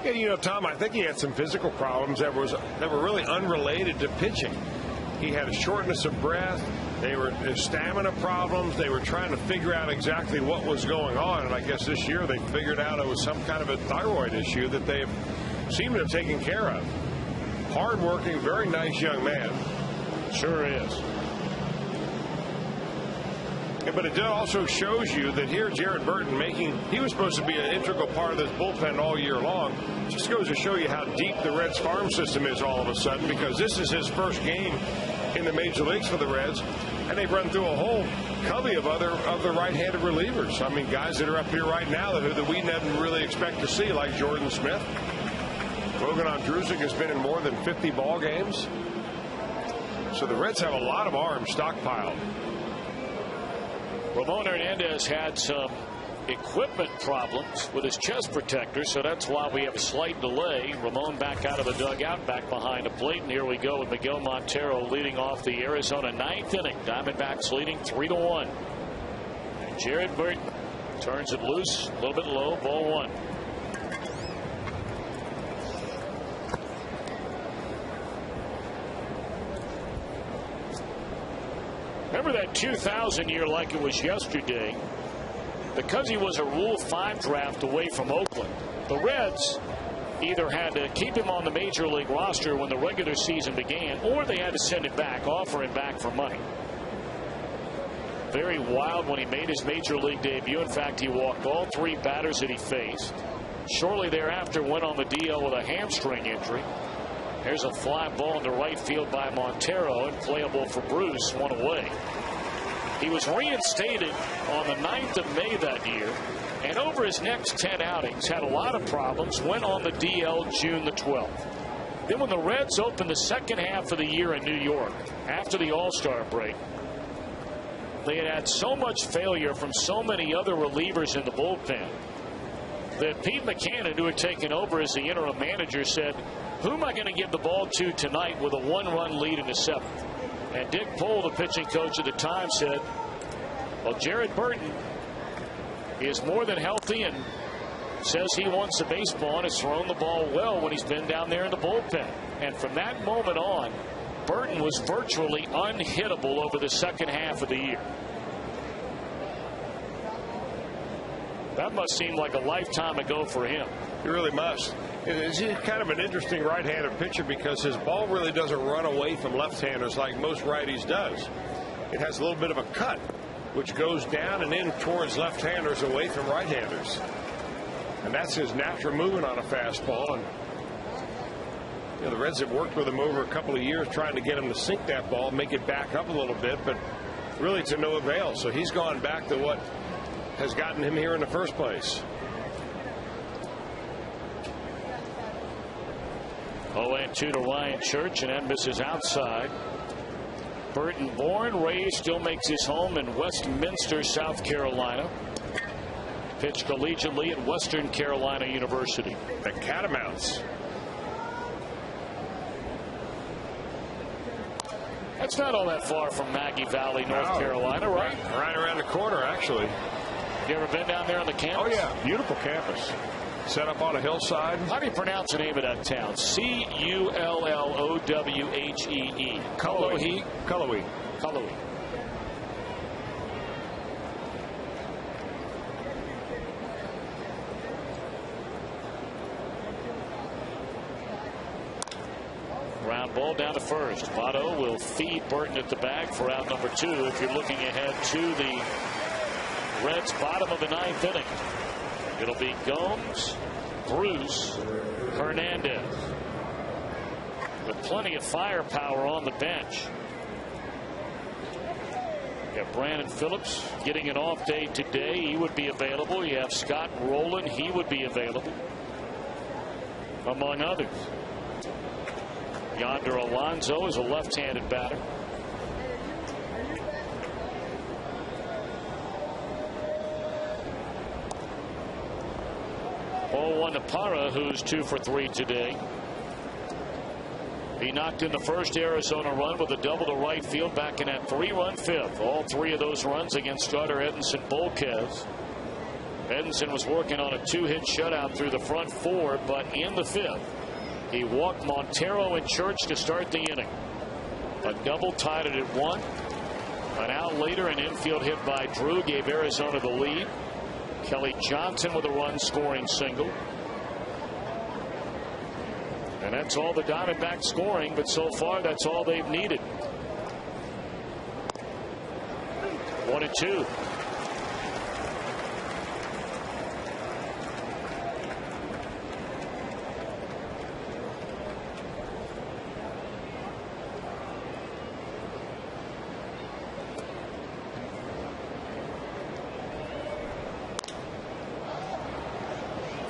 Yeah, you know, Tom, I think he had some physical problems that were really unrelated to pitching. He had a shortness of breath. They were stamina problems. They were trying to figure out exactly what was going on. And I guess this year they figured out it was some kind of a thyroid issue that they seem to have taken care of. Hard-working, very nice young man. Sure is. Yeah, but it also shows you that here Jared Burton he was supposed to be an integral part of this bullpen all year long. Just goes to show you how deep the Reds farm system is all of a sudden, because this is his first game in the major leagues for the Reds, and they've run through a whole covey of the right-handed relievers. I mean, guys that are up here right now that we didn't really expect to see, like Jordan Smith. Rogan Ondrusek has been in more than 50 ball games. So the Reds have a lot of arms stockpiled. Ramon Hernandez had some equipment problems with his chest protector, so that's why we have a slight delay. Ramon back out of the dugout, back behind the plate, and here we go with Miguel Montero leading off the Arizona ninth inning. Diamondbacks leading 3-1. And Jared Burton turns it loose, a little bit low, ball one. Remember that 2000 year like it was yesterday? Because he was a Rule 5 draft away from Oakland, the Reds either had to keep him on the major league roster when the regular season began, or they had to send him back, offer him back for money. Very wild when he made his major league debut. In fact, he walked all 3 batters that he faced. Shortly thereafter went on the DL with a hamstring injury. Here's a fly ball into right field by Montero, and playable for Bruce, one away. He was reinstated on the 9th of May that year, and over his next 10 outings had a lot of problems, went on the DL June the 12th. Then when the Reds opened the second half of the year in New York after the All-Star break, they had had so much failure from so many other relievers in the bullpen that Pete McCannon, who had taken over as the interim manager, said, who am I going to give the ball to tonight with a 1-run lead in the 7th? And Dick Pohl, the pitching coach at the time, said, well, Jared Burton is more than healthy and says he wants the baseball and has thrown the ball well when he's been down there in the bullpen. And from that moment on, Burton was virtually unhittable over the second half of the year. That must seem like a lifetime ago for him. He really must. He's kind of an interesting right-handed pitcher because his ball really doesn't run away from left-handers like most righties does. It has a little bit of a cut, which goes down and in towards left-handers away from right-handers. And that's his natural movement on a fastball. And you know, the Reds have worked with him over a couple of years trying to get him to sink that ball, make it back up a little bit, but really to no avail. So he's gone back to what has gotten him here in the first place. 0-2 to Ryan Church, and that misses outside. Burton, born, raised, still makes his home in Westminster, South Carolina. Pitched collegiately at Western Carolina University. The Catamounts. That's not all that far from Maggie Valley, North Carolina, right? Right around the corner, actually. You ever been down there on the campus? Oh, yeah. Beautiful campus. Set up on a hillside. How do you pronounce the name of that town? C-U-L-L-O-W-H-E-E. Cullowhee. Cullowhee. Cullowhee. Ground ball down to first. Votto will feed Burton at the bag for out number 2 if you're looking ahead to the Reds' bottom of the 9th inning. It'll be Gomes, Bruce, Hernandez, with plenty of firepower on the bench. You have Brandon Phillips getting an off day today. He would be available. You have Scott Rowland. He would be available, among others. Yonder Alonso is a left-handed batter. Ball one to Parra, who's 2 for 3 today. He knocked in the first Arizona run with a double to right field back in that 3-run 5th. All 3 of those runs against starter Edinson Volquez. Edinson was working on a 2-hit shutout through the front 4, but in the 5th, he walked Montero and Church to start the inning. A double tied it at 1. An out later, an infield hit by Drew gave Arizona the lead. Kelly Johnson with a run-scoring single. And that's all the Diamondbacks scoring, but so far that's all they've needed. 1-2.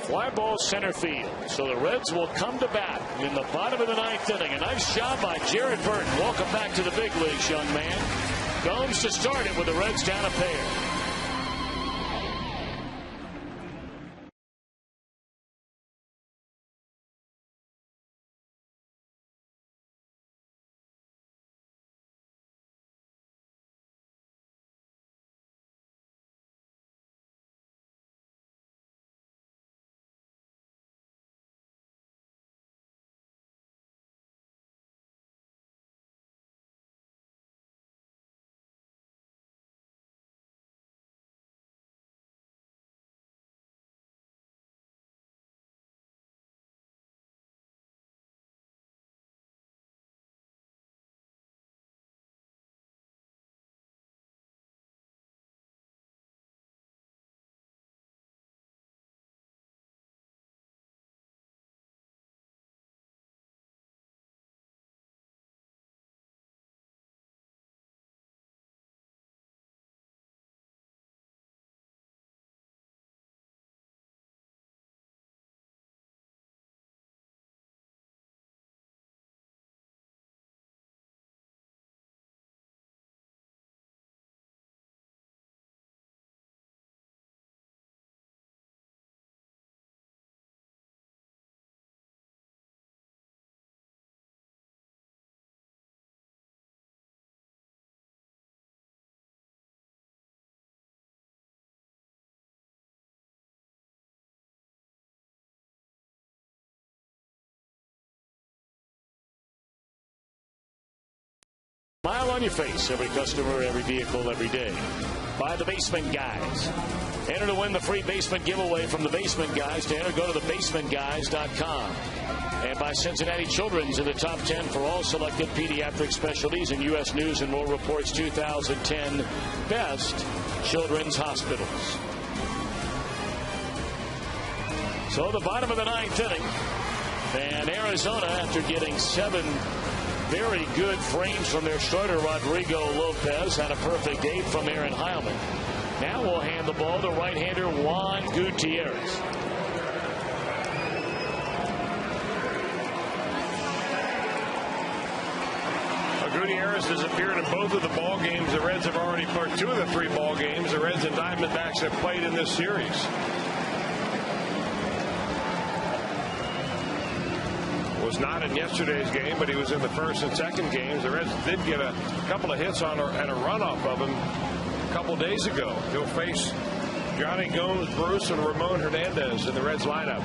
Fly ball center field. So the Reds will come to bat in the bottom of the 9th inning. A nice job by Jared Burton. Welcome back to the big leagues, young man. Gomes to start it with the Reds down a pair. Smile on your face, every customer, every vehicle, every day. By the Basement Guys. Enter to win the free basement giveaway from the Basement Guys. To enter, go to thebasementguys.com. And by Cincinnati Children's in the top 10 for all selected pediatric specialties in U.S. News and World Report's 2010 Best Children's Hospitals. So the bottom of the 9th inning. And Arizona, after getting 7 very good frames from their starter Rodrigo Lopez, had a perfect 8 from Aaron Heilman. Now we'll hand the ball to right-hander Juan Gutierrez. Gutierrez has appeared in both of the ball games. The Reds have already played 2 of the 3 ball games the Reds and Diamondbacks have played in this series. Was not in yesterday's game, but he was in the first and second games. The Reds did get a couple of hits on and a runoff of him a couple days ago. He'll face Johnny Gomes, Bruce, and Ramon Hernandez in the Reds lineup.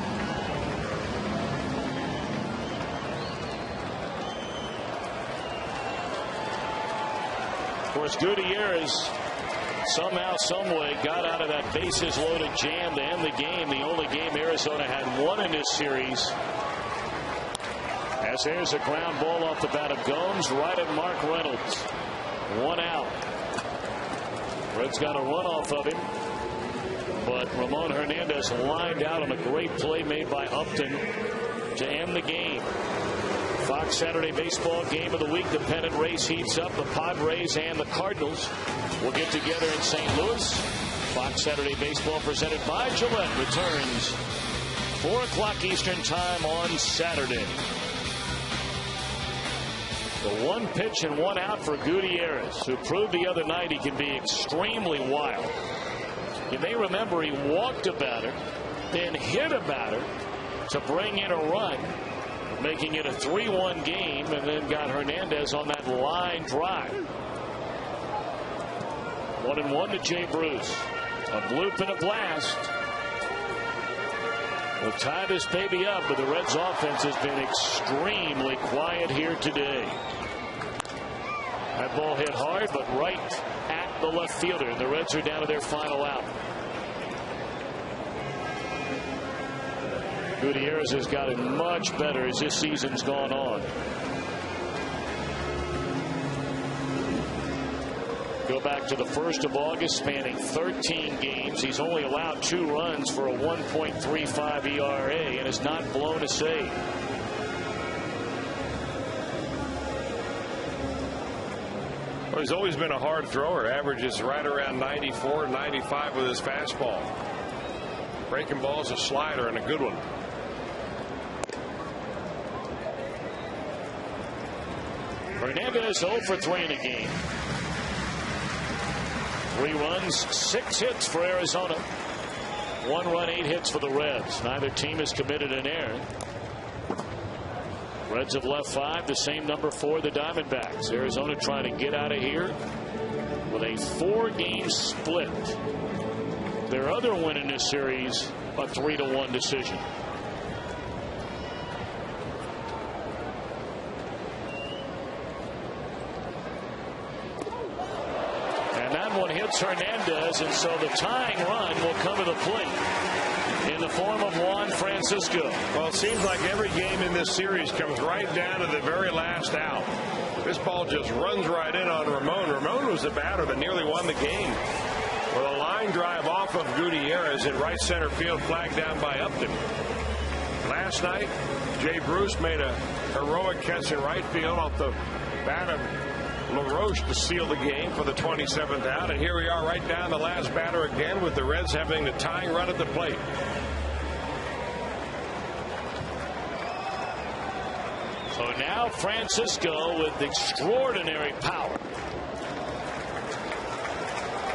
Of course, Gutierrez somehow, someway got out of that bases loaded jam to end the game. The only game Arizona had won in this series. As there's a ground ball off the bat of Gomes, right at Mark Reynolds. 1 out. Reds got a run off of him, but Ramon Hernandez lined out on a great play made by Upton to end the game. Fox Saturday Baseball Game of the Week. The pennant race heats up. The Padres and the Cardinals will get together in St. Louis. Fox Saturday Baseball presented by Gillette returns 4 o'clock Eastern Time on Saturday. The 1 pitch and 1 out for Gutierrez, who proved the other night he can be extremely wild. You may remember he walked a batter, then hit a batter to bring in a run, making it a 3-1 game, and then got Hernandez on that line drive. 1-1 to Jay Bruce. A bloop and a blast. We'll tie this baby up, but the Reds offense has been extremely quiet here today. That ball hit hard, but right at the left fielder. And the Reds are down to their final out. Gutierrez has gotten much better as this season's gone on. Go back to the 1st of August, spanning 13 games. He's only allowed 2 runs for a 1.35 ERA and has not blown a save. Well, he's always been a hard thrower. Averages right around 94, 95 with his fastball. Breaking ball is a slider and a good one. Hernandez 0 for 3 in the game. 3 runs, 6 hits for Arizona. 1 run, 8 hits for the Reds. Neither team has committed an error. Reds have left 5, the same number for the Diamondbacks. Arizona trying to get out of here with a 4-game split. Their other win in this series, a 3-1 decision. And that one hits Hernandez, and so the tying run will come to the plate in the form of Juan Francisco. Well, it seems like every game in this series comes right down to the very last out. This ball just runs right in on Ramon. Ramon was the batter that nearly won the game with a line drive off of Gutierrez in right center field, flagged down by Upton. Last night, Jay Bruce made a heroic catch in right field off the bat of LaRoche to seal the game for the 27th out. And here we are right down the last batter again, with the Reds having the tying run at the plate. So now Francisco with extraordinary power.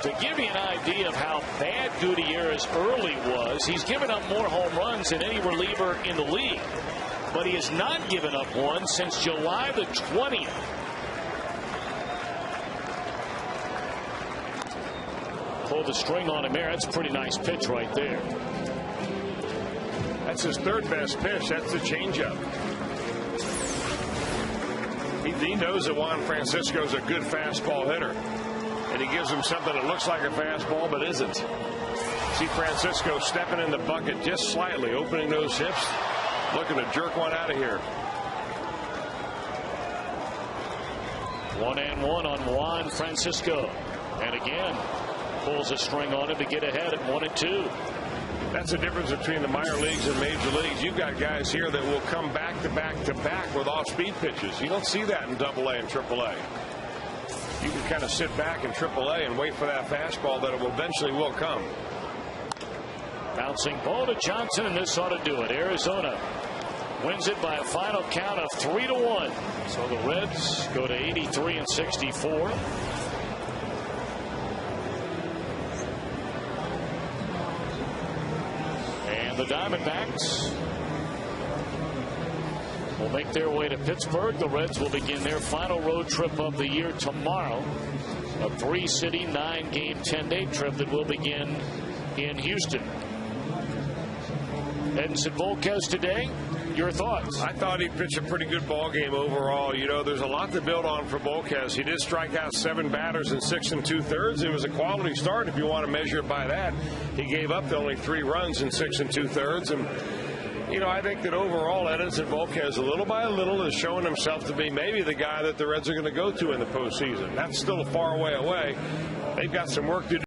To give you an idea of how bad Gutierrez early was, he's given up more home runs than any reliever in the league. But he has not given up one since July the 20th. Pull the string on him there. That's a pretty nice pitch right there. That's his third best pitch. That's the changeup. He knows that Juan Francisco is a good fastball hitter, and he gives him something that looks like a fastball but isn't. See Francisco stepping in the bucket just slightly, opening those hips, looking to jerk one out of here. 1-1 on Juan Francisco, and again pulls a string on him to get ahead at 1-2. That's the difference between the minor leagues and major leagues. You've got guys here that will come back to back to back with off-speed pitches. You don't see that in AA and AAA. You can kind of sit back in AAA and wait for that fastball that will eventually will come. Bouncing ball to Johnson, and this ought to do it. Arizona wins it by a final count of 3-1. So the Reds go to 83 and 64. The Diamondbacks will make their way to Pittsburgh. The Reds will begin their final road trip of the year tomorrow. A 3-city, 9-game, 10-day trip that will begin in Houston. Edinson Volquez today. Your thoughts? I thought he pitched a pretty good ball game overall. You know, there's a lot to build on for Volquez. He did strike out 7 batters in 6 2/3. It was a quality start if you want to measure it by that. He gave up only 3 runs in 6 2/3. And, you know, I think that overall Edinson Volquez, little by little, is showing himself to be maybe the guy that the Reds are going to go to in the postseason. That's still a far way away. They've got some work to do.